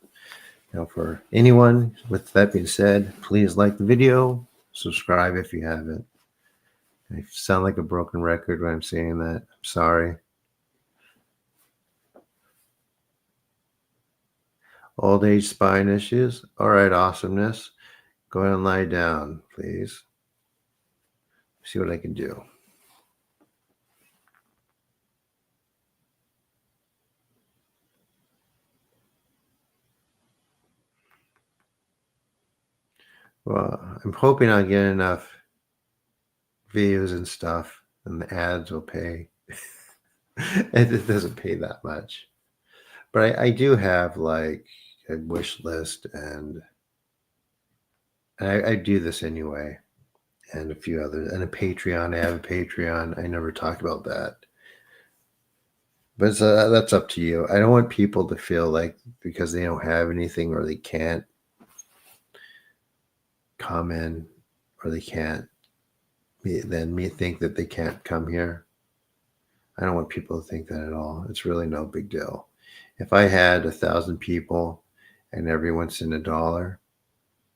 Now, for anyone, with that being said, please like the video, subscribe if you haven't. I sound like a broken record when I'm saying that. I'm sorry. Old age spine issues. All right, awesomeness. Go ahead and lie down, please. See what I can do. Well, I'm hoping I'll get enough views and stuff, and the ads will pay. It doesn't pay that much. But I do have like a wish list, and I do this anyway, and a few others, and a Patreon. I have a Patreon. I never talked about that, but that's up to you. I don't want people to feel like because they don't have anything or they can't comment or they can't then me think that they can't come here. I don't want people to think that at all. It's really no big deal. If I had 1,000 people and everyone sent $1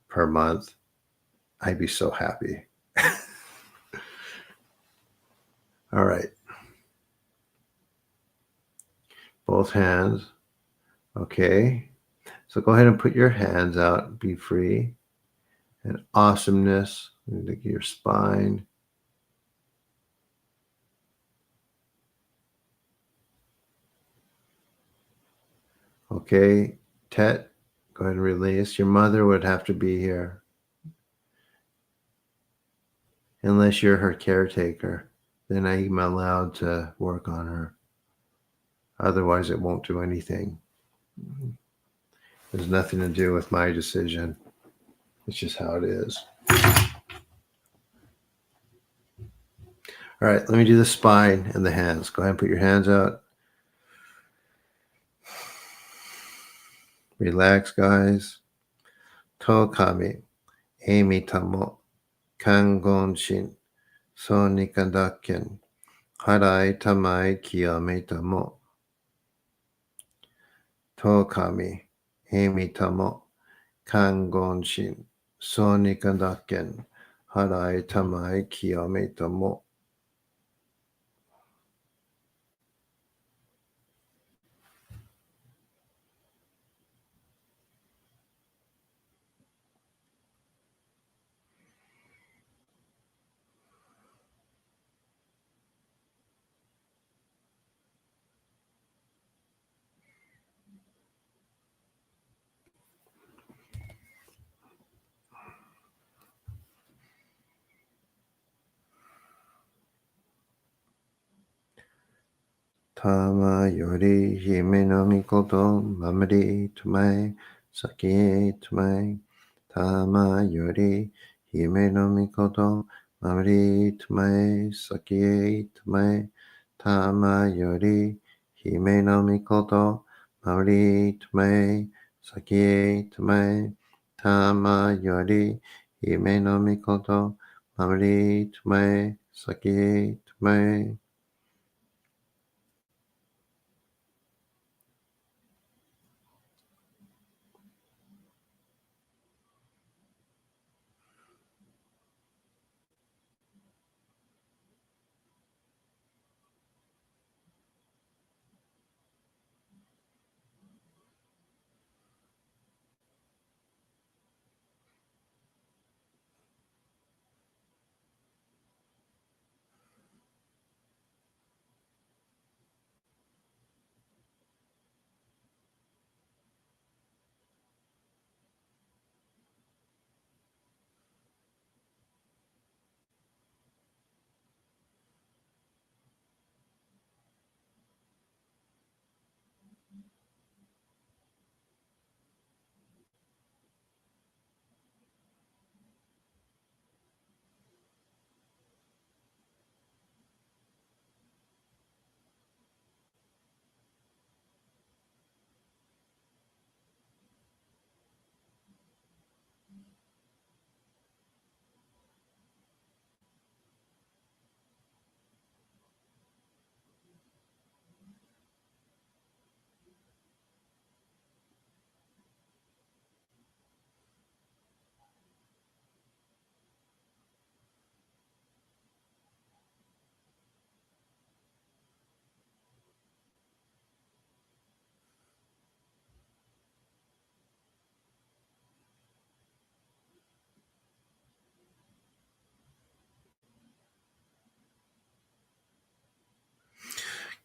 per month, I'd be so happy. All right. Both hands. Okay. So go ahead and put your hands out. Be free. And awesomeness. Look at your spine. Okay. Tet, go ahead and release. Your mother would have to be here. Unless you're her caretaker, then I'm allowed to work on her. Otherwise, it won't do anything. There's nothing to do with my decision. It's just how it is. All right, let me do the spine and the hands. Go ahead and put your hands out. Relax, guys. Tokami, Amy Tamo, Kangonshin, Sonikadakken, Harai Tamai Kiyame Tamo. Tokami, Amy Tamo, Kangonshin, Sonikadakken, Harai Tamai Kiyame Tamo. Tama yori hime no mikoto mamari tumae sakie tumae. Tama yori hime no mikoto mamari tumae sakie tumae. Tama yori hime no mikoto mamari tumae sakie tumae. Tama yori hime no mikoto mamari tumae sakie tumae.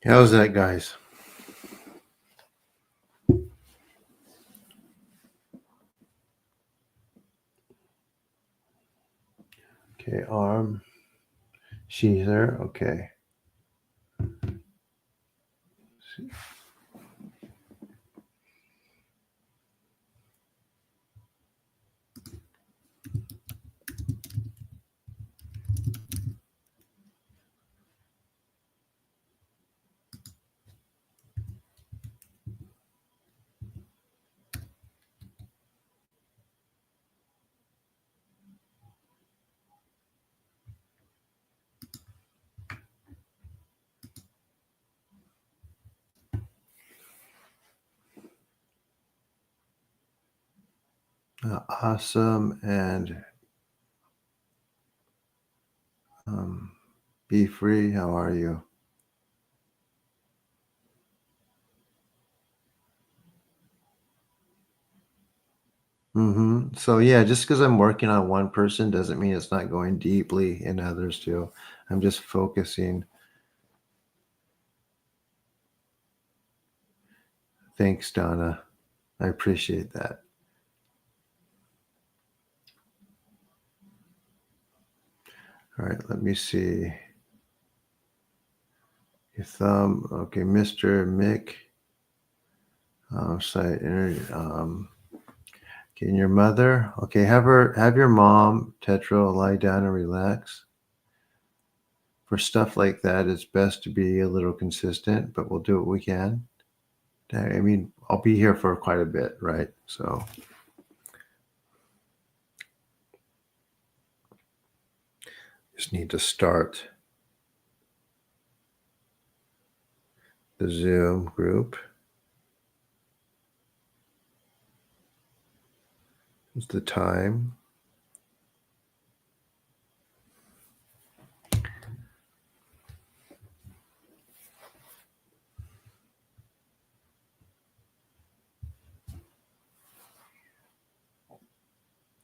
How's that, guys? Okay, arm. She's there. Okay. Awesome. And be free. How are you? So yeah, just because I'm working on one person doesn't mean it's not going deeply in others too. I'm just focusing. Thanks, Donna. I appreciate that. All right, let me see. Your thumb. Okay, Mr. Mick. Site energy. Okay, and your mother. Okay, have your mom, Tetra, lie down and relax. For stuff like that, it's best to be a little consistent, but we'll do what we can. I mean, I'll be here for quite a bit, right? So just need to start the Zoom group. It's the time.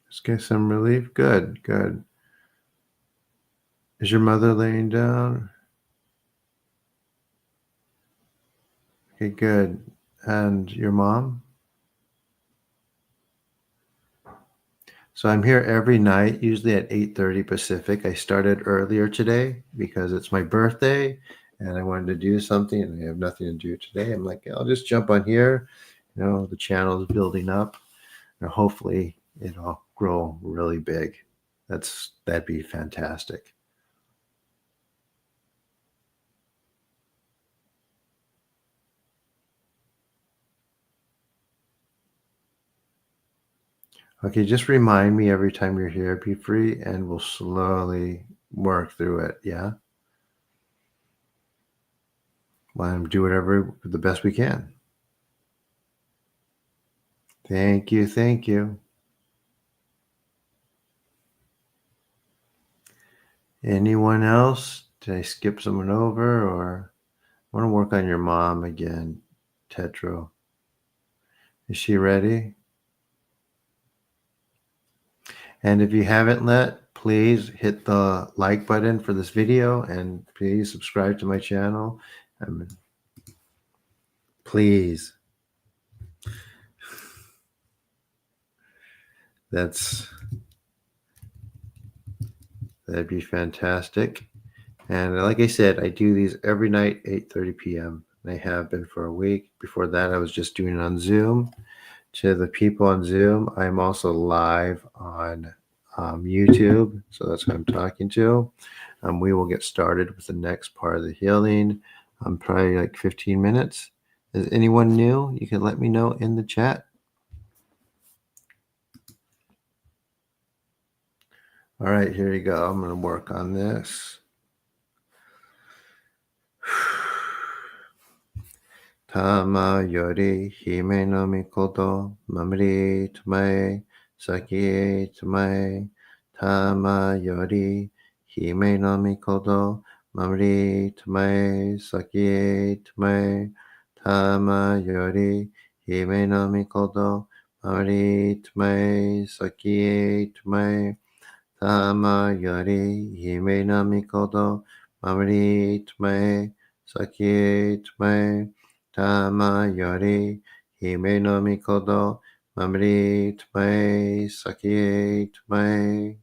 Let's get some relief. Good, good. Is your mother laying down? Okay, good. And your mom? So I'm here every night, usually at 8:30 Pacific. I started earlier today because it's my birthday and I wanted to do something and I have nothing to do today. I'm like, I'll just jump on here. You know, the channel is building up and hopefully it'll grow really big. That'd be fantastic. Okay, just remind me every time you're here, be free, and we'll slowly work through it. Yeah. We'll do whatever the best we can. Thank you. Thank you. Anyone else? Did I skip someone over or I want to work on your mom again, Tetro? Is she ready? And if you haven't please hit the like button for this video and please subscribe to my channel. Please. That'd be fantastic. And like I said, I do these every night, 8:30 p.m. And I have been for a week. Before that, I was just doing it on Zoom. To the people on Zoom, I'm also live on YouTube. So that's who I'm talking to. We will get started with the next part of the healing. Probably like 15 minutes. Is anyone new? You can let me know in the chat. All right, here you go. I'm going to work on this. Tama yori hime no mikoto mamri tamae saki tamae. Tama yori hime no mikoto mamri tamae saki tamae. Tama yori hime no mikoto mamri tamae saki tamae. Tama yori hime no mikoto mamri tamae Sakiet mai tama yori hime no mikoto mamrit mai sakiet mai.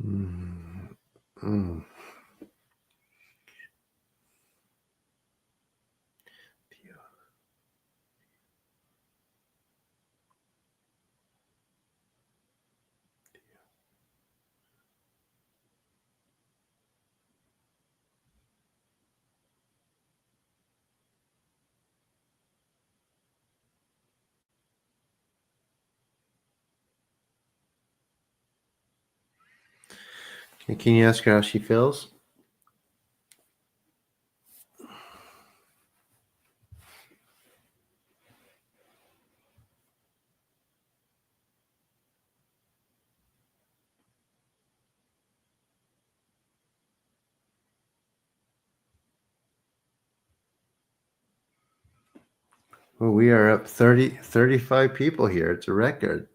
Mm. Mm. Can you ask her how she feels? Well, we are up 35 people here. It's a record.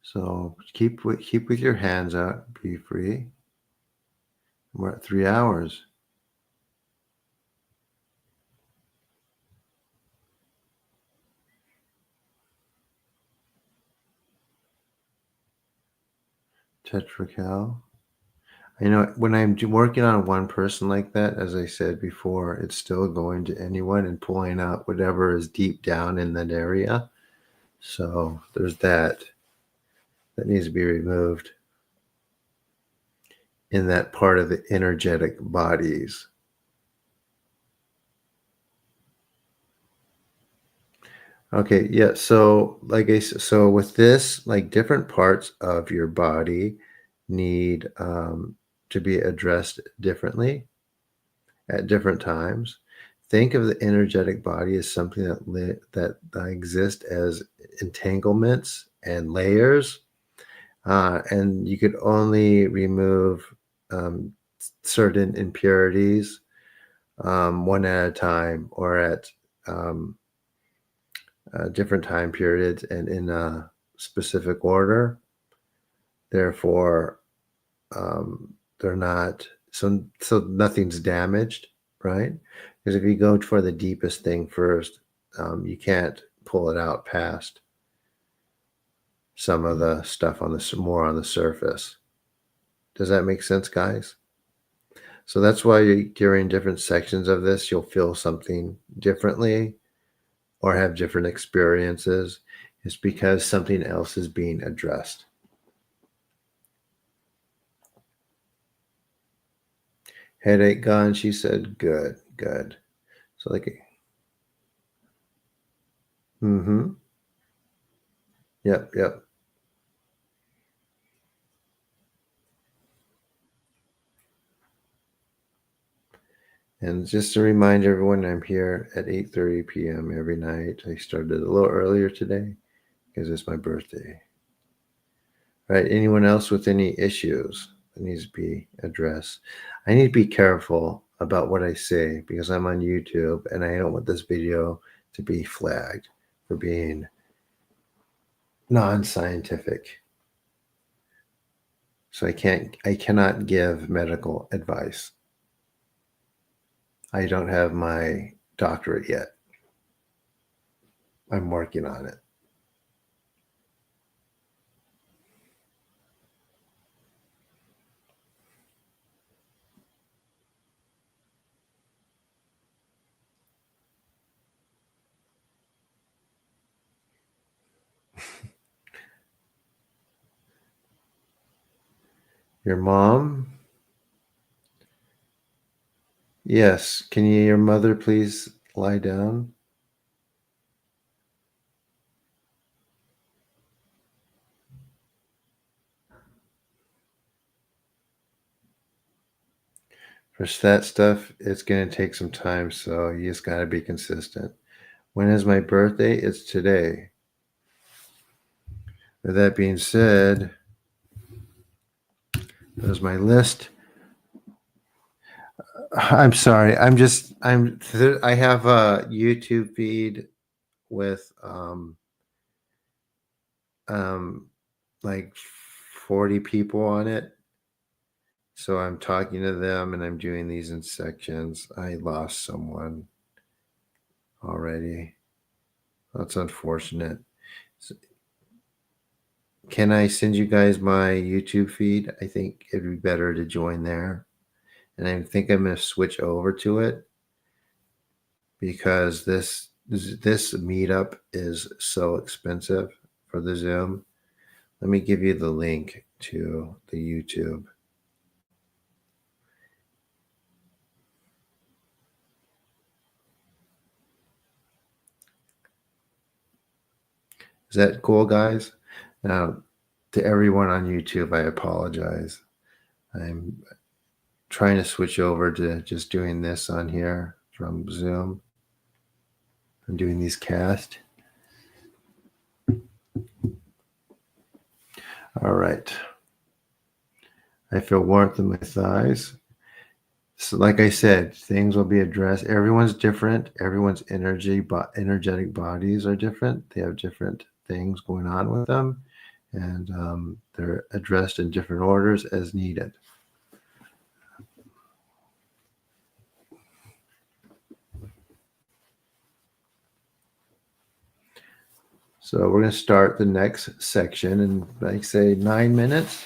So keep with your hands out. Be free. We're at 3 hours. Tetracal. I know when I'm working on one person like that, as I said before, it's still going to anyone and pulling out whatever is deep down in that area. So there's that needs to be removed in that part of the energetic bodies. Okay, yeah. So so with this, like different parts of your body need to be addressed differently at different times. Think of the energetic body as something that exists as entanglements and layers, and you could only remove um, certain impurities one at a time or at um, different time periods and in a specific order. Therefore, they're not so nothing's damaged, right? Because if you go for the deepest thing first, you can't pull it out past some of the stuff on the more on the surface. Does that make sense, guys? So that's why during different sections of this, you'll feel something differently or have different experiences. It's because something else is being addressed. Headache gone, she said. Good, good. So like, mm-hmm. Yep, yep. And just to remind everyone, I'm here at 8:30 p.m. every night. I started a little earlier today because it's my birthday. All right. Anyone else with any issues that needs to be addressed? I need to be careful about what I say because I'm on YouTube and I don't want this video to be flagged for being non-scientific. So I cannot give medical advice. I don't have my doctorate yet. I'm working on it. Your mom? Yes. Can your mother please lie down? For that stuff, it's going to take some time, so you just got to be consistent. When is my birthday? It's today. With that being said, there's my list. I'm sorry. I have a YouTube feed with um like 40 people on it. So I'm talking to them and I'm doing these in sections. I lost someone already. That's unfortunate. So can I send you guys my YouTube feed? I think it'd be better to join there. And I think I'm going to switch over to it because this meetup is so expensive for the Zoom. Let me give you the link to the YouTube. Is that cool, guys? Now, to everyone on YouTube, I apologize. I'm trying to switch over to just doing this on here from Zoom. I'm doing these cast. All right. I feel warmth in my thighs. So like I said, things will be addressed. Everyone's different. Everyone's energetic bodies are different. They have different things going on with them. And they're addressed in different orders as needed. So we're going to start the next section in, like, say, 9 minutes.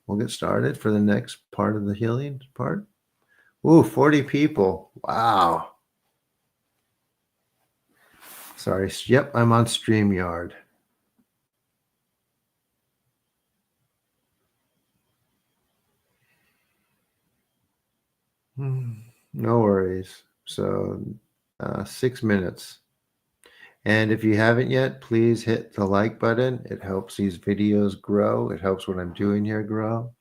We'll get started for the next part of the healing part. Ooh, 40 people. Wow. Sorry. Yep, I'm on StreamYard. No worries. So 6 minutes. And if you haven't yet, please hit the like button. It helps these videos grow. It helps what I'm doing here grow.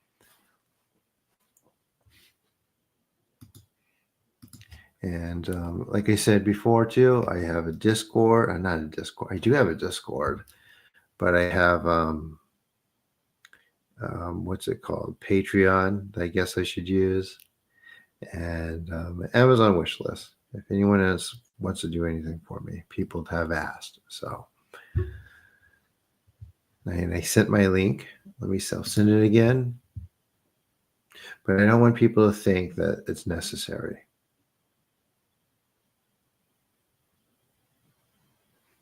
And like I said before, too, I have a Discord. Not a Discord. I do have a Discord, but I have, what's it called? Patreon, I guess I should use. And Amazon wish list. If anyone else wants to do anything for me, people have asked. So, and I sent my link. Let me send it again. But I don't want people to think that it's necessary.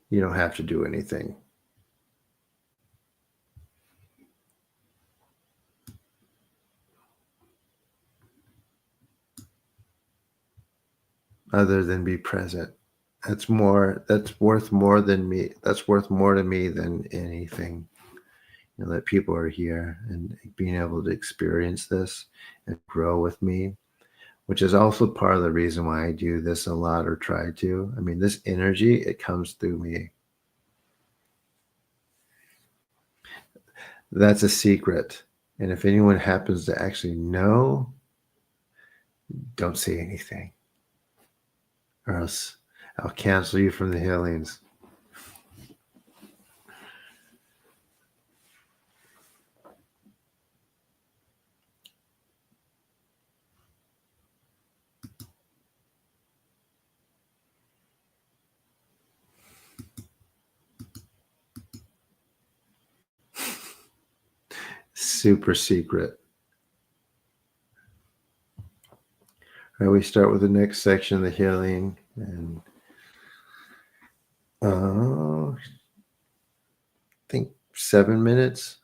You don't have to do anything. Other than be present. That's worth more than me. That's worth more to me than anything. You know, that people are here and being able to experience this and grow with me, which is also part of the reason why I do this a lot, or try to. I mean, this energy, it comes through me. That's a secret. And if anyone happens to actually know, don't say anything, or else I'll cancel you from the healings. Super secret. All right, we start with the next section, the healing, and I think 7 minutes,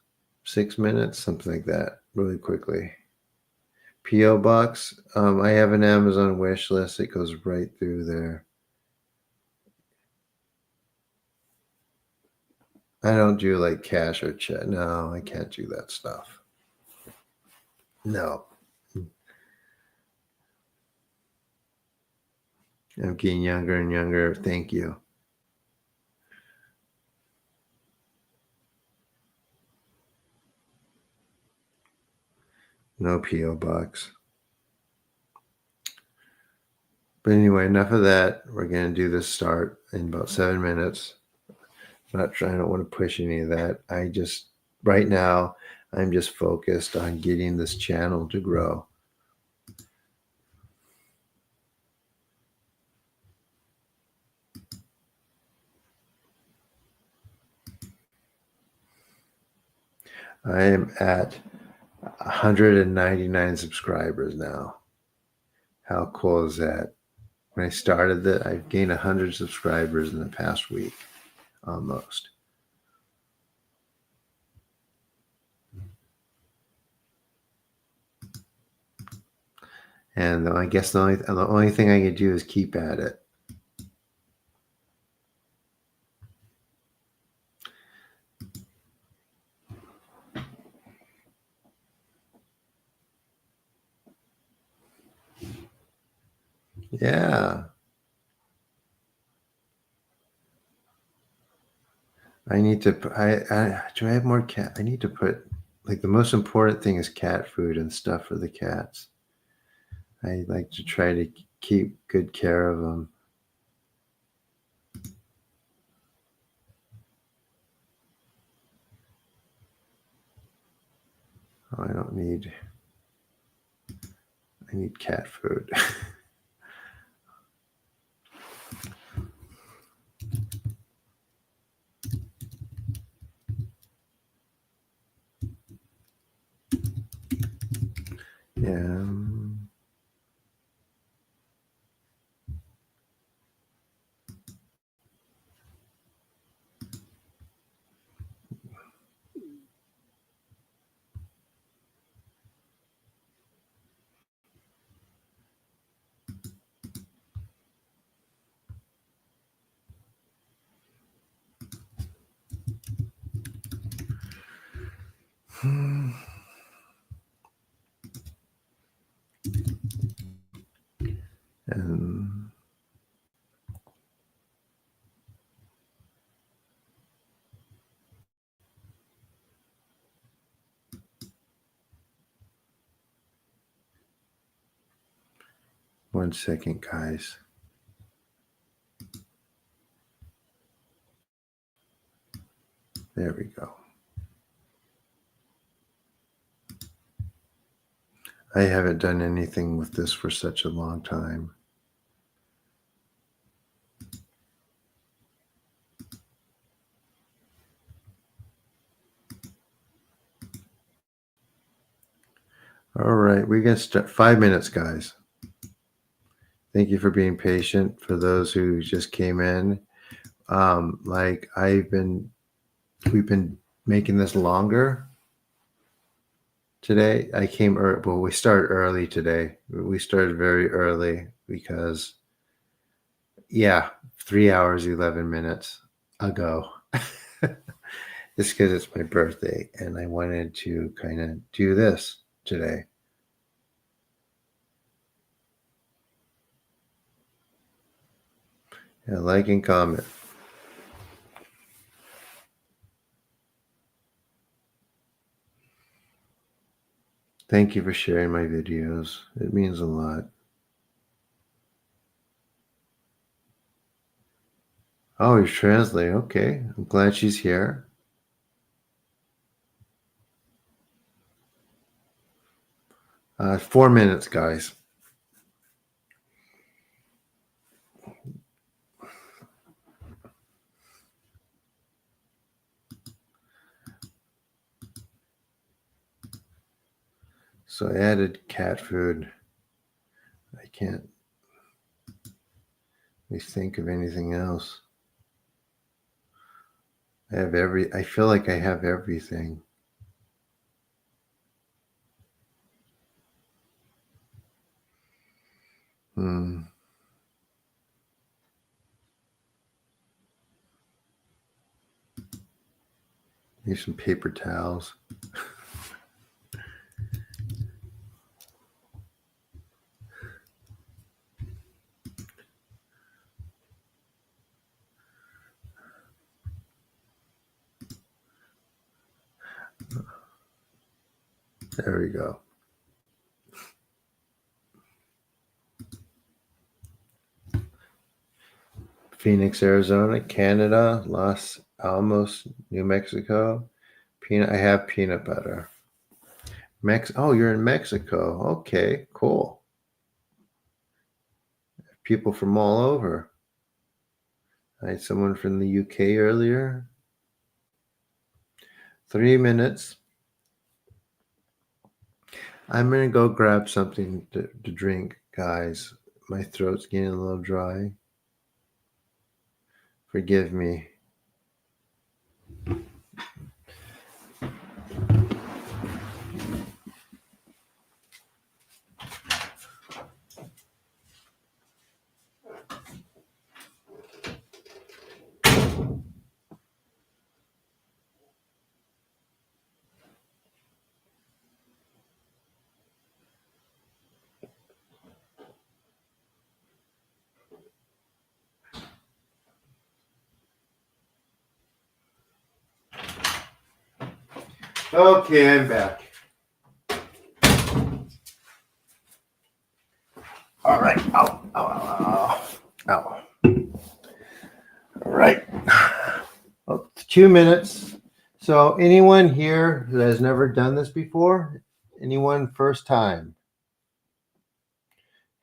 6 minutes, something like that, really quickly. P.O. Box. I have an Amazon wish list. It goes right through there. I don't do like cash or check. No, I can't do that stuff. No. I'm getting younger and younger. Thank you. No P.O. box. But anyway, enough of that. We're going to do this start in about 7 minutes. I don't want to push any of that. Right now, I'm just focused on getting this channel to grow. I am at 199 subscribers now. How cool is that? When I started that, I've gained 100 subscribers in the past week, almost. And I guess the only thing I can do is keep at it. Yeah. I need to. Do I have more cat? I need to put, like, the most important thing is cat food and stuff for the cats. I like to try to keep good care of them. Oh, I need cat food. Yeah. 1 second, guys. There we go. I haven't done anything with this for such a long time. All right, we're going to start 5 minutes, guys. Thank you for being patient. For those who just came in, we've been making this longer today. We started early today. We started very early because, 3 hours, 11 minutes ago. Just because it's my birthday and I wanted to kind of do this today. Yeah, like and comment. Thank you for sharing my videos. It means a lot. Oh, you're translating. Okay. I'm glad she's here. Uh, 4 minutes, guys. So I added cat food. I can't really think of anything else. I feel like I have everything. Need some paper towels. There we go. Phoenix, Arizona, Canada, Los Alamos, New Mexico. I have peanut butter. Oh, you're in Mexico. Okay, cool. People from all over. I had someone from the UK earlier. 3 minutes. I'm going to go grab something to drink, guys. My throat's getting a little dry. Forgive me. Okay, I'm back. All right. Ow, ow, ow, ow, ow. All right. 2 minutes. So anyone here who has never done this before? Anyone first time?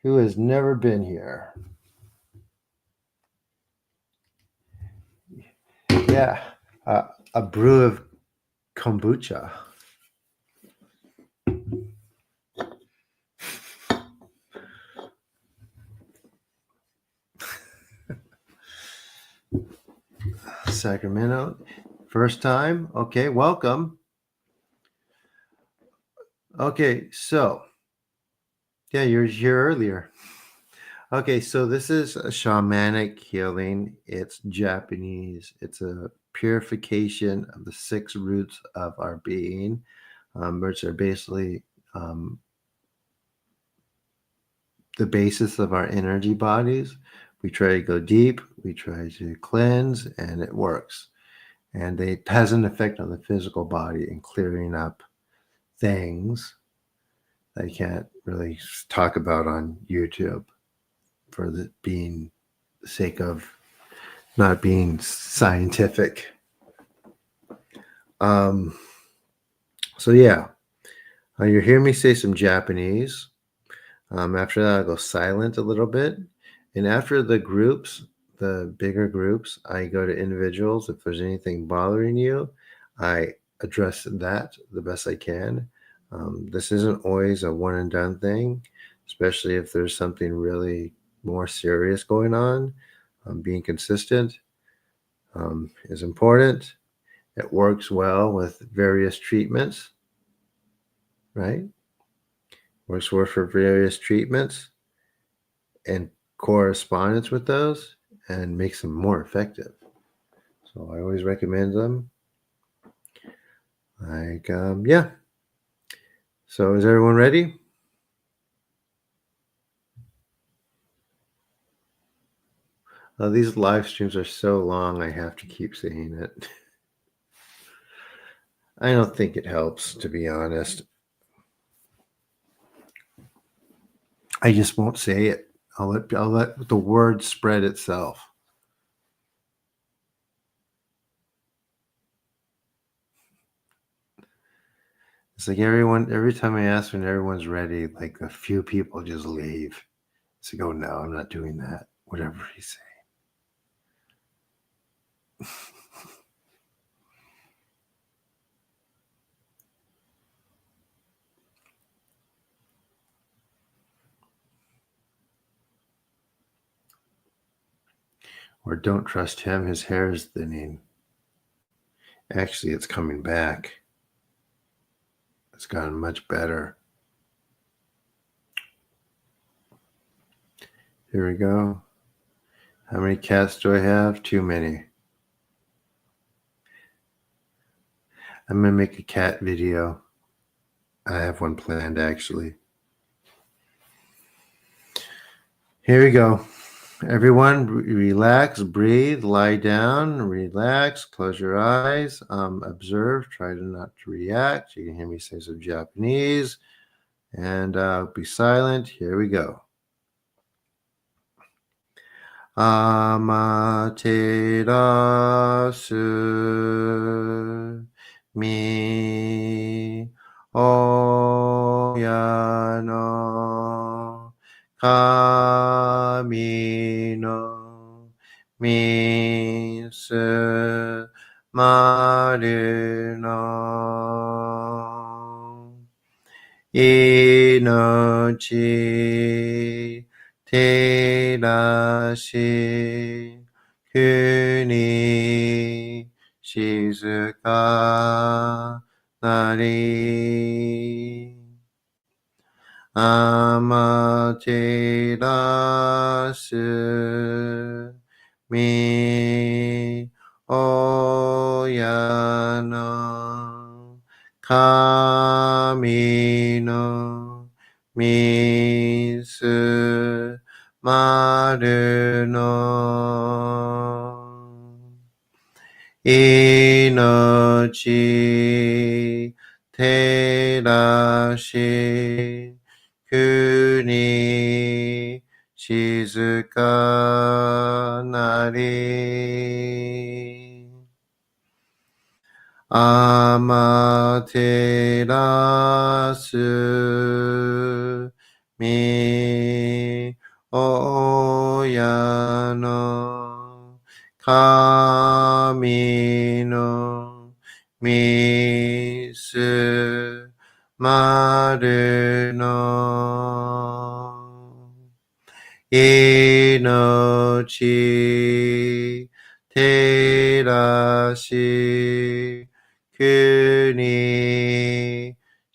Who has never been here? Yeah. A brew of kombucha. Sacramento. First time? Okay, welcome. Okay, so yeah, you were here earlier. Okay, so this is a shamanic healing. It's Japanese. It's a purification of the 6 roots of our being, which are basically the basis of our energy bodies. We try to go deep, we try to cleanse, and it works. And it has an effect on the physical body in clearing up things that you can't really talk about on YouTube for the sake of not being scientific. So yeah, you hear me say some Japanese. After that, I'll go silent a little bit. And after the groups, the bigger groups, I go to individuals. If there's anything bothering you, I address that the best I can. This isn't always a one and done thing, especially if there's something really more serious going on. Being consistent is important. It works well with various treatments, right? Works well for various treatments and correspondence with those and makes them more effective. So I always recommend them. Yeah. So is everyone ready? These live streams are so long, I have to keep saying it. I don't think it helps, to be honest. I just won't say it. I'll let the word spread itself. It's like every time I ask when everyone's ready, like a few people just leave. It's like, oh no, I'm not doing that. Whatever you say. Or don't trust him, his hair is thinning. Actually, it's coming back. It's gotten much better. Here we go. How many cats do I have? Too many. I'm going to make a cat video. I have one planned, actually. Here we go. Everyone, relax, breathe, lie down, relax, close your eyes, observe, try to not to react. You can hear me say some Japanese, and be silent. Here we go. Amaterasu mi oya no kami no misu maru no inochi terashi kuni shizuka nari amaterasu mi oya no kami no misu maru no inochi terashi kuni shizuka nari amaterasu mi oya no kami no misu maru no inochi terashi kuni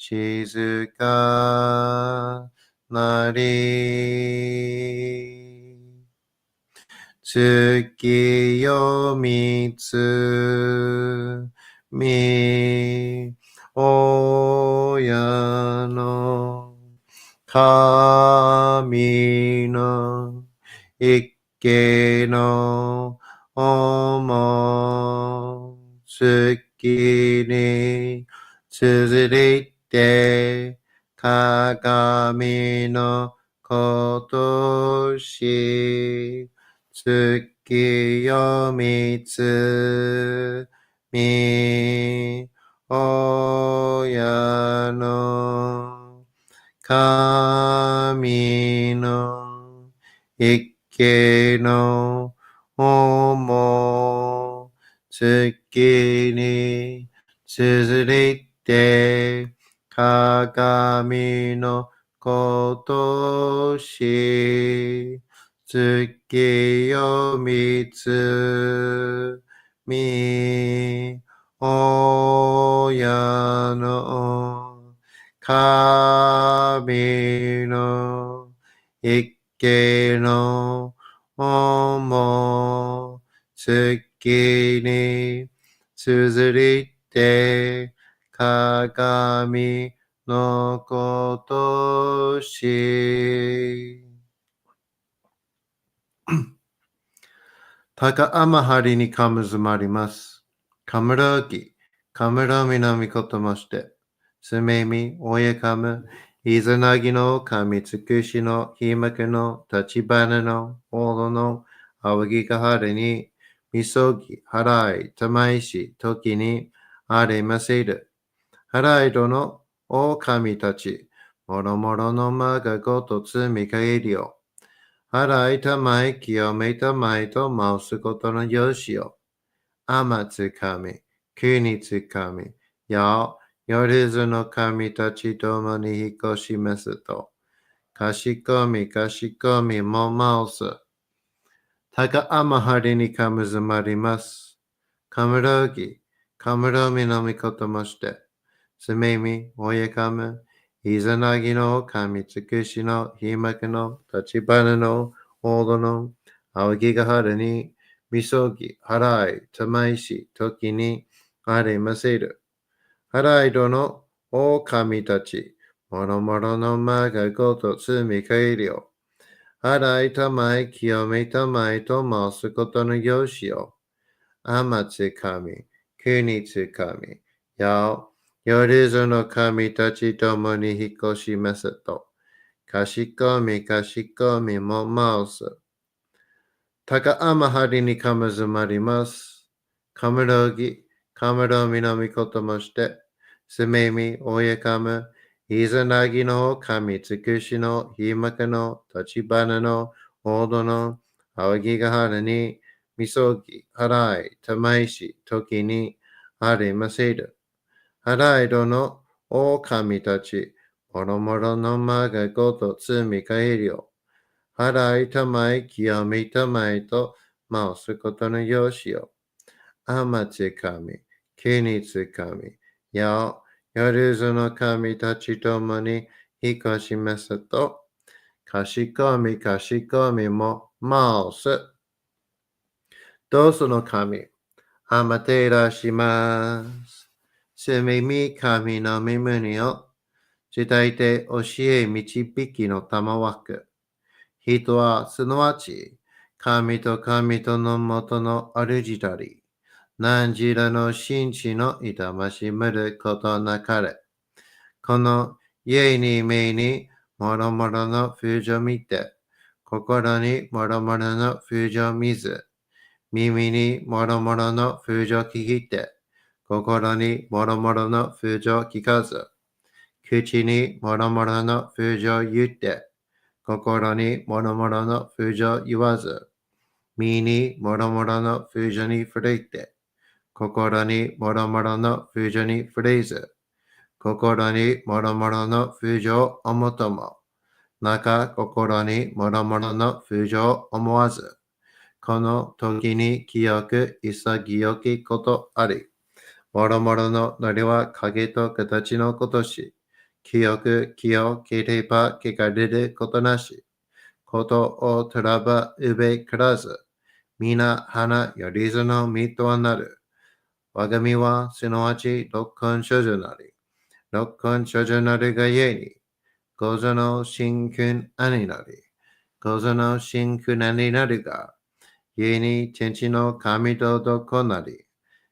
shizuka nari tsuki yo mitsu mi oya no kami no ikke no omo tsuki ni tsuruite kagami no koto shi tsuki yo mitsu mi oya no kami no ikke no omo tsuki ni tsuruite kagami no koto shi tsuki yo mitsu mi oya no kami no ikke no omo tsuki ni tsuruite kagami no koto shi Taka amahari ni kamuzumarimasu. Kamuroki, kamuromi no mikoto moshite. Sumemi, oyekamu, izanagi no kami tsukushi no himaku no tachibana no oro no awagikahara ni misogi, harai, tamaishi, toki ni aremaseru. Harai do no o kami tachi, moromoro no maga goto tsumi kaeri yo. Harai tamai kiyome tamai to mausu koto no yoshi yo. Amatsukami, kunitsukami, yao, yorizu no kami tachi tomo ni hikoshimasu to. Kashikomi, kashikomi mo mausu. Taka amahari ni kamuzumarimasu. Kamurogi, kamuromi no mikoto moshite. Sumemi, oyekamu, izanagi no kami tsukushi no himaku no tachibana no oro no awagigahara ni misogi, harai, tamaishi, toki ni aremaseru. Harai do no o kami tachi, moromoro no maga goto tsumi kaeri yo. 洗いたまえ、清めたまえと申すことのよしよ。天つ神、国つ神、夜ぞの神たちともに引っ越しますと。かしこみも申す。高天張にかむずまります。かむろぎ、かむろみのみこともして、すめみ、おやかむ、いざなぎの神つくしの、ひまかの、立ち花の、おどの、あわぎがはらに、みそぎ、はらい、たまいし、時に、ありませる。はらいどの、お神たち、もろもろのまがごとつみかえりよ。払いたまえ、清めたまえと申すことのよしよ。天つ神、国つ神、夜ずの神たちともに引っ越しますと、かしこみも申す。どうその神、天てらします。すみみ神の身胸を、時代で教え導きの玉枠。人はすなわち、神と神との元の主たり、何時らの真地の痛ましむることなかれ。この家に目にもろもろの風情見て、心にもろもろの風情見ず、耳にもろもろの風情聞いて、心にもろもろの風情聞かず、口にもろもろの風情言って、心にもろもろの風情言わず、身にもろもろの風情に触れて、心にもろもろの風情に触れず、心にもろもろの風情をもとも、心にもろもろの風情を思わず、この時に清く潔きことあり、もろもろののりは影と形のことし、清ければ汚れることなし、ことをとらばうべからず、皆花よりずの身とはなる。我が身はすなわち六根処女なり、六根処女なるがゆえに、五座の真君兄なり、五座の真君兄なるが、ゆえに天地の神とどこなり、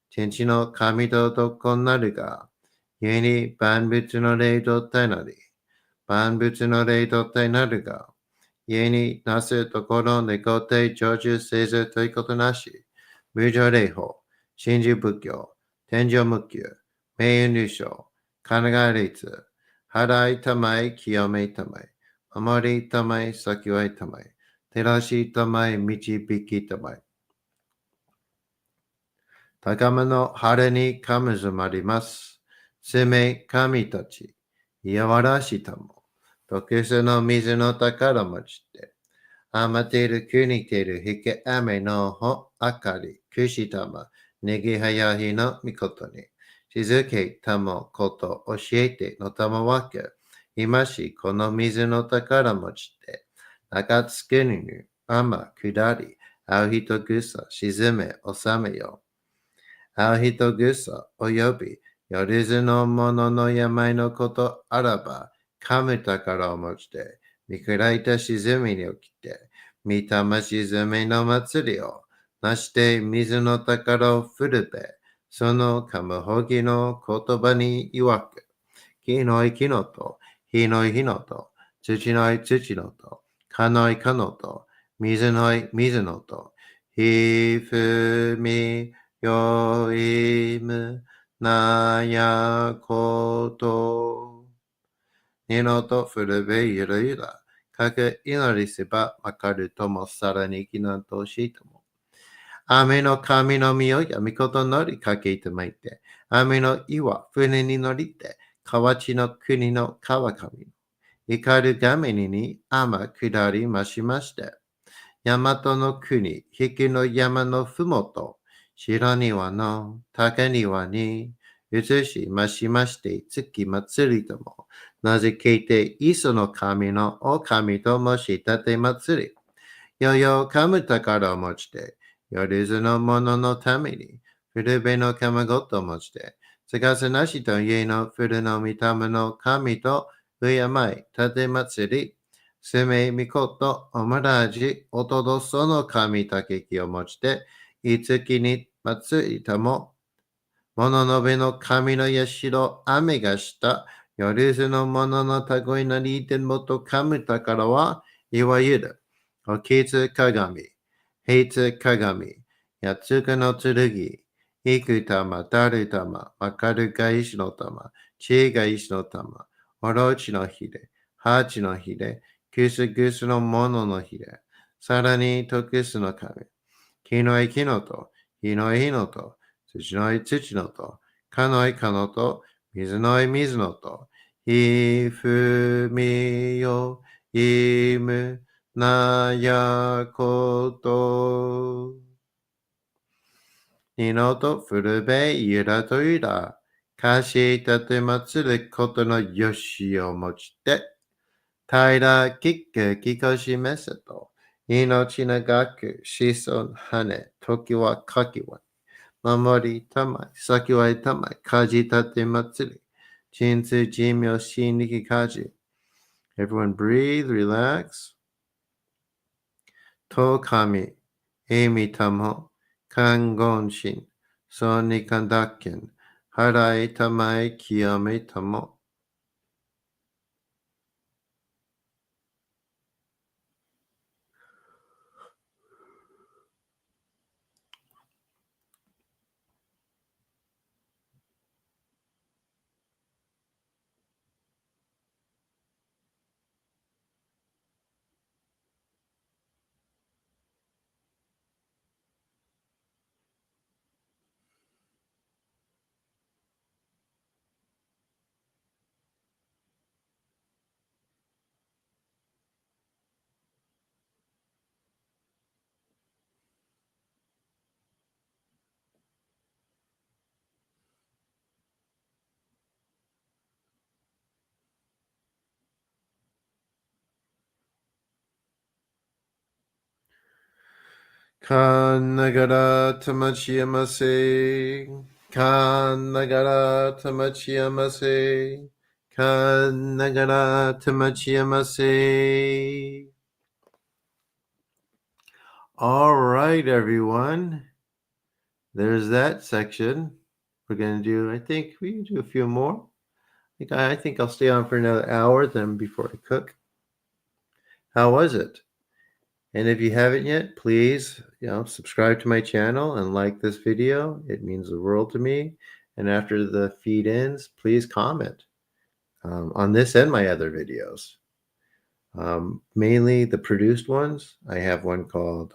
天地の神とどこなるが、ゆえに万物の霊と体なり、万物の霊と体なるが、故になすところ猫手成就せずということなし、無常霊法、真珠仏教、天上無休、名誉入賞、神奈川律、払いたまえ、清めたまえ、守りたまえ、先はいたまえ、照らしたまえ、導きたまえ。高間の晴れにかむずまります。すめ神たち、いやわらしたも、特殊の水の宝持ちで、余っている国ている引け雨のほあかり、くしたま、ねぎはやひのみことに、静けたもこと教えてのたまわけ、今しこの水の宝持ちで、中つくにぬ、雨下り、あう人ぐさ沈め収めよ。あう人ぐさおよび、よりずのものの病のことあらば、かむ宝を持ちて、見くらいた沈みに起きて、御霊沈みの祭りを、なして水の宝を振るべ、そのかむほぎの言葉に曰く、木のい木のと、火のい火のと、土のい土のと、かのいかのと、水のい水のと、ひふみよいむなやこと。二のとふるべゆるゆら。かく祈りせばわかるともさらにきなんとしいとも。雨の神の実をやみことのりかけてまいて、雨の岩、船に乗りて、河内の国の川上の、怒るがめに雨下りましまして、大和の国、引きの山のふもと、白庭の高庭に移しましまして、月祭りとも、なぜけて磯の神のお神ともしたて祭り、よよかむ宝を持ちて、よりずのもののために、古べのかまごと持ちて、すがすなしと家の古の御霊の神と敬い、たて祭り、すめみこと、おもらじ、おとどその神竹きを持ちて、いつきにまついたも、もののべの神のやしろ、雨がした、夜ずのもののたごいなりてんもとかむたからは、いわゆる、おきつ鏡、へつ鏡、やつかの剣、いくたま、たるたま、わかるが石の玉、知恵が石の玉、おろちのひれ、はちのひれ、くすぐすのもののひれ、さらにとくすの神、木のい木のと、火のい火のと、土のい土のと、かのいかのと、水のい水のと、ひふみよ、いむ、なやこと。にのと、ふるべ、ゆらとゆら、かしたてまつることのよしをもちて、たいらきくきこしめせと、命長く、子孫はね、時はかきわ。守りたまい、先はいたまい、かじたて祭り、鎮痛寿命心力かじ。Everyone breathe, relax. と神、えみたも、看言心、そにかんだっけん、払いたまい、清めたも。かんながらたまちやませ。かんながらたまちやませ。かんながらたまちやませ。All right, everyone. There's that section. We're going to do, I think we can do a few more. I think I'll stay on for another hour then before I cook. How was it? And if you haven't yet, please, subscribe to my channel and like this video. It means the world to me. And after the feed ends, please comment on this and my other videos. Mainly the produced ones. I have one called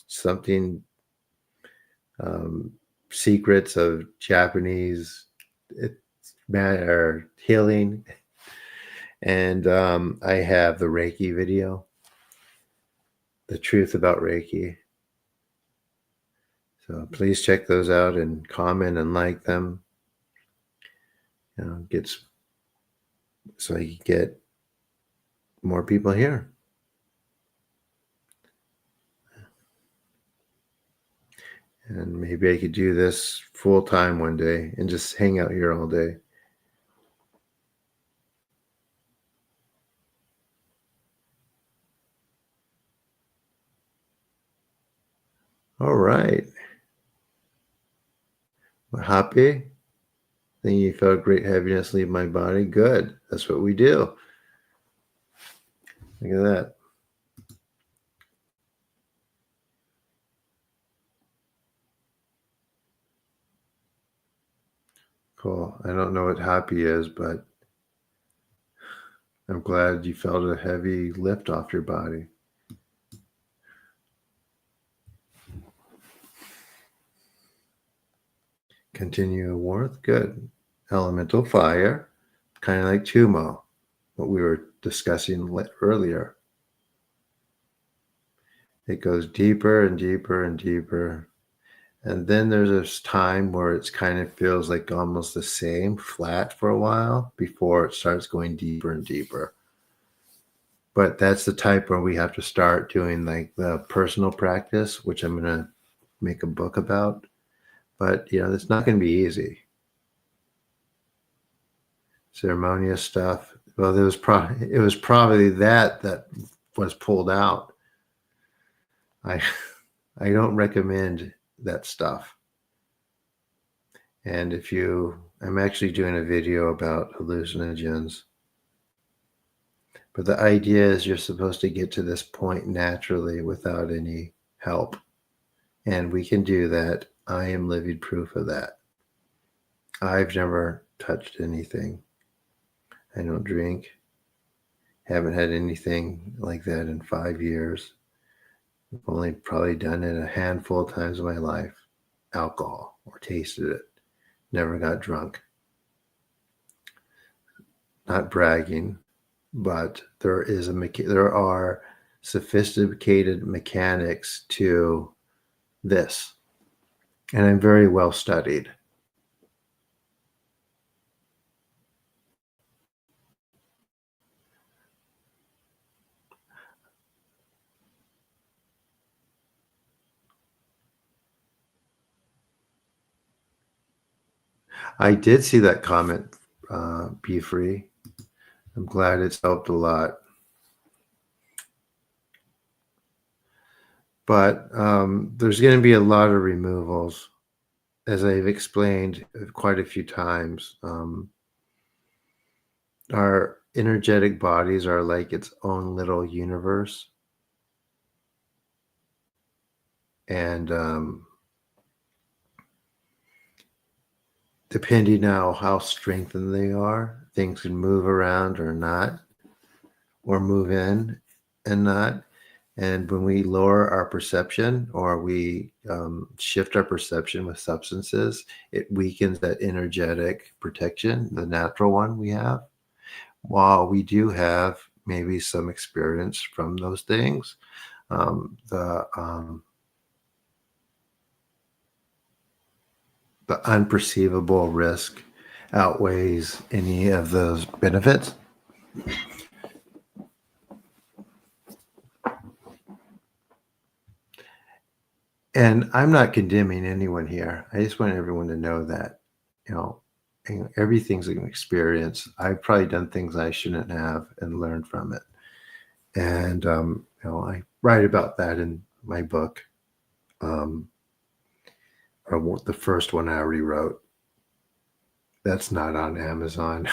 something secrets of Japanese matter healing, and I have the Reiki video, the truth about Reiki. So please check those out and comment and like them. So I can get more people here. And maybe I could do this full time one day and just hang out here all day. All right. Happy? Then you felt great heaviness leave my body. Good. That's what we do. Look at that. Cool. I don't know what happy is, but I'm glad you felt a heavy lift off your body. Continue warmth. Good. Elemental fire. Kind of like Tumo, what we were discussing earlier. It goes deeper and deeper and deeper. And then there's this time where it's kind of feels like almost the same, flat for a while before it starts going deeper and deeper. But that's the type where we have to start doing like the personal practice, which I'm going to make a book about. But, it's not going to be easy. Ceremonious stuff, Well, it was probably that was pulled out. I I don't recommend that stuff. And I'm actually doing a video about hallucinogens. But the idea is you're supposed to get to this point naturally without any help. And we can do that. I am living proof of that. I've never touched anything. I don't drink. Haven't had anything like that in 5 years. I've only probably done it a handful of times in my life. Alcohol, or tasted it. Never got drunk. Not bragging, but there are sophisticated mechanics to this. And I'm very well studied. I did see that comment, Be Free. I'm glad it's helped a lot. But there's going to be a lot of removals, as I've explained quite a few times. Our energetic bodies are like its own little universe. And depending on how strengthened they are, things can move around or not, or move in and not. And when we lower our perception, or we shift our perception with substances, it weakens that energetic protection, the natural one we have. While we do have maybe some experience from those things, the unperceivable risk outweighs any of those benefits. And I'm not condemning anyone here. I just want everyone to know that, everything's an experience. I've probably done things I shouldn't have and learned from it. And, I write about that in my book. Or the first one I already wrote. That's not on Amazon.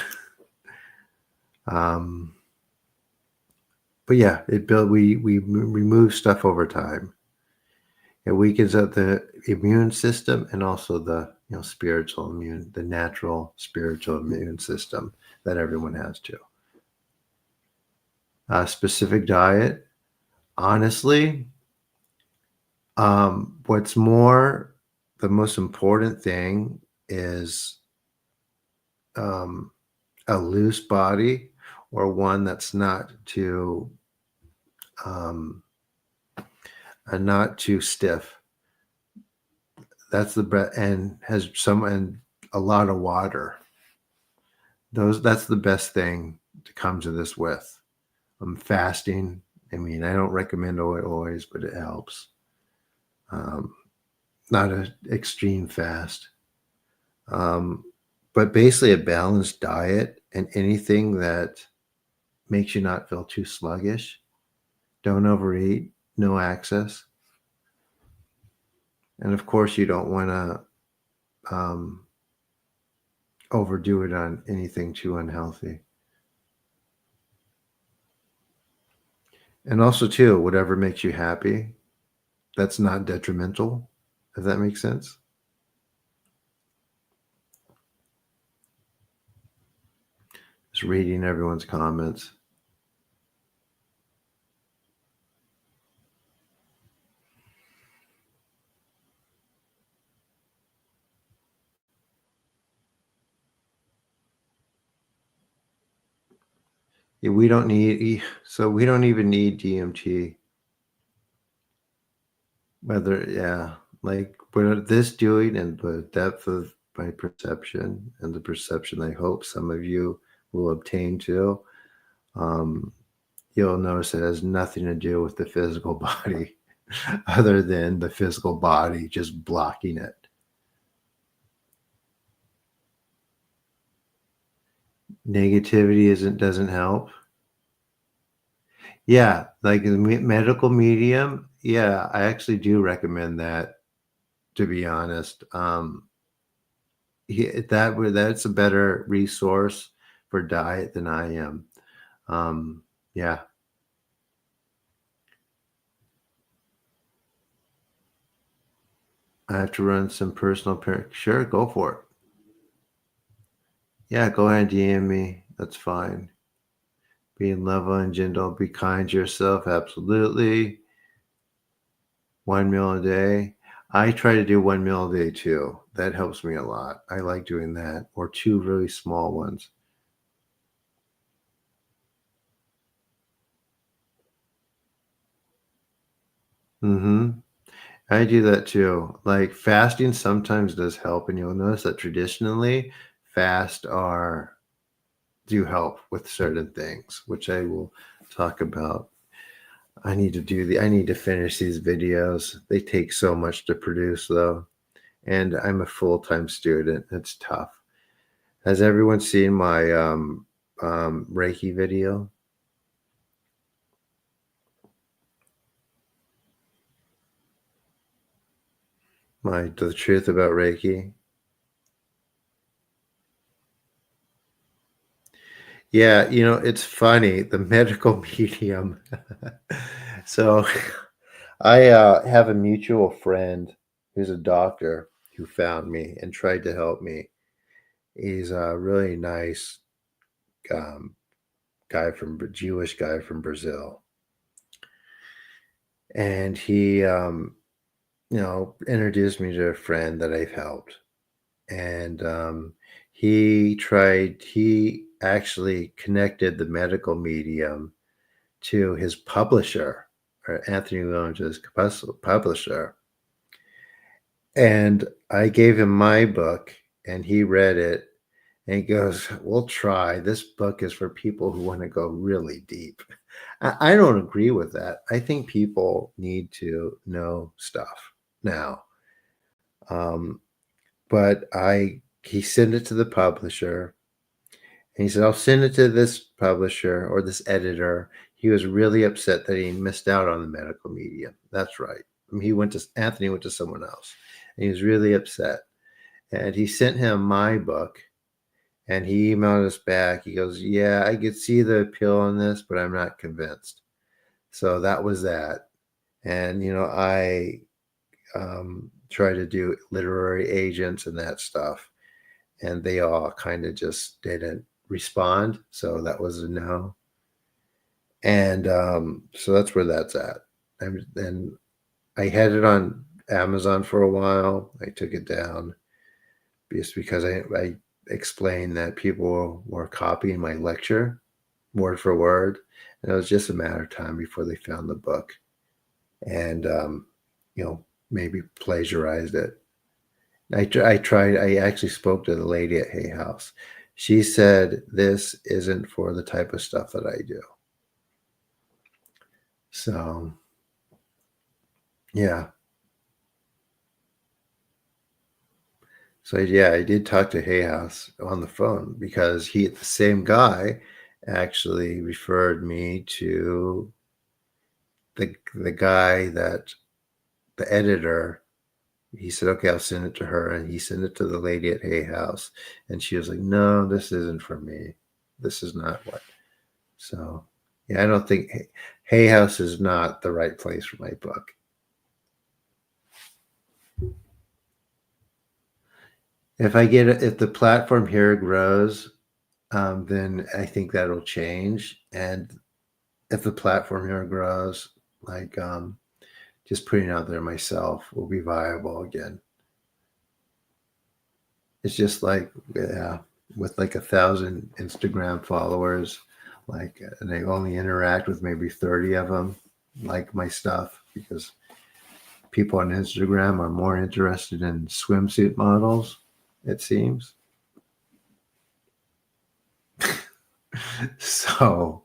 But yeah, we remove stuff over time. It weakens up the immune system and also the the natural spiritual immune system that everyone has too. Specific diet, honestly, the most important thing is a loose body, or one that's not too stiff. That's the best, and has a lot of water. That's the best thing to come to this with. Fasting. I mean, I don't recommend always, but it helps. Not an extreme fast. But basically a balanced diet, and anything that makes you not feel too sluggish. Don't overeat, no access. And of course, you don't want to overdo it on anything too unhealthy. And also, too, whatever makes you happy, that's not detrimental, if that makes sense. Just reading everyone's comments. Yeah, we don't even need DMT. What this doing, and the depth of my perception and the perception I hope some of you will obtain too, you'll notice it has nothing to do with the physical body other than the physical body just blocking it. Negativity doesn't help. Yeah, like the medical medium. Yeah, I actually do recommend that, to be honest. That's a better resource for diet than I am. Yeah. I have to run some personal Sure, go for it. Yeah, go ahead and DM me. That's fine. Being loving and gentle, be kind to yourself. Absolutely. 1 meal a day. I try to do 1 meal a day too. That helps me a lot. I like doing that, or two really small ones. Mm-hmm. I do that too. Like fasting sometimes does help, and you'll notice that traditionally, fast are do help with certain things, which I will talk about. I need to finish these videos. They take so much to produce though. And I'm a full-time student. It's tough. Has everyone seen my Reiki video? The truth about Reiki? Yeah, it's funny. The medical medium. So I have a mutual friend who's a doctor who found me and tried to help me. He's a really nice um, Jewish guy from Brazil, and he, introduced me to a friend that I've helped, and He actually connected the medical medium to his publisher, or Anthony Williams' publisher. And I gave him my book and he read it and he goes, "We'll try. This book is for people who want to go really deep." I don't agree with that. I think people need to know stuff now. Um, but he sent it to the publisher and he said, "I'll send it to this publisher or this editor." He was really upset that he missed out on the medical medium. That's right. I mean, Anthony went to someone else and he was really upset. And he sent him my book and he emailed us back. He goes, "Yeah, I could see the appeal on this, but I'm not convinced." So that was that. And, I try to do literary agents and that stuff. And they all kind of just didn't respond. So that was a no. And so that's where that's at. And I had it on Amazon for a while. I took it down just because I explained that people were copying my lecture word for word. And it was just a matter of time before they found the book and, maybe plagiarized it. I actually spoke to the lady at Hay House. She said, "This isn't for the type of stuff that I do." So, yeah. So, yeah, I did talk to Hay House on the phone because the same guy actually referred me to the guy the editor. He said, "Okay, I'll send it to her." And he sent it to the lady at Hay House. And she was like, "No, this isn't for me. This is not what." So, yeah, I don't think Hay House is not the right place for my book. If the platform here grows, then I think that'll change. And if the platform here grows, like just putting it out there myself will be viable again. It's just like, yeah, with like 1,000 Instagram followers, and they only interact with maybe 30 of them, like my stuff, because people on Instagram are more interested in swimsuit models, it seems. So,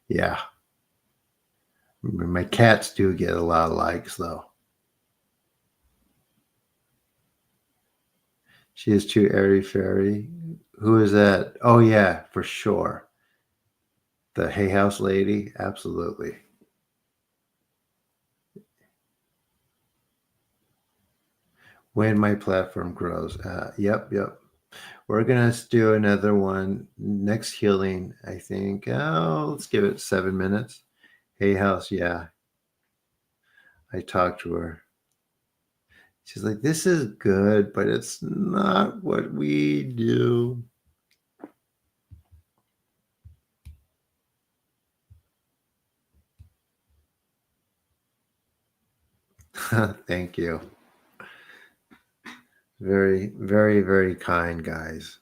yeah, my cats do get a lot of likes, though. She is too airy fairy. Who is that? Oh yeah, for sure. The Hay House lady, absolutely. When my platform grows. Yep. We're gonna do another one next healing. I think. Oh, let's give it 7 minutes. Hay House, yeah. I talked to her. She's like, "This is good, but it's not what we do." Thank you. Very kind, guys.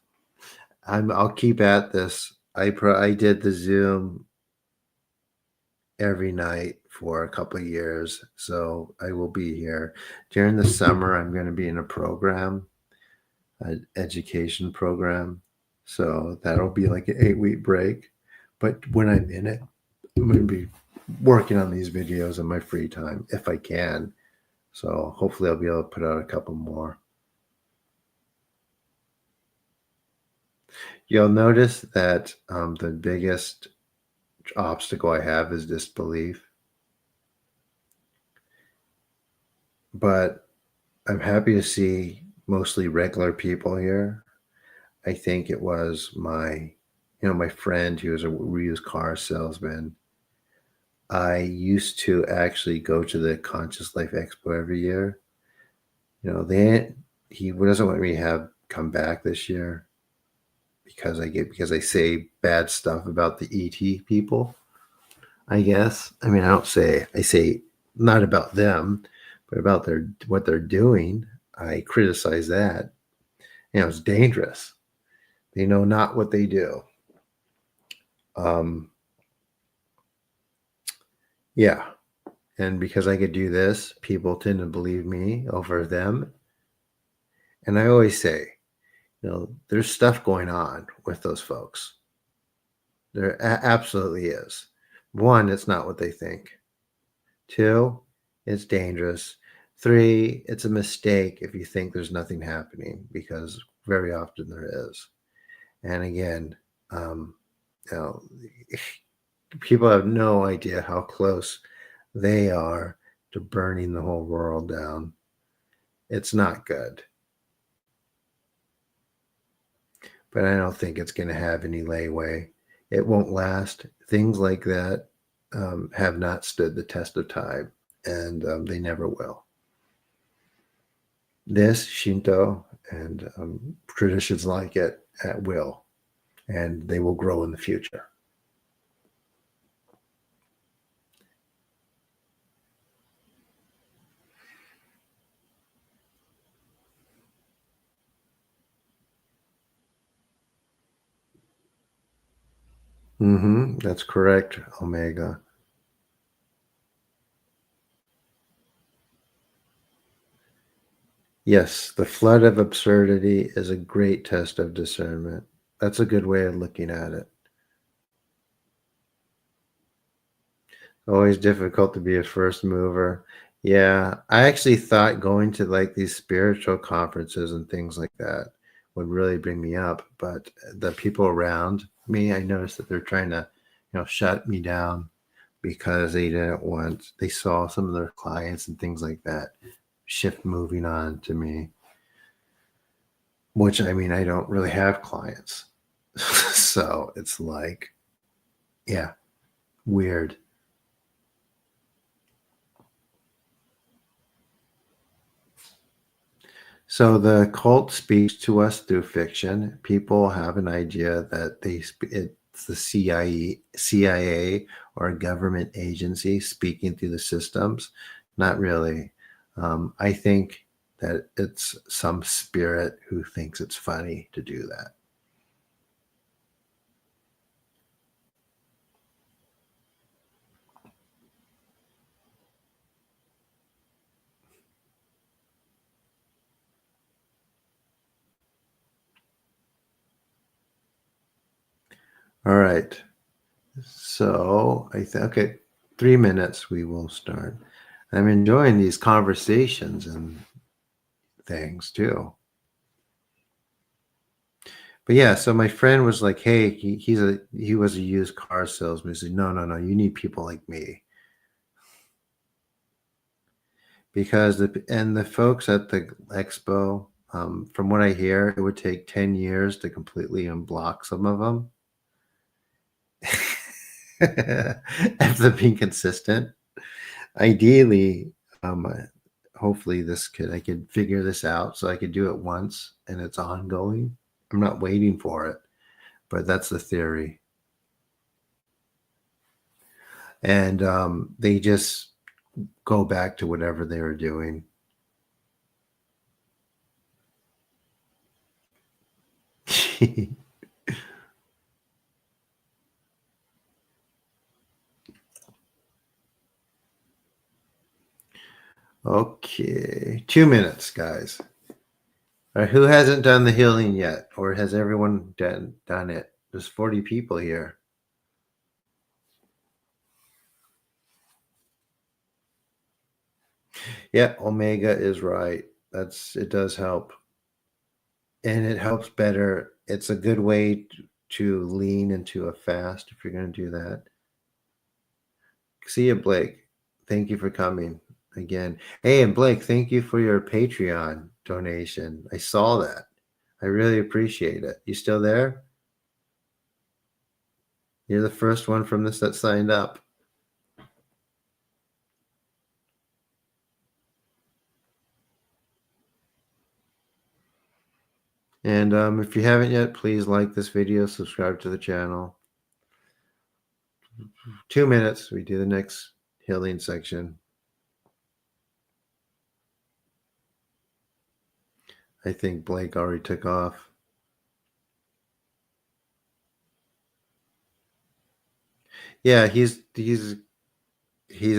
I'll keep at this. I did the Zoom every night for a couple of years, so I will be here during the summer. I'm going to be in a program, an education program, so that'll be like an 8-week break. But when I'm in it, I'm going to be working on these videos in my free time if I can. So hopefully I'll be able to put out a couple more. You'll notice that the biggest obstacle I have is disbelief. But I'm happy to see mostly regular people here. I think it was my friend who was a reused car salesman. I used to actually go to the Conscious Life Expo every year. He doesn't want me to have come back this year because I say bad stuff about the ET people. I guess. I mean, I say not about them, but about what they're doing. I criticize that. It's dangerous. They know not what they do. Yeah. And because I could do this, people tend to believe me over them. And I always say, there's stuff going on with those folks. There absolutely is. One, it's not what they think. Two, it's dangerous. Three, it's a mistake if you think there's nothing happening, because very often there is. And again, people have no idea how close they are to burning the whole world down. It's not good. But I don't think it's going to have any leeway. It won't last. Things like that have not stood the test of time, and they never will. This, Shinto, and traditions like it will, and they will grow in the future. That's correct, Omega. Yes, the flood of absurdity is a great test of discernment. That's a good way of looking at it. Always difficult to be a first mover. Yeah, I actually thought going to like these spiritual conferences and things like that would really bring me up, but the people around me, I noticed that they're trying to, shut me down because they saw some of their clients and things like that shift moving on to me, which I mean, I don't really have clients. So it's like, yeah, weird. So the cult speaks to us through fiction. People have an idea that it's the CIA or a government agency speaking through the systems. Not really. I think that it's some spirit who thinks it's funny to do that. All right. So okay, 3 minutes we will start. I'm enjoying these conversations and things too. But yeah, so my friend was like, "Hey, he was a used car salesman." He said, "No, no, no, you need people like me because the folks at the expo, from what I hear, it would take 10 years to completely unblock some of them after being consistent. Ideally, hopefully I could figure this out so I could do it once and it's ongoing. I'm not waiting for it, but that's the theory. And they just go back to whatever they were doing. Okay, 2 minutes, guys. All right, who hasn't done the healing yet, or has everyone done it? There's 40 people here. Yeah, Omega is right. It does help, and it helps better. It's a good way to lean into a fast if you're going to do that. See you, Blake. Thank you for coming again. Hey, and Blake, thank you for your Patreon donation. I saw that. I really appreciate it. You still there? You're the first one from this that signed up. And if you haven't yet, please like this video, subscribe to the channel. 2 minutes, we do the next healing section. I think Blake already took off. Yeah, he's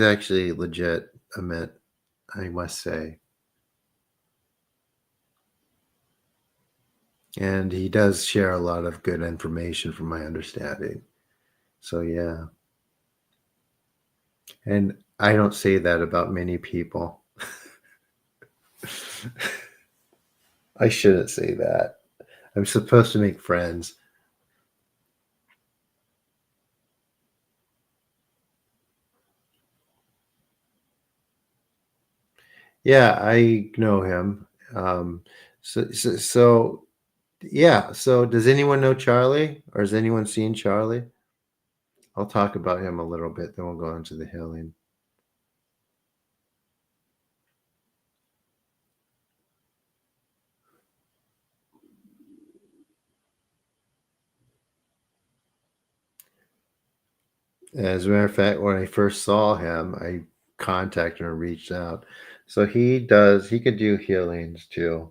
actually legit, Amit, I must say. And he does share a lot of good information from my understanding. So yeah. And I don't say that about many people. I shouldn't say that. I'm supposed to make friends. Yeah, I know him. So yeah. So does anyone know Charlie, or has anyone seen Charlie? I'll talk about him a little bit, then we'll go into the healing. As a matter of fact, when I first saw him, I contacted him and reached out. So he could do healings too.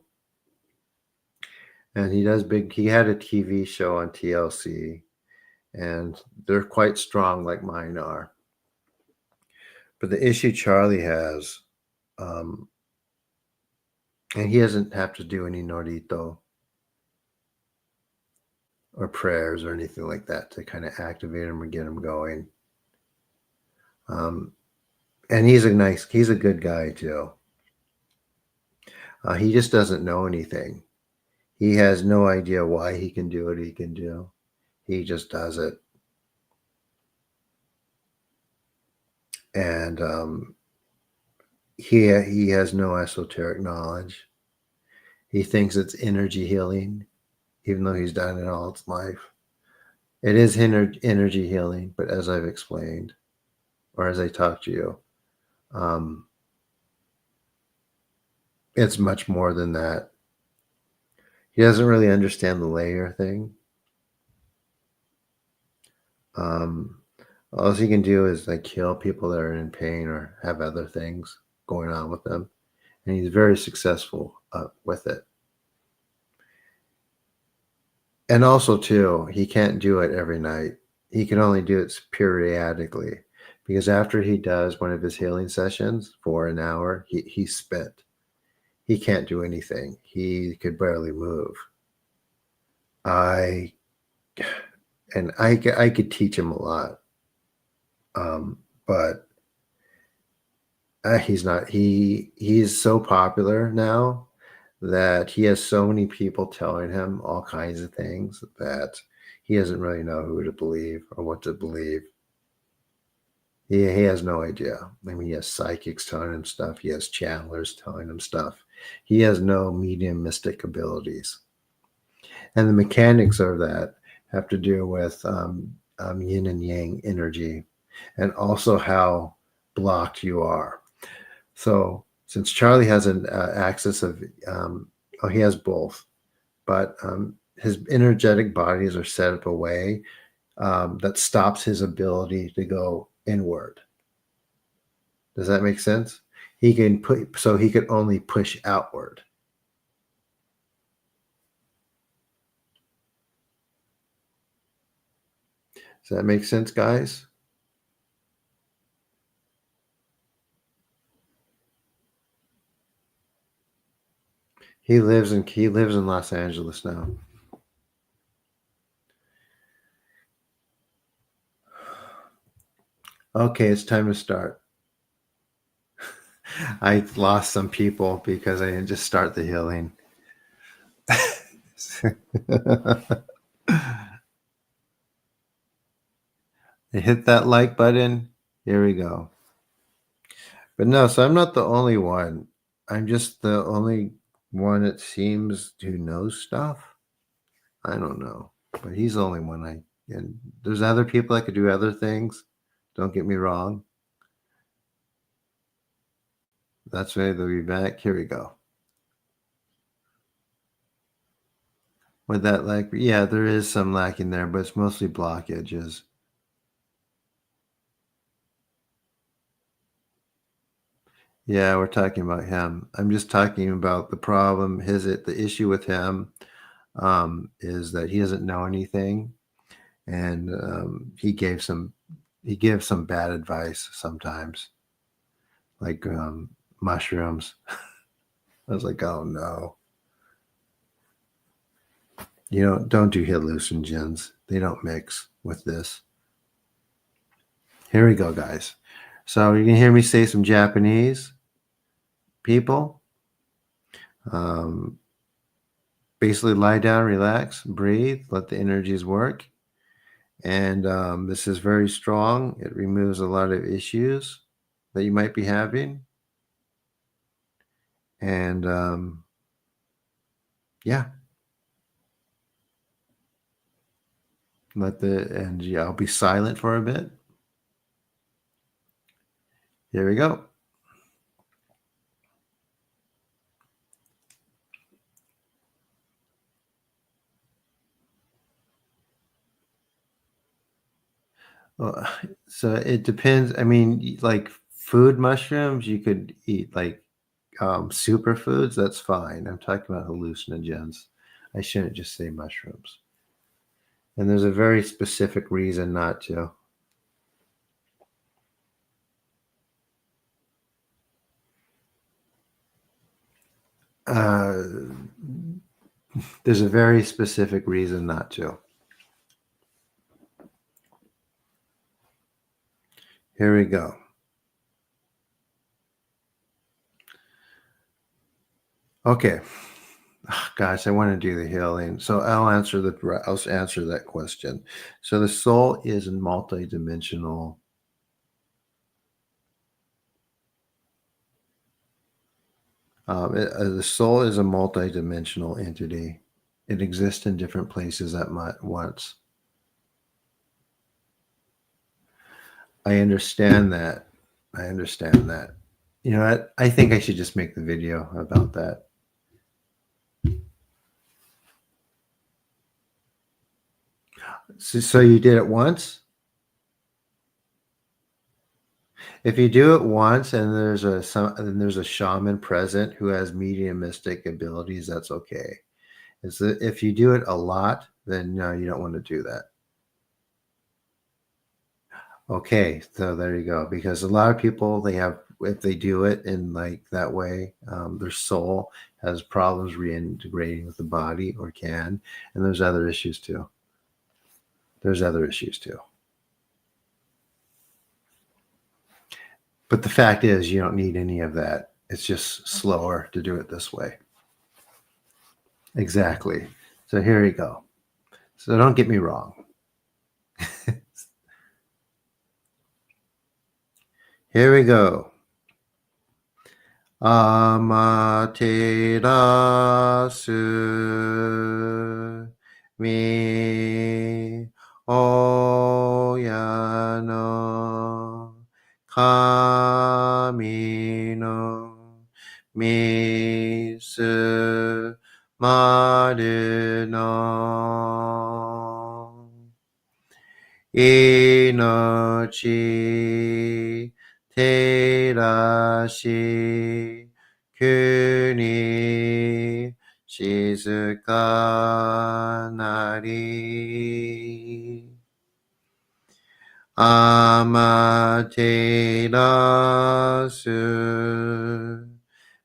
And he had a TV show on TLC, and they're quite strong like mine are. But the issue Charlie has, and he doesn't have to do any norito or prayers or anything like that to kind of activate him or get him going. And he's a good guy too. He just doesn't know anything. He has no idea why he can do what he can do. He just does it. And he has no esoteric knowledge. He thinks it's energy healing, even though he's done it all his life. It is energy healing, but as I've explained, or as I talked to you, it's much more than that. He doesn't really understand the layer thing. All he can do is like kill people that are in pain or have other things going on with them, and he's very successful with it. And also, too, he can't do it every night. He can only do it periodically, because after he does one of his healing sessions for an hour, he's spent. He can't do anything. He could barely move. I could teach him a lot, but he's not. He's so popular now that he has so many people telling him all kinds of things that he doesn't really know who to believe or what to believe. He has no idea. I mean, he has psychics telling him stuff. He has channelers telling him stuff. He has no medium mystic abilities. And the mechanics of that have to do with yin and yang energy and also how blocked you are. So since Charlie has an axis of, he has both, but his energetic bodies are set up a way that stops his ability to go inward. Does that make sense? He can put, so he could only push outward. Does that make sense, guys? He lives in Los Angeles now. Okay, it's time to start. I lost some people because I didn't just start the healing. Hit that like button. Here we go. But no, so I'm not the only one. I'm just the only one, it seems, who knows stuff. I don't know. But he's the only one and there's other people that could do other things. Don't get me wrong. That's why they'll be back. Here we go. With that, like, yeah, there is some lacking there, but it's mostly blockages. Yeah, we're talking about him. I'm just talking about the problem. The issue with him is that he doesn't know anything, and he gives some bad advice sometimes, like mushrooms. I was like, oh no, don't do hallucinogens. They don't mix with this. Here we go, guys. So you can hear me say some Japanese people. Basically, lie down, relax, breathe, let the energies work. And this is very strong. It removes a lot of issues that you might be having. And yeah. I'll be silent for a bit. Here we go. So it depends. I mean, like food mushrooms, you could eat like superfoods. That's fine. I'm talking about hallucinogens. I shouldn't just say mushrooms. And there's a very specific reason not to. There's a very specific reason not to. Here we go. Okay. Oh, gosh, I want to do the healing. So I'll answer that question. So the soul is multidimensional. The soul is a multidimensional entity. It exists in different places at once. I understand that. You know what? I think I should just make the video about that. So you did it once? If you do it once and there's a shaman present who has mediumistic abilities, that's okay. If you do it a lot, then no, you don't want to do that. Okay, so there you go. Because a lot of people, if they do it in like that way, their soul has problems reintegrating with the body or can, and there's other issues too. But the fact is, you don't need any of that. It's just slower to do it this way. Exactly. So here we go. So don't get me wrong. Here we go. Amaterasu mi oya no kami no misu maru no inochi terashi kuni shizuka nari amaterasu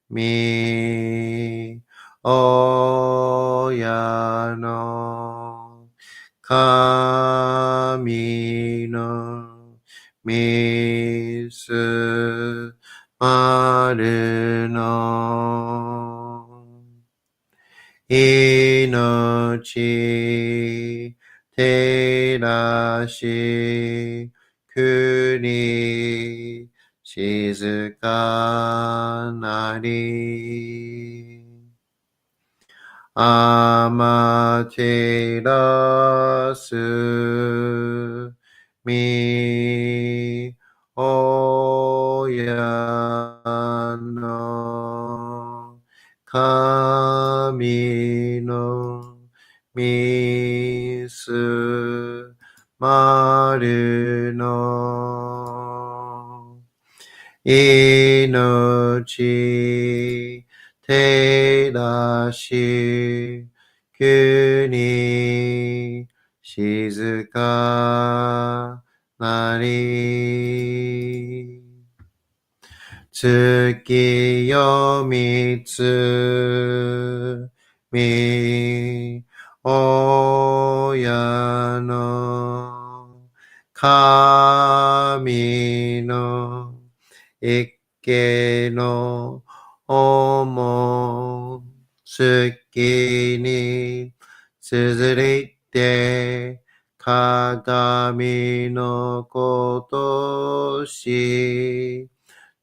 mi oya no kami no misu maru no inochi terashi kuni shizuka nari amaterasu mi oya no kami no misu maru no inochi terashi kuni shizuka nari tsukiyo mitsu mi oya no kami no ikke no omo tsuki ni tsuzuite kagami no koto shi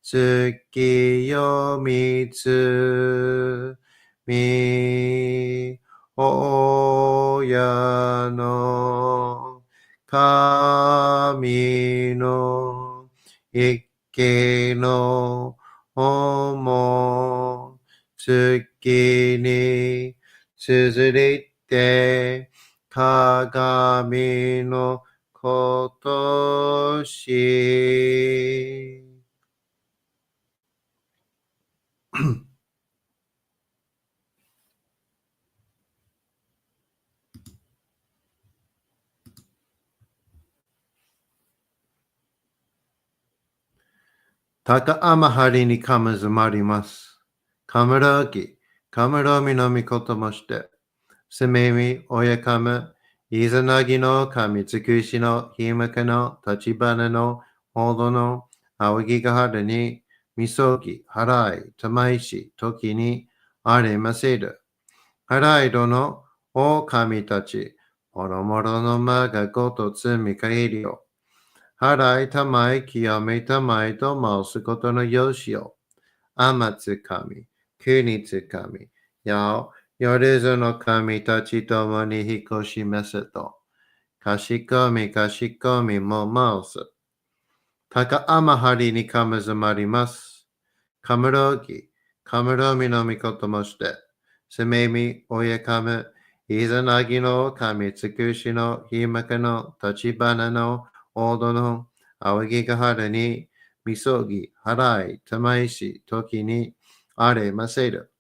tsukiyo mitsu mi oya no kami no ikkeの思う月に綴って鏡のことし高天張にかむずまります。かむらき、かむらみのみこともして、すめみおやかむ、いざなぎの神つくしのひまかの立花のほどの仰ぎがはるに、みそぎ、払い、たまいし、時にありませる。払いどの、お神たち、もろもろの間がごとつみかえりよ。払いたまい清めたまいと申すことのよしよ。天つかみ、国つかみ、や夜ぞの神たちともに引っ越しますと。かしこみかしこみも申す。高天張りにかむずまります。かむろぎ、かむろみのみこともして、すめみおやかむ、いざなぎの神つくしのひまかの立花のおどの仰ぎがはるに、みそぎ、払い、たまいし、時にあれませる。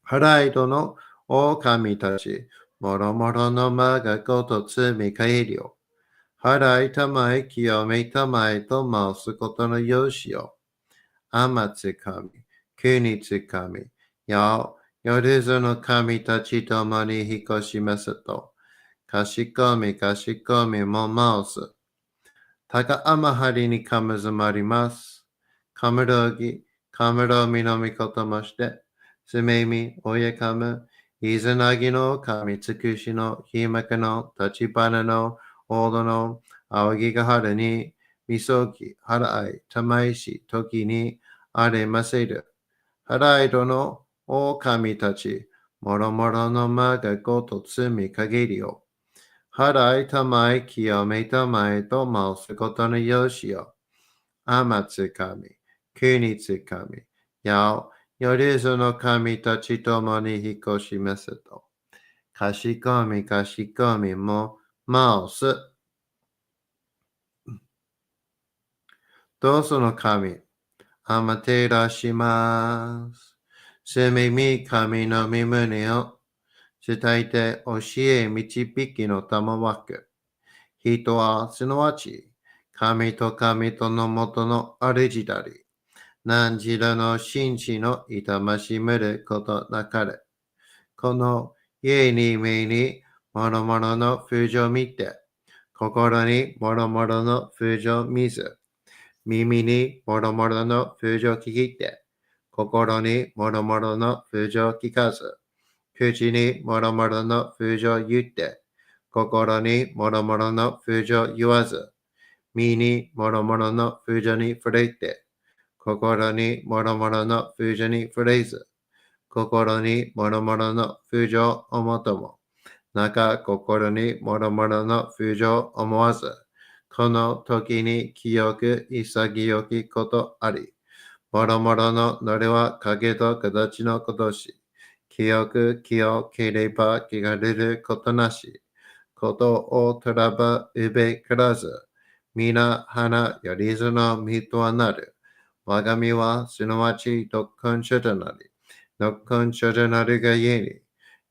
払いどのお神たち、もろもろの間がごとつみかえりょ。払いたまえ清めたまえと申すことのよしよ。天つかみ、国つかみ、や夜ぞの神たちともに引っ越しますと。かしこみかしこみも申す。高天張りにかむずまります。かむろぎ、かむろみのみこともして、すめみ、おやかむ、イザナギの神尽くしのひまかの立花の王土の仰ぎが春にみそぎ払いたまいし時にあれませる。払いどの狼たち、もろもろの間がごと積み限りを。払いたまい清めたまえと申すことのよしよ。天つ神、国つ神、やお、よりずの神たちともに引っ越しますと。かしこみかしこみも申す。どうぞの神、あまてらします。すみみ神の身胸を伝えて教え導きの玉枠。人はすなわち神と神とのもとの主だり。何時らの真摯の痛ましめることなかれ。この家に目にもろもろの風情見て、心にもろもろの風情見ず、耳にもろもろの風情聞いて、心にもろもろの風情聞かず、口にもろもろの風情言って、心にもろもろの風情言わず、身にもろもろの風情に触れて、心にもろもろの風情に触れず、心にもろもろの風情をもとも、心にもろもろの風情を思わず、この時に清く潔きことあり、もろもろののれは影と形のことし、清く清ければ汚れることなし、ことをとらばうべからず、皆花よりずの身とはなる。我が身はすなわち特訓者となり、特訓者となるがゆえに、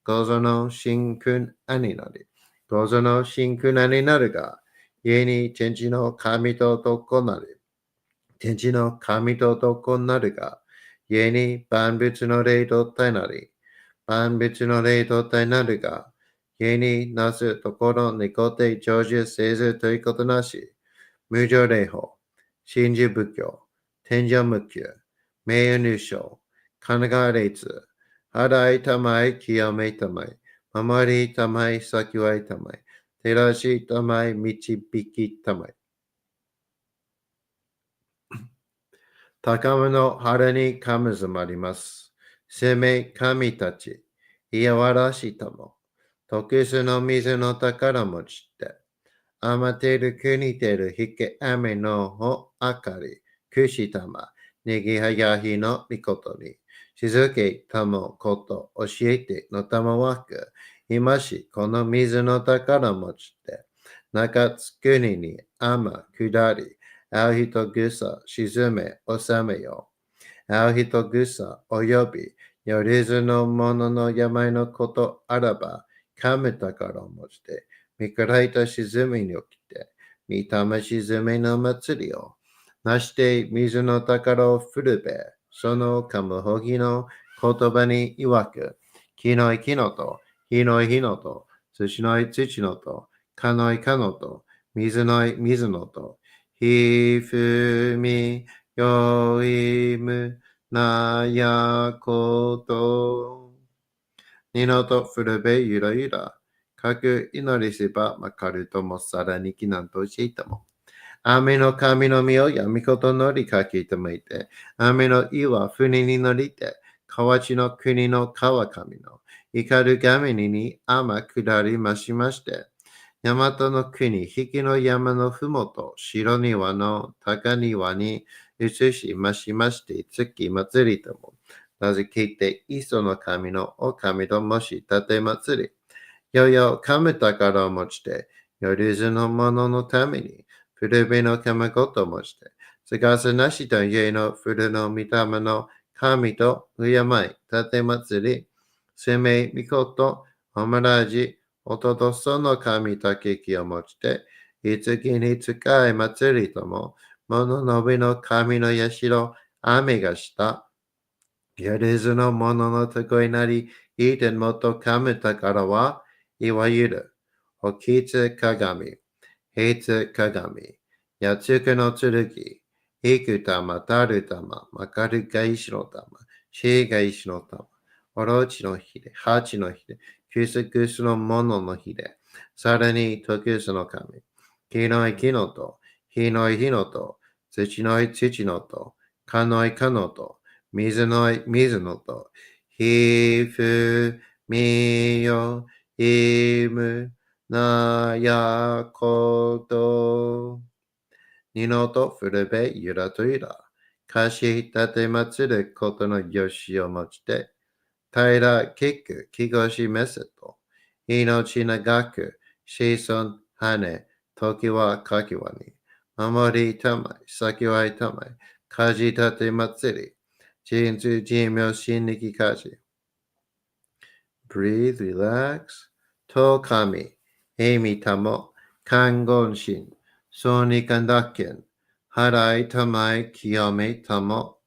ごぞの真君兄なり、ごぞの真君兄なるが、ゆえに天地の神と特訓なり、天地の神と特訓なるが、ゆえに万物の霊と体なり、万物の霊と体なるが、ゆえになすところにこて成就せずということなし、無常霊法、真珠仏教、天上無休、名誉入賞、神奈川列、払いたまい、清めたまい、守りたまい、先はいたまい、照らしたまい、導きたまい。高めの腹にかむずまります。生命神たち、いやわらしたも、特殊の水の宝持ちて、あまてる国てるひけあめのほあかり、くしたま、ねぎはやひのみことに、しずけたもこと教えてのたまわく、今しこの水の宝持ちて、中つくににあま下り、あう人ぐさ沈め収めよ。あう人ぐさおよび、よりずのものの病のことあらば、かむ宝を持ちて、見くらいた沈みに起きて、見たま沈みの祭りを、なして水の宝を振るべ、そのかむほぎの言葉に曰く、木のい木のと、火のい火のと、土のい土のと、かのいかのと、水のい水のと、ひふみよいむなやこと。二のとふるべゆらゆら。かく祈りせばまかるともさらにきなんとしていたも。雨の神の実を闇ことのりかけてもいて、雨の意は船に乗りて、河内の国の川神の怒る神に天下りましまして、大和の国、引きの山のふもと、白庭の高庭に移しましまして、月祭りとも、名付けて、磯の神のお神ともし立て祭り、よよ、神宝を持ちて、よりずの者のために、古べの神事を持ちて、すがすなしと家の古の御霊の神と敬い、立て祭り、生命御事、おまらじ、おととその神とけきを持ちて、いつきに使い祭りとも、物のびの神の社、雨がした、やりずの者のとこいなり、いてんもと神宝は、いわゆる、おきつ鏡、平つ鏡、やつくの剣、いく玉、たる玉、まかるが石の玉、しが石の玉、オロチの日で、ハチの日で、休息する者の日で、さらに時すの神、木のい木のと、火のい火のと、土のい土のと、かのいかのと、水のい水のと、ひふみよいむなやこと二のと古べゆらとゆら貸し立て祭ることのよしをもちて平らきくきごしめせと命長く子孫羽時はかきわに守りたまい先はいたまいかじ立て祭り人数人名心力かじBreathe, relax. と神、えみたも、看護心、そうにかんだけん、払いたまい、清めたも。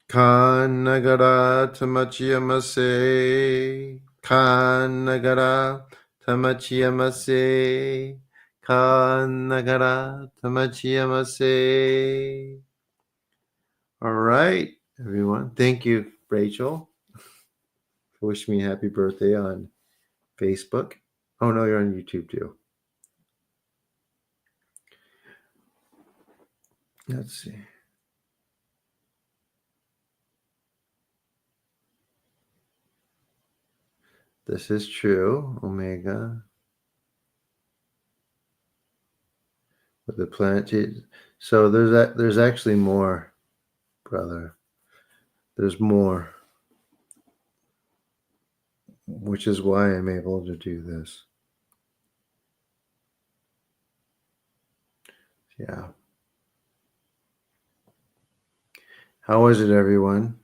かんながらたまちやませ。かんながらたまちやませ。かんながらたまちやませ。All right, everyone. Thank you, Rachel. Wish me happy birthday on Facebook. Oh, no, you're on YouTube too. Let's see. This is true, Omega. With the planet. So there's actually more, brother. There's more. Which is why I'm able to do this. Yeah. How was it, everyone?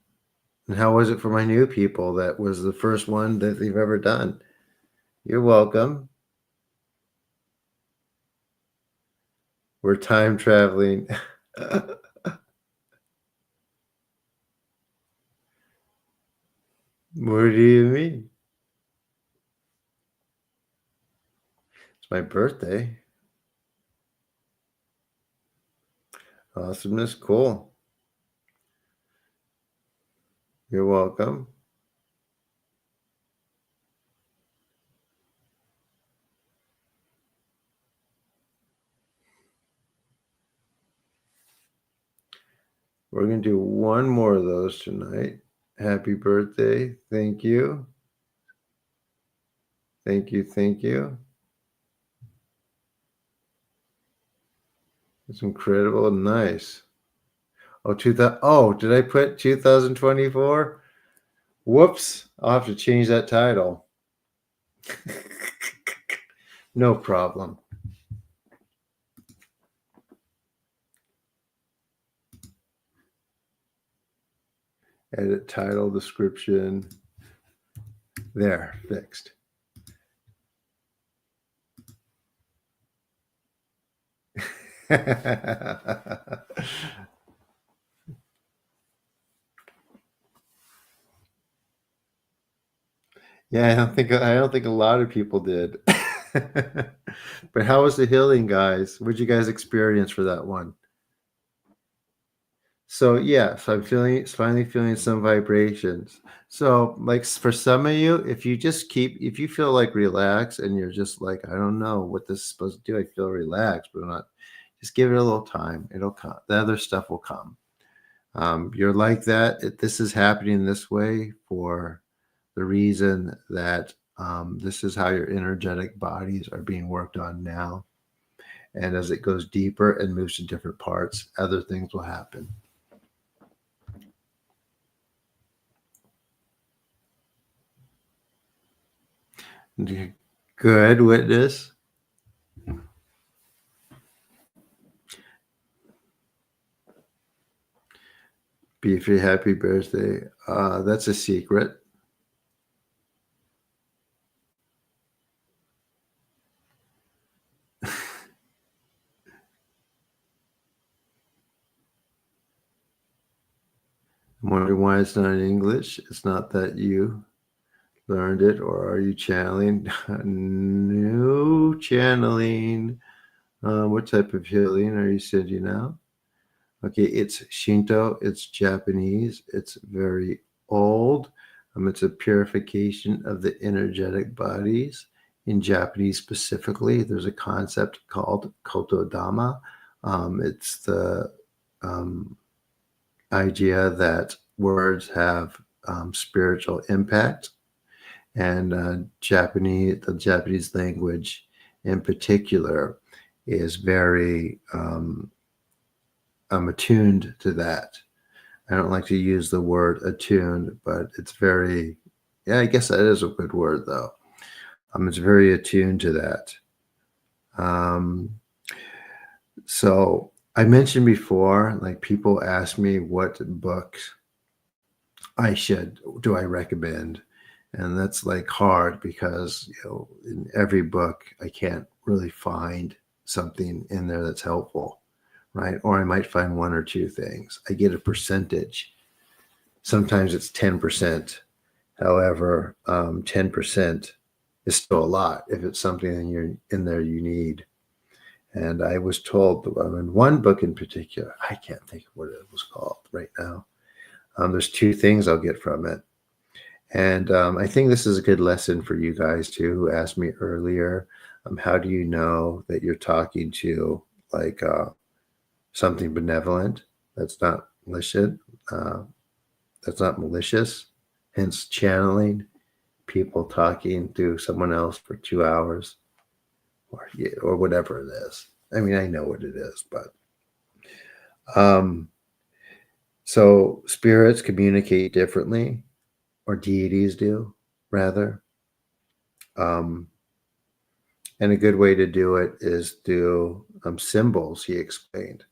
And how was it for my new people? That was the first one that they've ever done. You're welcome. We're time traveling. What do you mean? It's my birthday. Awesomeness, cool. You're welcome. We're going to do one more of those tonight. Happy birthday. Thank you. Thank you. Thank you. It's incredible. Nice. Oh, did I put 2024? Whoops. I'll have to change that title. No problem. Edit title, description. There, fixed. Yeah, I don't think a lot of people did. But how was the healing, guys? What did you guys experience for that one? So yes, I'm finally feeling some vibrations. So like for some of you, if you feel like relaxed and you're just like, I don't know what this is supposed to do. I feel relaxed, but I'm not. Just give it a little time. It'll come. The other stuff will come. You're like that. This is happening this way for the reason that this is how your energetic bodies are being worked on now. And as it goes deeper and moves to different parts, other things will happen. Good, witness. Beefy, happy birthday. That's a secret. I'm wondering why it's not in English. It's not that you learned it, or are you channeling? No channeling. What type of healing are you sending out? Okay, it's Shinto. It's Japanese. It's very old. It's a purification of the energetic bodies. In Japanese specifically, there's a concept called kotodama. It's the idea that words have spiritual impact, and the Japanese language in particular is very attuned to that. I don't like to use the word attuned, but it's very, yeah, I guess that is a good word though. It's very attuned to that. So I mentioned before, like people ask me what books do I recommend? And that's like hard because, in every book, I can't really find something in there that's helpful, right? Or I might find one or two things. I get a percentage. Sometimes it's 10%. However, 10% is still a lot if it's something in there you need. And I was told, in one book in particular, I can't think of what it was called right now. There's two things I'll get from it. And I think this is a good lesson for you guys too, who asked me earlier, how do you know that you're talking to like something benevolent that's not malicious? Hence channeling, people talking to someone else for 2 hours or whatever it is. I mean, I know what it is, but so spirits communicate differently, or deities do, rather. And a good way to do it is through symbols, he explained.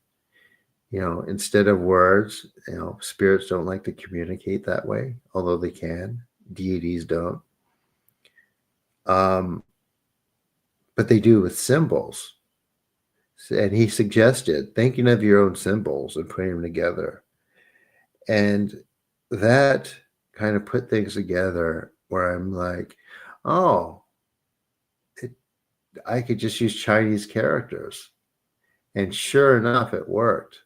Instead of words, spirits don't like to communicate that way, although they can. Deities don't. But they do with symbols. And he suggested thinking of your own symbols and putting them together. And that kind of put things together where I'm like, oh, I could just use Chinese characters. And sure enough, it worked.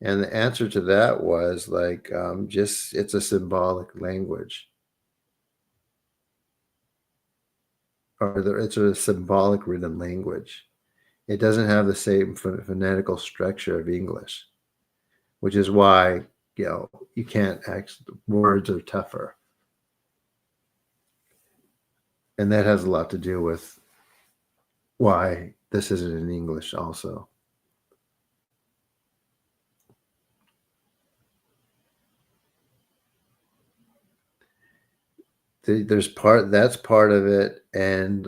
And the answer to that was like, it's a symbolic language. Or it's a symbolic written language. It doesn't have the same phonetical structure of English, which is why, you can't words are tougher. And that has a lot to do with why this isn't in English also. That's part of it. And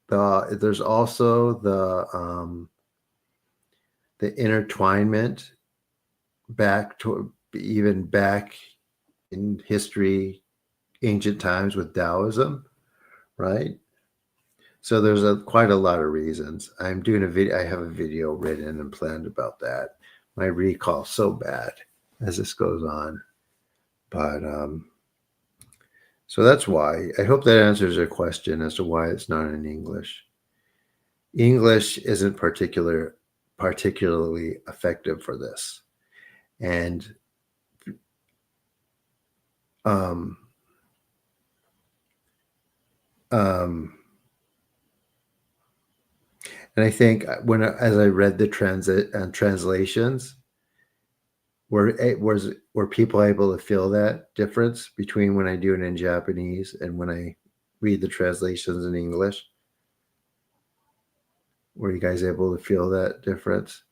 there's also the intertwinement back in history, ancient times with Taoism, right? So there's quite a lot of reasons. I'm doing a video. I have a video written and planned about that. My recall's so bad as this goes on, but so that's why. I hope that answers your question as to why it's not in English. English isn't particularly effective for this, and and I think as I read the translations, were people able to feel that difference between when I do it in Japanese and when I read the translations in English? Were you guys able to feel that difference?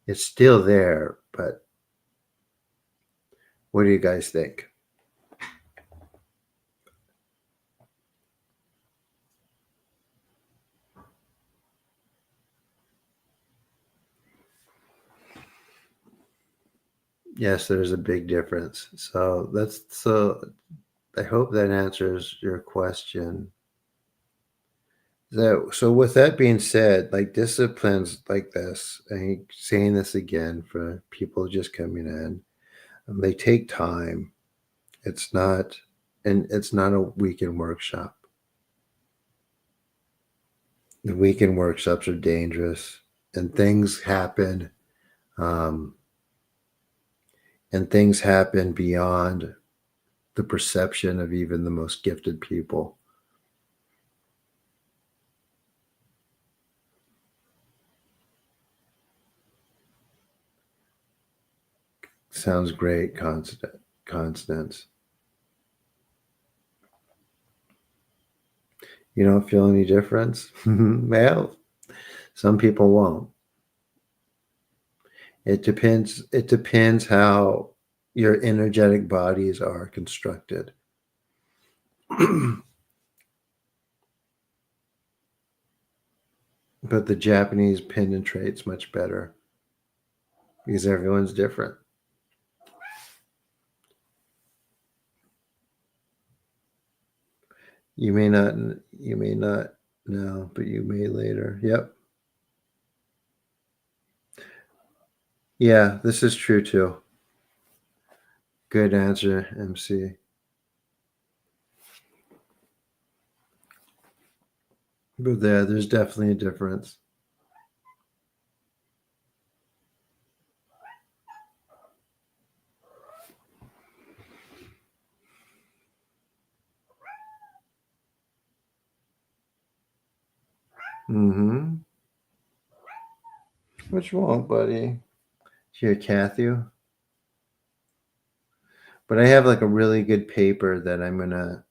It's still there, but what do you guys think? Yes, there's a big difference. So I hope that answers your question. So with that being said, like disciplines like this, and saying this again for people just coming in, they take time. It's not, and it's not a weekend workshop. The weekend workshops are dangerous, and things happen, um, and things happen beyond the perception of even the most gifted people. Sounds great, Constance. You don't feel any difference? Well, some people won't. It depends. It depends how your energetic bodies are constructed. But the Japanese penetrates much better because everyone's different. You may not. You may not now, but you may later. Yep. Yeah, this is true too. Good answer, MC. But there's definitely a difference. Mm-hmm. What's wrong, buddy? Here, Kathy. But I have like a really good paper that I'm gonna,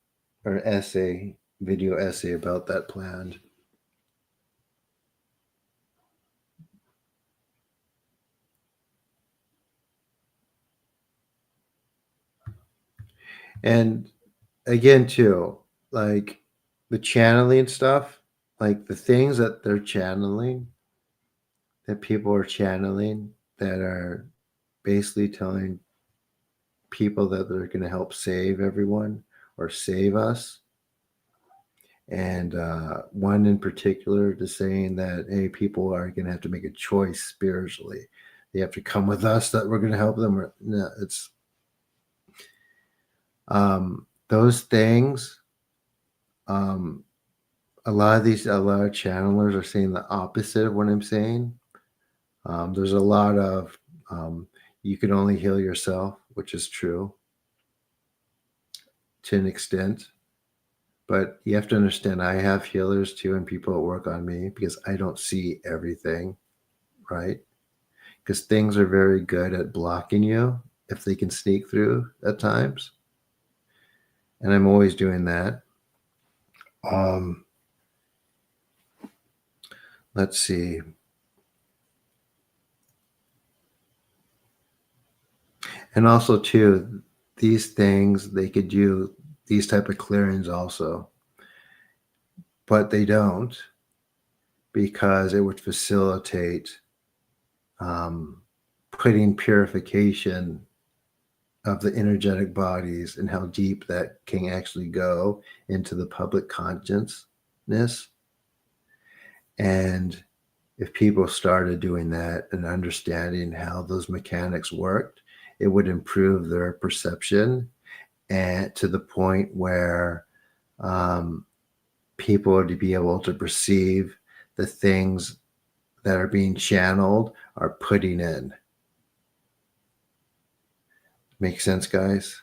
or essay, video essay about that planned. And again, too, like the channeling stuff, like the things that they're channeling, that people are channeling, that are basically telling people that they're going to help save everyone or save us. And one in particular is saying that, hey, people are going to have to make a choice spiritually. They have to come with us that we're going to help them. Or, no, it's those things. A lot of channelers are saying the opposite of what I'm saying. There's a lot of you can only heal yourself, which is true to an extent. But you have to understand, I have healers too, and people that work on me because I don't see everything, right? Because things are very good at blocking you if they can sneak through at times. And I'm always doing that. Let's see. And also, too, these things, they could do these type of clearings also. But they don't because it would facilitate putting purification of the energetic bodies and how deep that can actually go into the public consciousness. And if people started doing that and understanding how those mechanics worked, it would improve their perception and to the point where people would be able to perceive the things that are being channeled are putting in. Make sense, guys?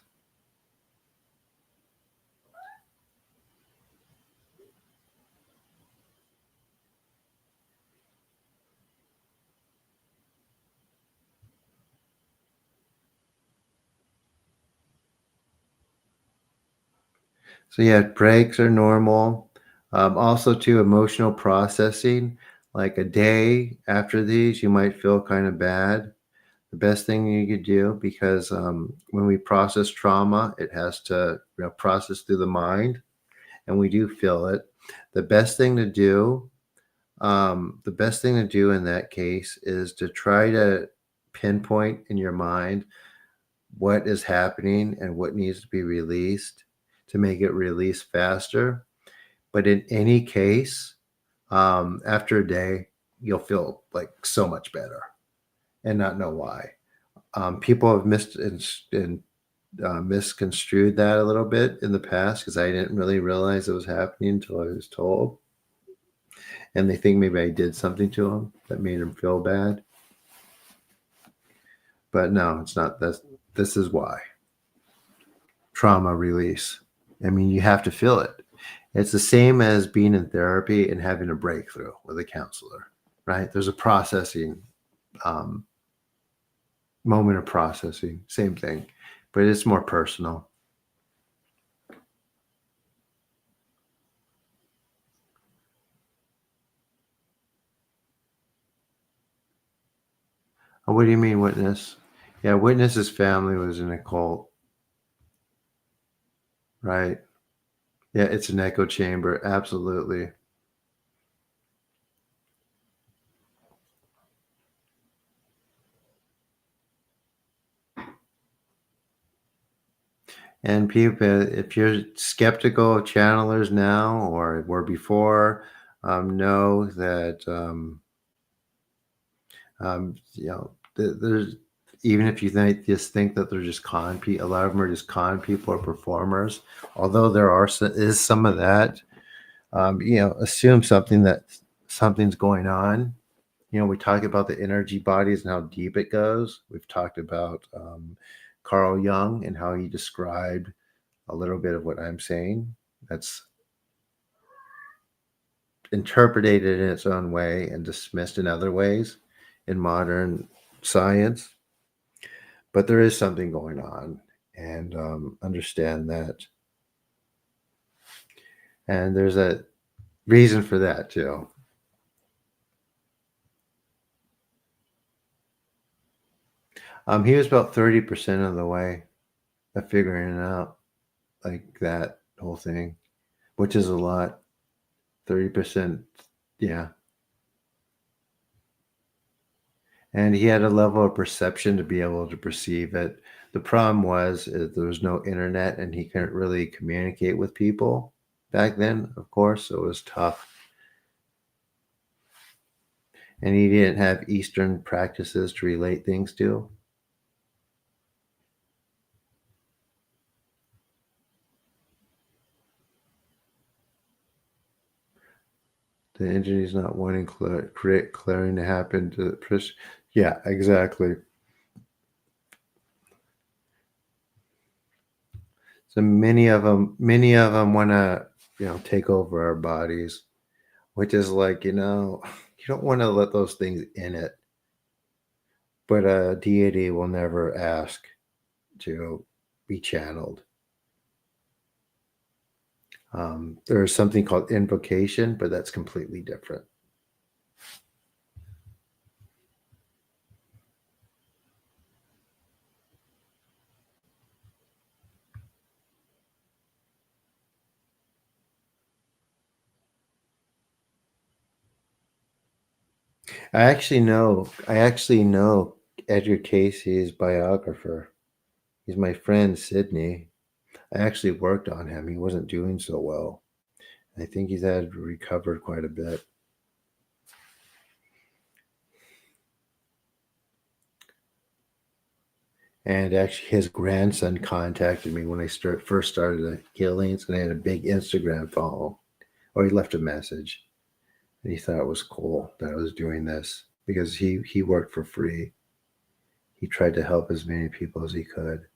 So yeah, breaks are normal. Also, too, emotional processing. Like a day after these, you might feel kind of bad. The best thing you could do, because when we process trauma, it has to process through the mind, and we do feel it. The best thing to do, in that case is to try to pinpoint in your mind what is happening and what needs to be released to make it release faster. But in any case, after a day, you'll feel like so much better and not know why. People have misconstrued that a little bit in the past because I didn't really realize it was happening until I was told. And they think maybe I did something to them that made them feel bad. But no, it's not. This is why. Trauma release. I mean, you have to feel it. It's the same as being in therapy and having a breakthrough with a counselor, right? There's a processing moment of processing, same thing, but it's more personal. Oh, what do you mean, witness? Yeah, witness's family was in a cult, right? Yeah, it's an echo chamber, absolutely. And people, if you're skeptical of channelers now or were before, know that there's, even if you think that they're just con people, a lot of them are just con people or performers. Although there is some of that, assume something's going on. We talk about the energy bodies and how deep it goes. We've talked about Carl Jung and how he described a little bit of what I'm saying. That's interpreted in its own way and dismissed in other ways in modern science. But there is something going on, and understand that. And there's a reason for that too. He was about 30% of the way of figuring it out, like that whole thing, which is a lot. 30%, yeah. And he had a level of perception to be able to perceive it. The problem was there was no internet, and he couldn't really communicate with people back then, of course, so it was tough. And he didn't have Eastern practices to relate things to. The engineer's not wanting create clearing to happen to the yeah, exactly. So many of them want to, take over our bodies, which is like, you don't want to let those things in it. But a deity will never ask to be channeled. There's something called invocation, but that's completely different. I actually know Edgar Casey's biographer. He's my friend Sydney. I actually worked on him. He wasn't doing so well. I think he's had recovered quite a bit. And actually, his grandson contacted me when I first started the healings, and I had a big Instagram follow. Or he left a message, and he thought it was cool that I was doing this because he worked for free. He tried to help as many people as he could.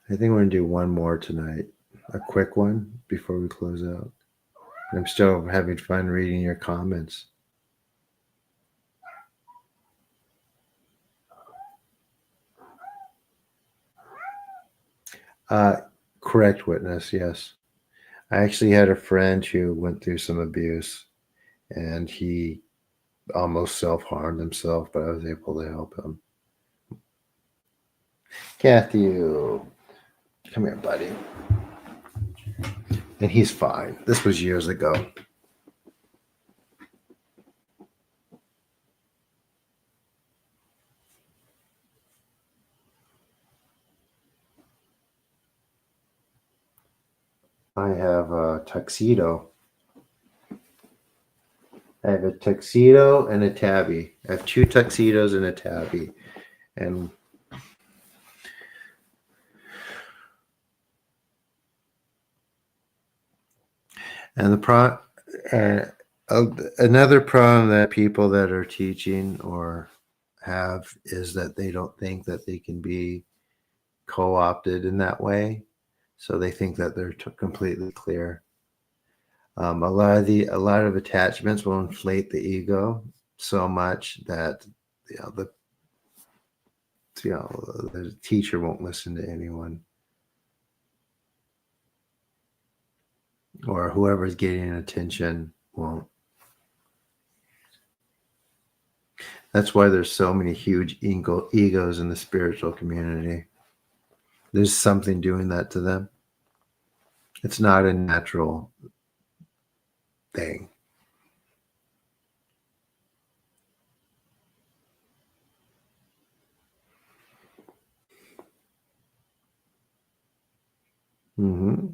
I think we're gonna do one more tonight, a quick one before we close out. I'm still having fun reading your comments. Correct witness, yes. I actually had a friend who went through some abuse and he almost self-harmed himself, but I was able to help him. Kathy, come here, buddy. And he's fine. This was years ago. I have a tuxedo. I have a tuxedo and a tabby. I have 2 tuxedos and a tabby. And another problem that people that are teaching or have is that they don't think that they can be co-opted in that way. So they think that they're completely clear. A lot of attachments will inflate the ego so much that the teacher won't listen to anyone, or whoever's getting attention won't. That's why there's so many huge egos in the spiritual community. There's something doing that to them. It's not a natural thing. Mm-hmm.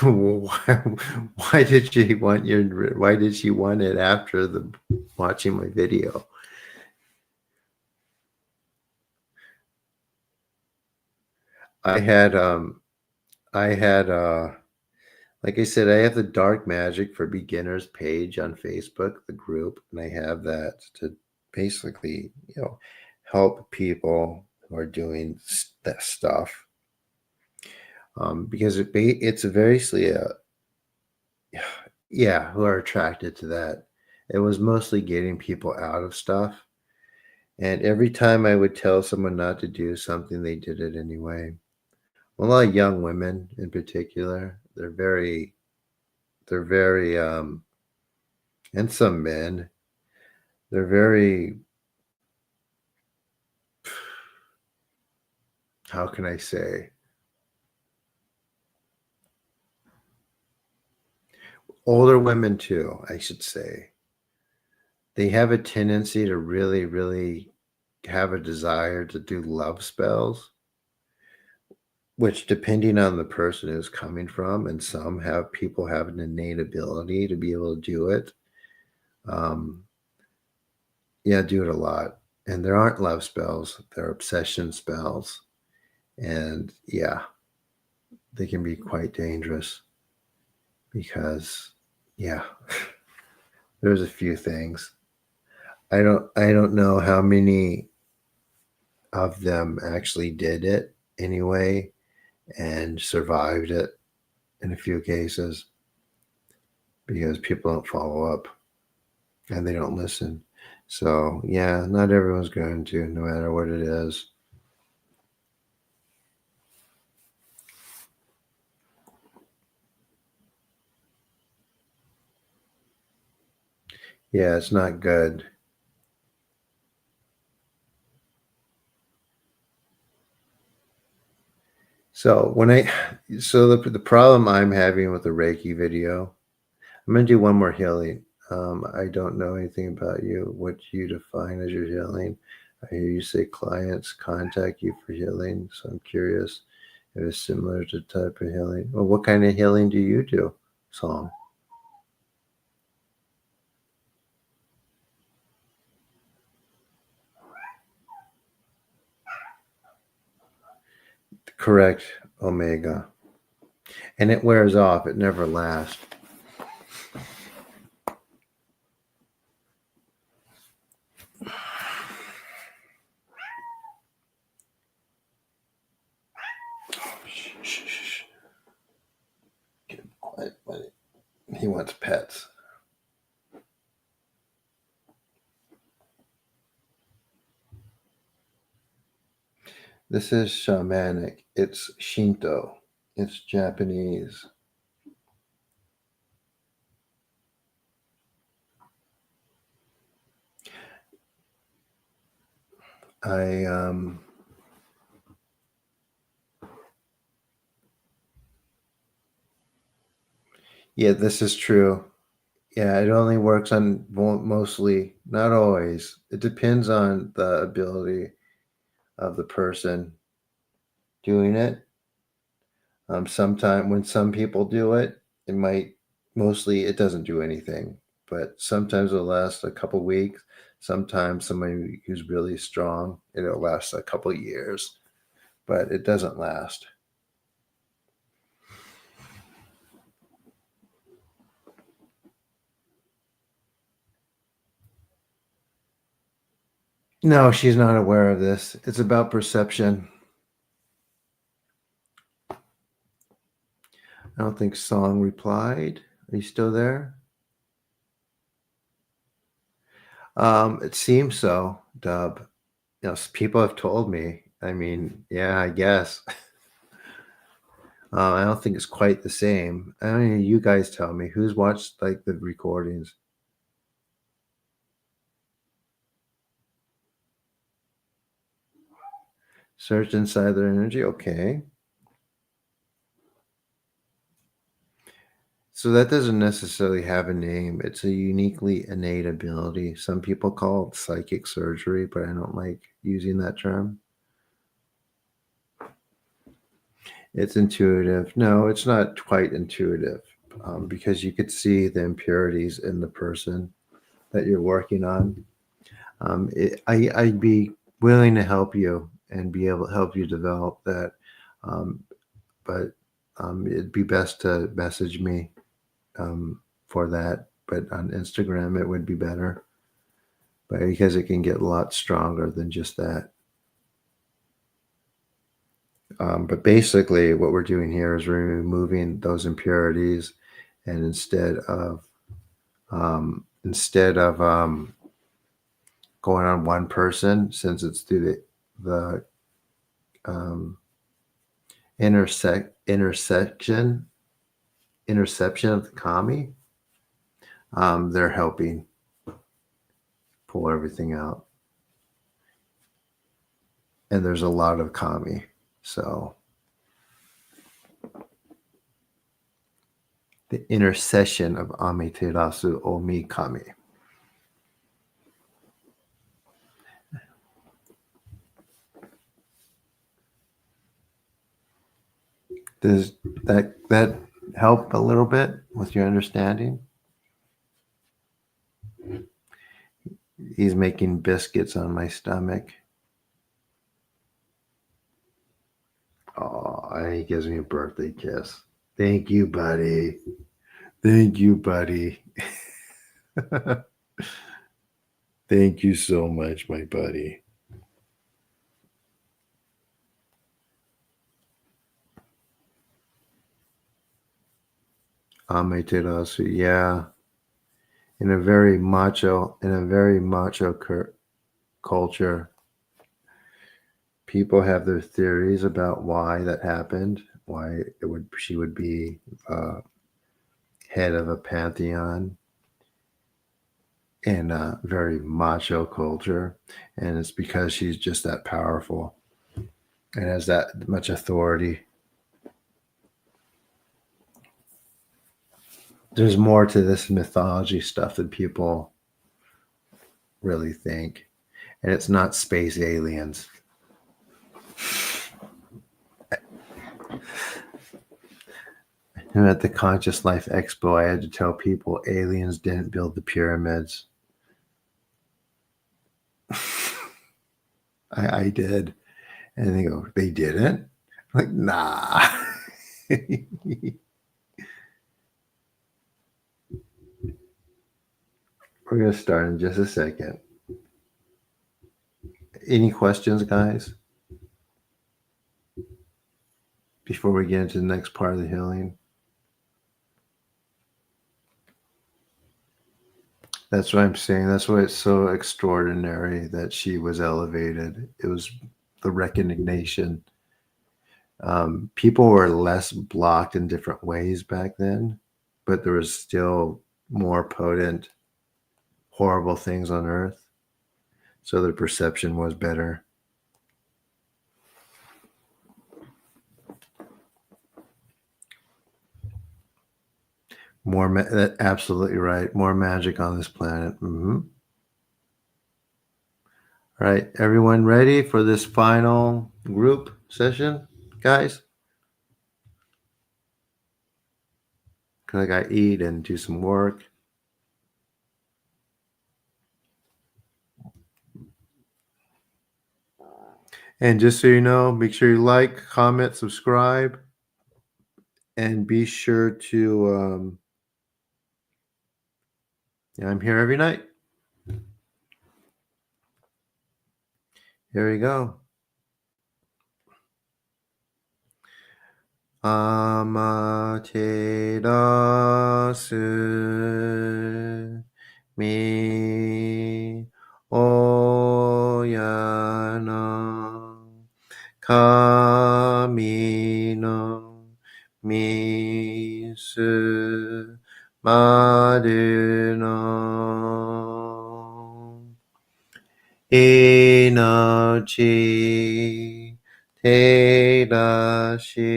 Why did she want why did she want it after the watching my video? I had like I said, I have the Dark Magic for Beginners page on Facebook, the group, and I have that to basically, help people who are doing that stuff. Because it's basically who are attracted to that. It was mostly getting people out of stuff. And every time I would tell someone not to do something, they did it anyway. A lot of young women in particular, they're very, and some men, they're very, how can I say, older women too, I should say. They have a tendency to really, really have a desire to do love spells, which depending on the person who's coming from, and some people have an innate ability to be able to do it. Do it a lot. And there aren't love spells, they're obsession spells. And they can be quite dangerous because there's a few things. I don't know how many of them actually did it anyway and survived it in a few cases, because people don't follow up and they don't listen. So not everyone's going to, no matter what it is. Yeah, it's not good. So the problem I'm having with the Reiki video, I'm going to do one more healing. I don't know anything about you, what you define as your healing. I hear you say clients contact you for healing, so I'm curious if it's similar to type of healing. Well, what kind of healing do you do, Song? Correct, Omega. And it wears off. It never lasts. But he wants pets. This is Shamanic. It's Shinto. It's Japanese. Yeah, this is true. Yeah, it only works on mostly, not always. It depends on the ability of the person doing it. Sometime when some people do it, it might mostly it doesn't do anything, but sometimes it'll last a couple weeks. Sometimes somebody who's really strong, it'll last a couple years, but it doesn't last. No, she's not aware of this. It's about perception. I don't think Song replied. Are you still there? It seems so, Dub. People have told me. I mean, yeah, I guess. I don't think it's quite the same. I mean, you guys tell me who's watched like the recordings. Search inside their energy. Okay. So that doesn't necessarily have a name. It's a uniquely innate ability. Some people call it psychic surgery, but I don't like using that term. It's intuitive. No, it's not quite intuitive because you could see the impurities in the person that you're working on. I'd be willing to help you and be able to help you develop that. But it'd be best to message me for that. But on Instagram, it would be better. But because it can get a lot stronger than just that. But basically, what we're doing here is removing those impurities, and instead of going on one person, since it's through the interception of the kami, they're helping pull everything out, and there's a lot of kami, so the intercession of Amaterasu Omi Kami. Does that help a little bit with your understanding? He's making biscuits on my stomach. Oh, and he gives me a birthday kiss. Thank you, buddy. Thank you, buddy. Thank you so much, my buddy. Amaterasu, yeah. In a very macho culture, people have their theories about why that happened, why she would be head of a pantheon in a very macho culture, and it's because she's just that powerful and has that much authority. There's more to this mythology stuff than people really think, and it's not space aliens. And at the Conscious Life Expo, I had to tell people aliens didn't build the pyramids. I did. And they go, they didn't? I'm like, nah. We're going to start in just a second. Any questions, guys? Before we get into the next part of the healing? That's what I'm saying. That's why it's so extraordinary that she was elevated. It was the recognition. People were less blocked in different ways back then, but there was still more potent, horrible things on earth. So the perception was better. Absolutely right. More magic on this planet. All right, everyone ready for this final group session, guys? Because I got to eat and do some work. And just so you know, make sure you like, comment, subscribe, and be sure to. I'm here every night. Here we go. Amaterasu mi oyana kami no misu maru no inochi terashi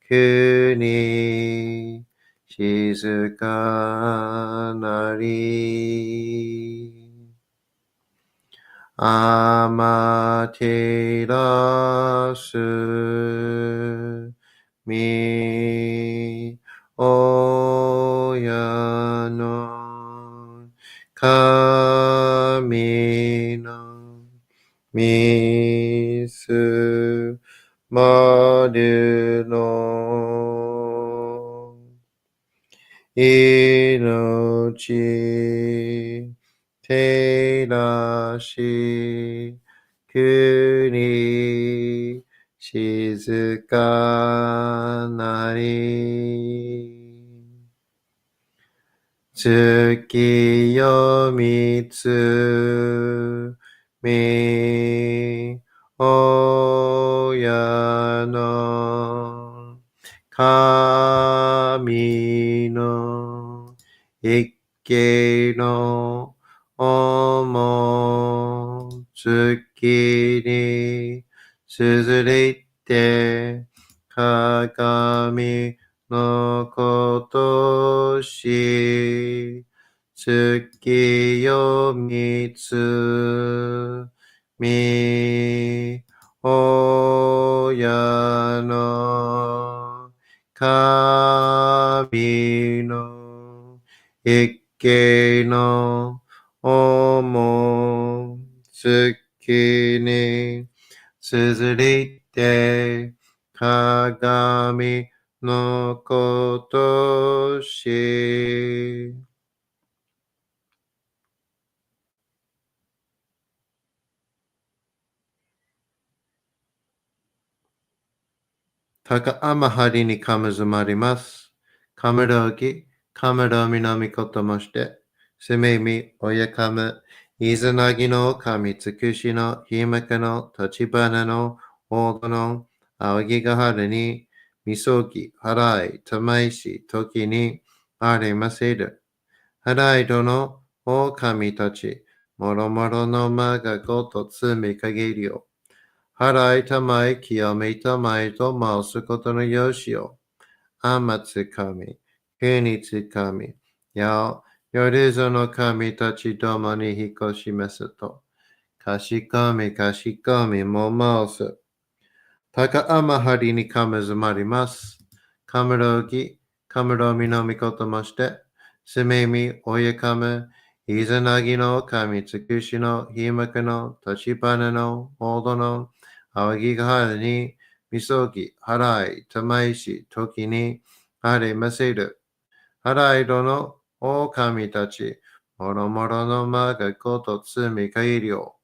kuni shizukanari amaterasu mi oyano kami no misu maru no inochi terashi kuni shizukanari tsukiyomitsu mi oyano kami no ikke no omo tsuki ni suzurite kagami no koto shi tsukiyomitsu mi oyano kami no ikke no omo tsuki ni suzurite kagami no koto shi Takaama hari ni kamazumarimasu. Kamarogi, kamaromi no mikoto moshite. Sumemi, oyakama, izanagi no kami, tsukushi no, himaka no, tachibana no, odo no, awagi ga haru ni, misogi, harai, tamaishi, toki ni, arimaseru. Harai dono, o kami tachi, moromoro no ma ga goto tsumi kageri yo. Harai tamai kiyome tamai to mausu koto no yoshi o. Amatsu kami, kunitsu kami, yao, yoruzo no kami tachi domo ni hikoshimasu to. Kashikomi, kashikomi, mo mausu. Takaama hari ni kamazumarimasu. Kamarogi, kamaromi no mikoto moshite. Sumemi, oyakama, izanagi no kami, tsukushi no, himaka no, tachibana no, odo no, awagi ga haru ni, misogi, harai, tamaishi, toki ni, arimaseru. Harai dono, o kami tachi, moromoro no ma ga koto tsumi kairi o.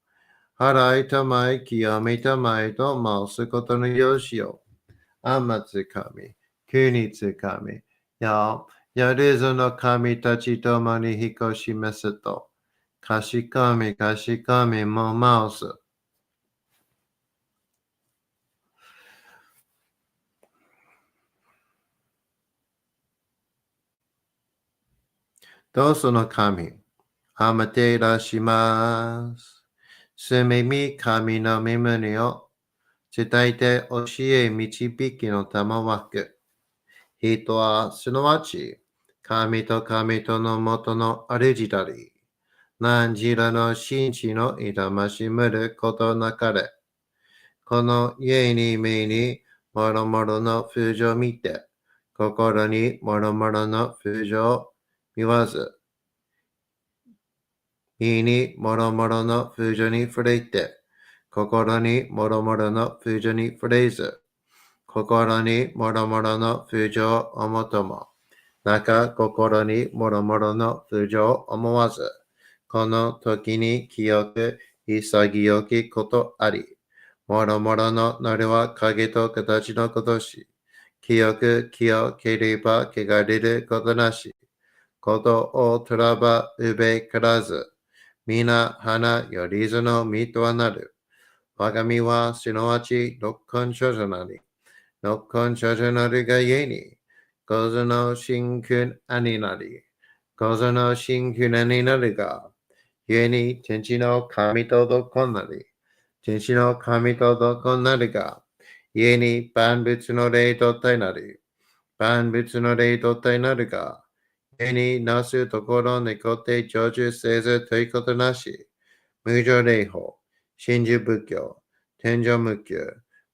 Harai tamai, kiyome tamai to mausu koto no yoshi o. Amatsu kami, kunitsu kami, yao, やるぞの神たちともに引こしめすと。かしこみかしこみもマウス。どうその神、あまていらします。すみみ神の身胸を伝えて教え導きの玉枠。人はすなわち神と神との元の主たり。何時らの真知の痛ましむることなかれ。この家に目にもろもろの風情を見て、心にもろもろの風情を見わず、身にもろもろの風情に触れて、心にもろもろの風情に触れず、心にもろもろの風情を思とも、中心にもろもろの風情を思わず、この時に清く潔きことあり、もろもろのなるは影と形のことし、清く清ければ汚れることなし、ことをとらばうべからず、皆花よりずの身とはなる。我が身はすなわち六根所者なり、六根所者なるがゆえに、ごぞの真空兄なり、ごぞの真空兄なるが、ゆえに天地の神とどこなり、天地の神とどこなるが、ゆえに万物の霊と体なり、万物の霊と体なるが、ゆえになすところにこって成就せずということなし、無常霊法、真珠仏教、天上無休、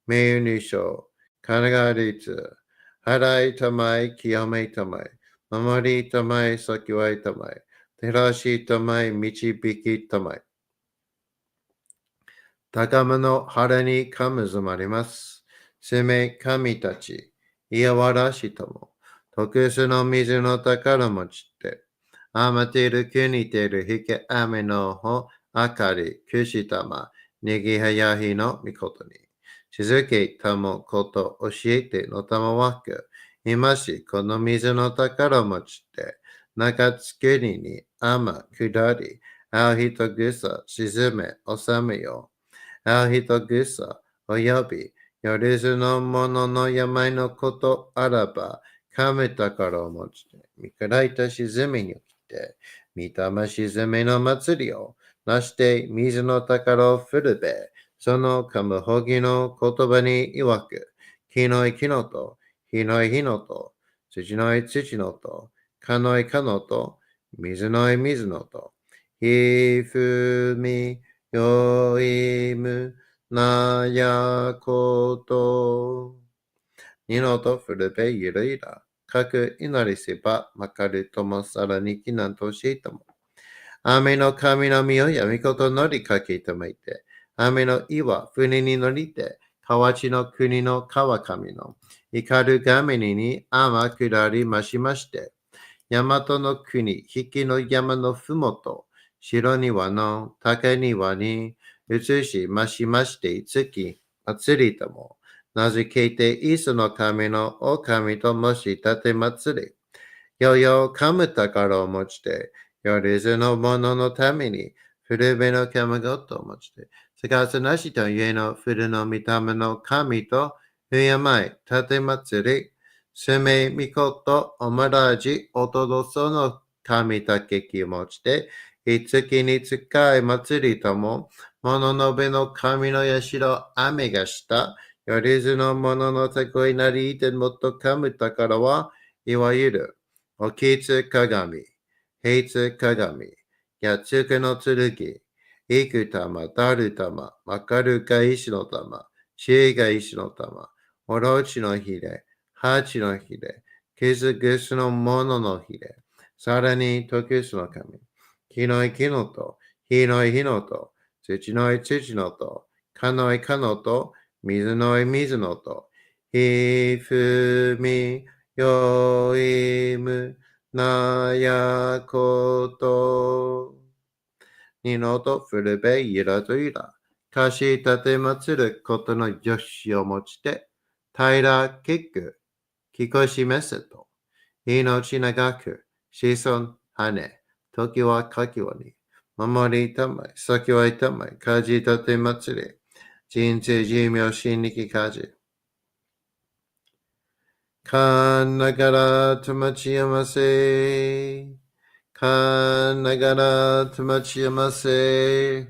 名誉入賞、神奈川律、払いたまい、清めたまい、守りたまい、先はいたまい、照らしたまい、導きたまい。高間の腹にかむずまります。攻め神たち、いやわらしとも、特殊の水の宝持ちって、あまている国ているひけ雨のほ、あかり、くしたま、ねぎはやひのみことに。静けたもこと教えてのたまわく、今しこの水の宝持ちって、中つけりに雨下り、あうひとぐさ沈め収めよう。あう人ぐさ、および、よりずのものの病のことあらば、かめたからを持ちて、見からいた沈みに来て、見たま沈みの祭りを、なして水の宝を振るべ、そのかむほぎの言葉に曰く、木のい木のと、火のい火のと、土のい土のと、かのいかのと、水のい水のと、ひふみ、よいむなやこと。二のとふるべゆるいら。かく祈りせばまかるともさらにきなんとしいとも。雨の神の実を闇こと乗りかけとめて。雨の岩、船に乗りて。河内の国の川神の。怒る神に天下りましまして。大和の国、引きの山のふもと。白庭の高庭に移しましまして月、祭りとも、名付けてイスの神の狼ともし立て祭り、よよかむ宝を持ちて、よりずの者のために、古べの神事を持ちて、逆さなしと家の古の見た目の神と、敬い、立て祭り、すめみこと、おまらじ、おとどその神たけきを持ちて、いつきに使い祭りとも、物のべの神の社、雨がした、よりずの者のたこいなりいてもっとかむ宝は、いわゆる、おきつ鏡、平つ鏡、やつくの剣、いく玉、だる玉、まかるか石の玉、しえが石の玉、おろちのひれ、はちのひれ、きずぐすのもののひれ、さらに特殊の神、木のい木のと、火のい火のと、土のい土のと、かのいかのと、水のい水のと、ひふみよいむなやこと。にのとふるべいらといら。かしたてまつることの助詞を持ちて、平ら結句、聞こしめせと。Inochi nagaku, shison hane, toki wa kakiwa ni, mamori tamai, saki wa itamai, kaji tate matsuri, jinsei jimyo shiniki kaji. Kan nagara tamachiyamase, kan nagara tamachiyamase,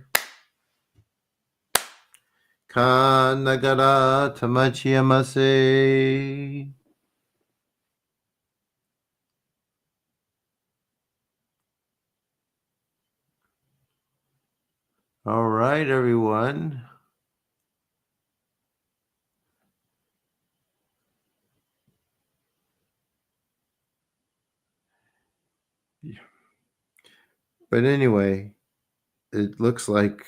kan nagara tamachiyamase. All right, everyone. But anyway, it looks like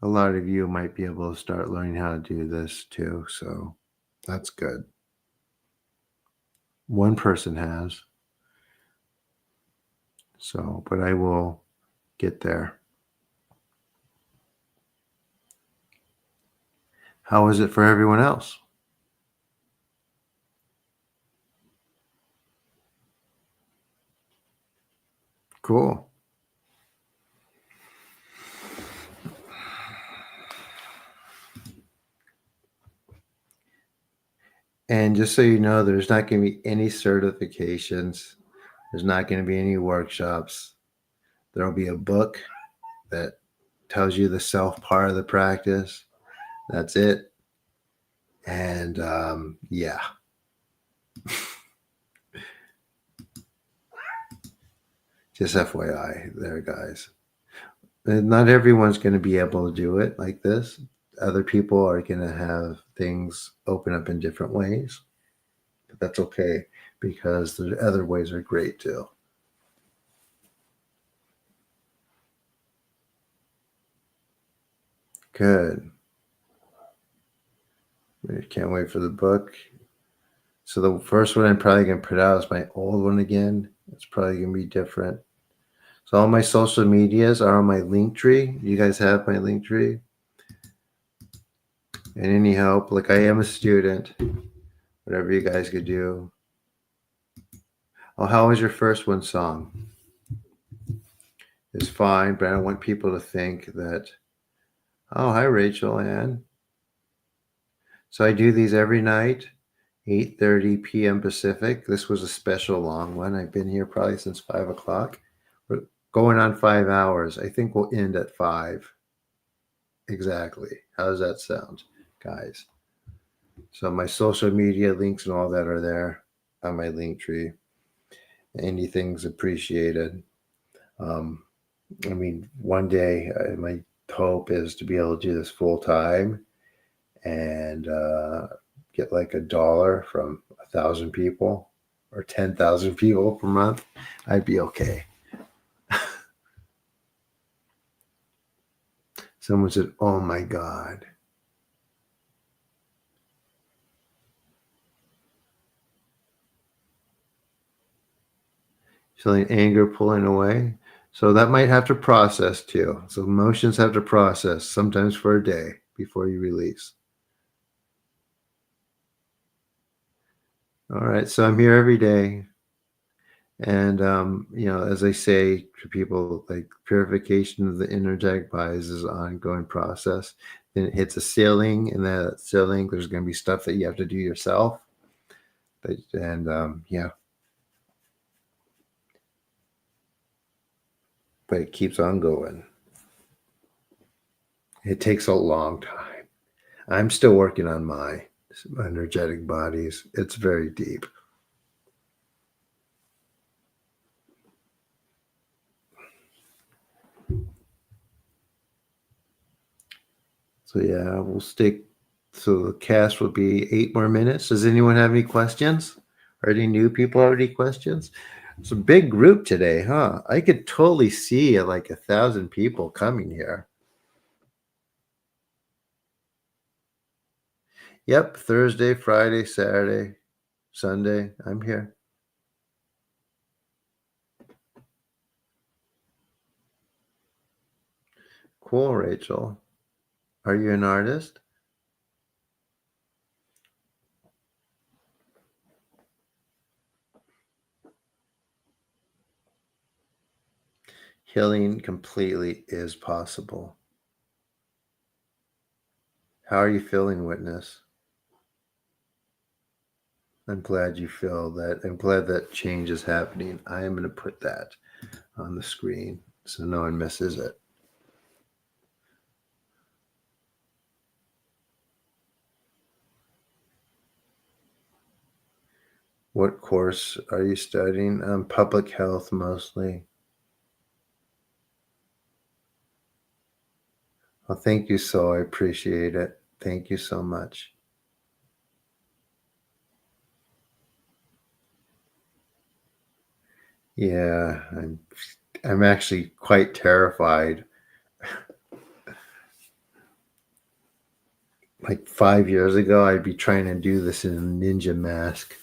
a lot of you might be able to start learning how to do this too. So that's good. One person has. So, but I will get there. How is it for everyone else? Cool. And just so you know, there's not going to be any certifications. There's not going to be any workshops. There'll be a book that tells you the self part of the practice. That's it. And yeah. Just FYI there, guys. Not everyone's going to be able to do it like this. Other people are going to have things open up in different ways. But that's okay because the other ways are great too. Good. I can't wait for the book. So the first one I'm probably going to put out is my old one again. It's probably going to be different. So all my social medias are on my link tree. You guys have my link tree. And any help, like I am a student, whatever you guys could do. Oh, how was your first one song? It's fine, but I don't want people to think that, oh, hi, Rachel Ann. So I do these every night, 8:30 p.m. Pacific. This was a special long one. I've been here probably since 5 o'clock. We're going on 5 hours. I think we'll end at 5. Exactly. How does that sound, guys? So my social media links and all that are there on my link tree. Anything's appreciated. I mean, one day my hope is to be able to do this full time and get like $1 from 1,000 people or 10,000 people per month. I'd be okay. Someone said, "Oh my God." Feeling anger pulling away. So that might have to process too. So emotions have to process sometimes for a day before you release. All right. So I'm here every day. And, as I say to people, like purification of the energetic bodies is an ongoing process. Then it hits a ceiling, and that ceiling, there's going to be stuff that you have to do yourself. Yeah. But it keeps on going. It takes a long time. I'm still working on my energetic bodies. It's very deep. So yeah, we'll stick. So the cast will be 8 more minutes. Does anyone have any questions? Or any new people have any questions? It's a big group today, huh? I could totally see like 1,000 people coming here. Yep, Thursday, Friday, Saturday, Sunday. I'm here. Cool, Rachel. Are you an artist? Healing completely is possible. How are you feeling, witness? I'm glad you feel that. I'm glad that change is happening. I am going to put that on the screen so no one misses it. What course are you studying? Public health mostly. Well, thank you, so I appreciate it. Thank you so much. Yeah, I'm actually quite terrified. Like 5 years ago, I'd be trying to do this in a ninja mask.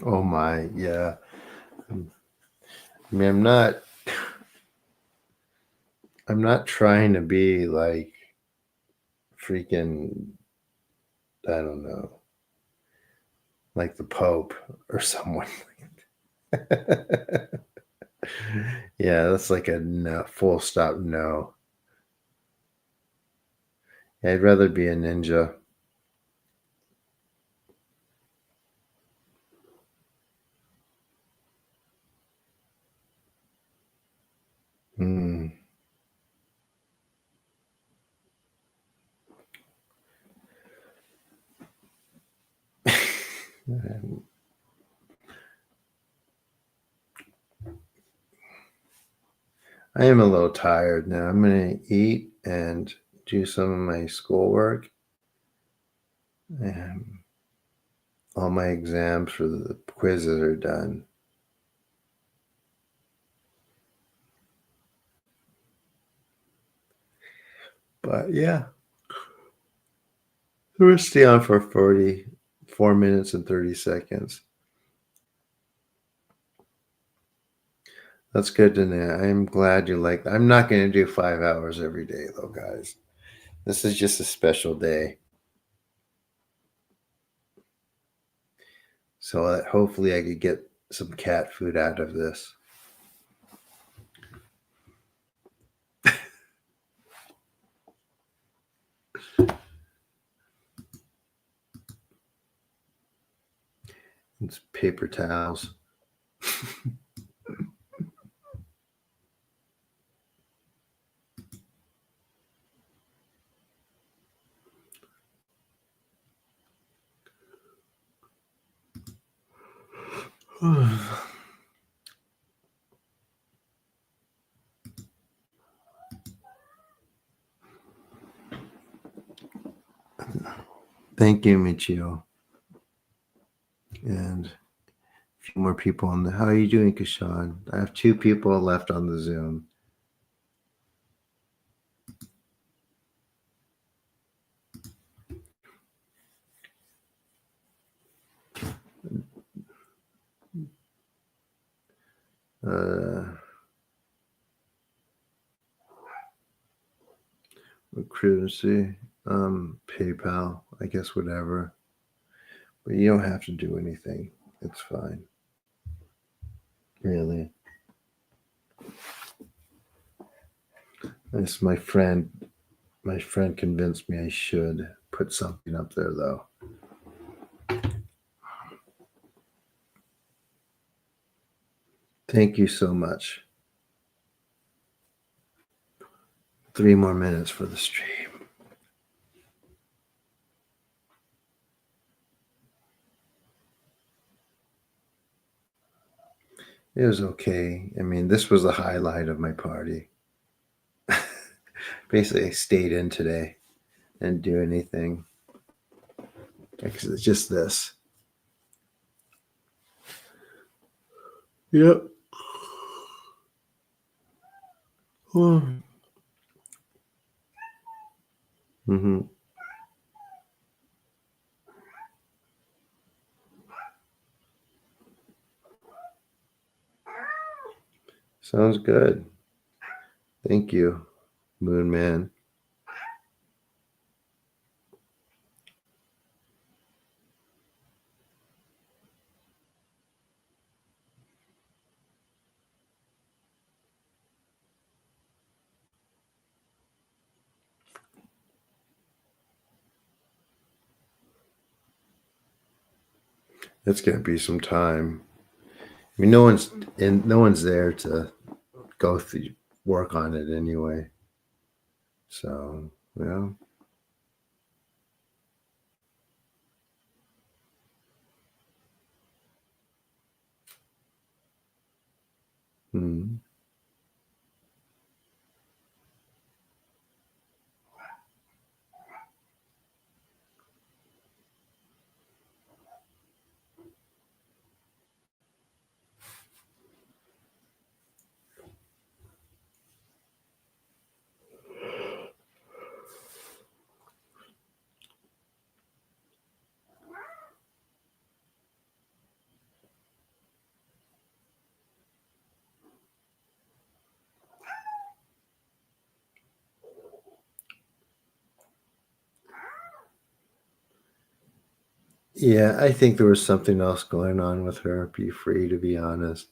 Oh my, yeah. I mean, I'm not trying to be like freaking, I don't know, like the Pope or someone. Yeah, that's like a no, full stop no. I'd rather be a ninja. Hmm. I am a little tired now. I'm going to eat and do some of my schoolwork. And all my exams for the quizzes are done. But yeah, we'll stay on for 44 minutes and 30 seconds. That's good to know. I'm glad you like that. I'm not going to do 5 hours every day, though, guys. This is just a special day. So that hopefully I could get some cat food out of this. It's paper towels. Thank you, Michio. And a few more people on the. How are you doing, Kashan? I have 2 people left on the Zoom. Recruitancy, PayPal, I guess whatever. But you don't have to do anything. It's fine. Really. This my friend convinced me I should put something up there though. Thank you so much. 3 more minutes for the stream. It was okay. I mean, this was the highlight of my party. Basically, I stayed in today and do anything. Because it's just this. Yep. Mm-hmm. Sounds good. Thank you, Moon Man. It's gonna be some time. I mean, no one's there to go through work on it anyway. So yeah. Hmm. Yeah, I think there was something else going on with her. Be free, to be honest.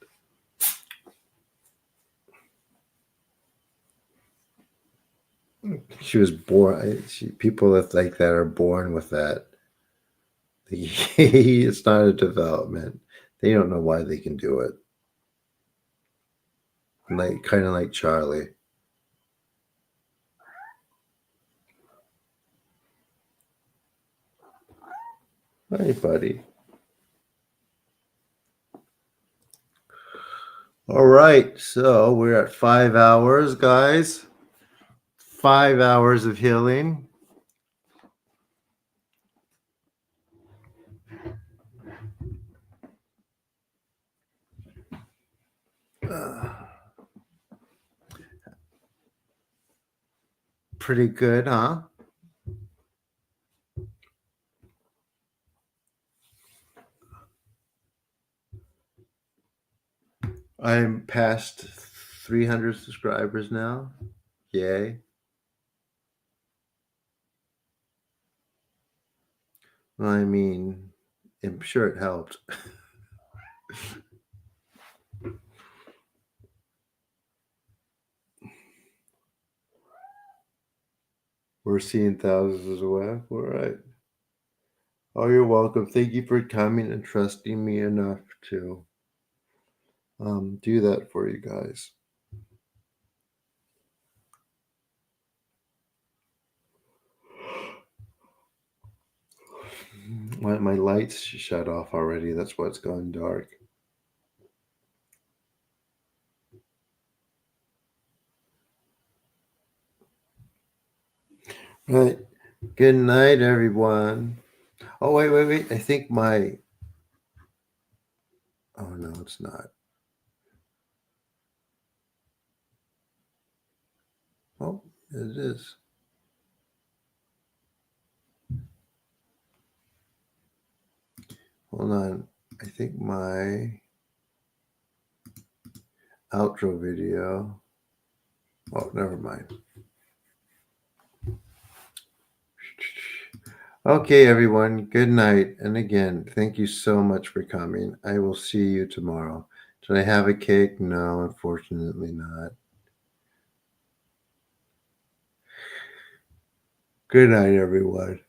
She was born. People that like that are born with that. It's not a development. They don't know why they can do it. Like kind of like Charlie. Hi, buddy. All right, so we're at 5 hours, guys. 5 hours of healing. Pretty good, huh? I'm past 300 subscribers now. Yay. Well, I mean, I'm sure it helped. We're seeing thousands as well. All right. Oh, you're welcome. Thank you for coming and trusting me enough to do that for you guys. My lights shut off already. That's why it's gone dark. Right. Good night, everyone. Oh, wait. I think my. Oh, no, it's not. Oh, it is. Hold on. I think my outro video. Oh, never mind. Okay, everyone. Good night. And again, thank you so much for coming. I will see you tomorrow. Did I have a cake? No, unfortunately not. Good night, everyone.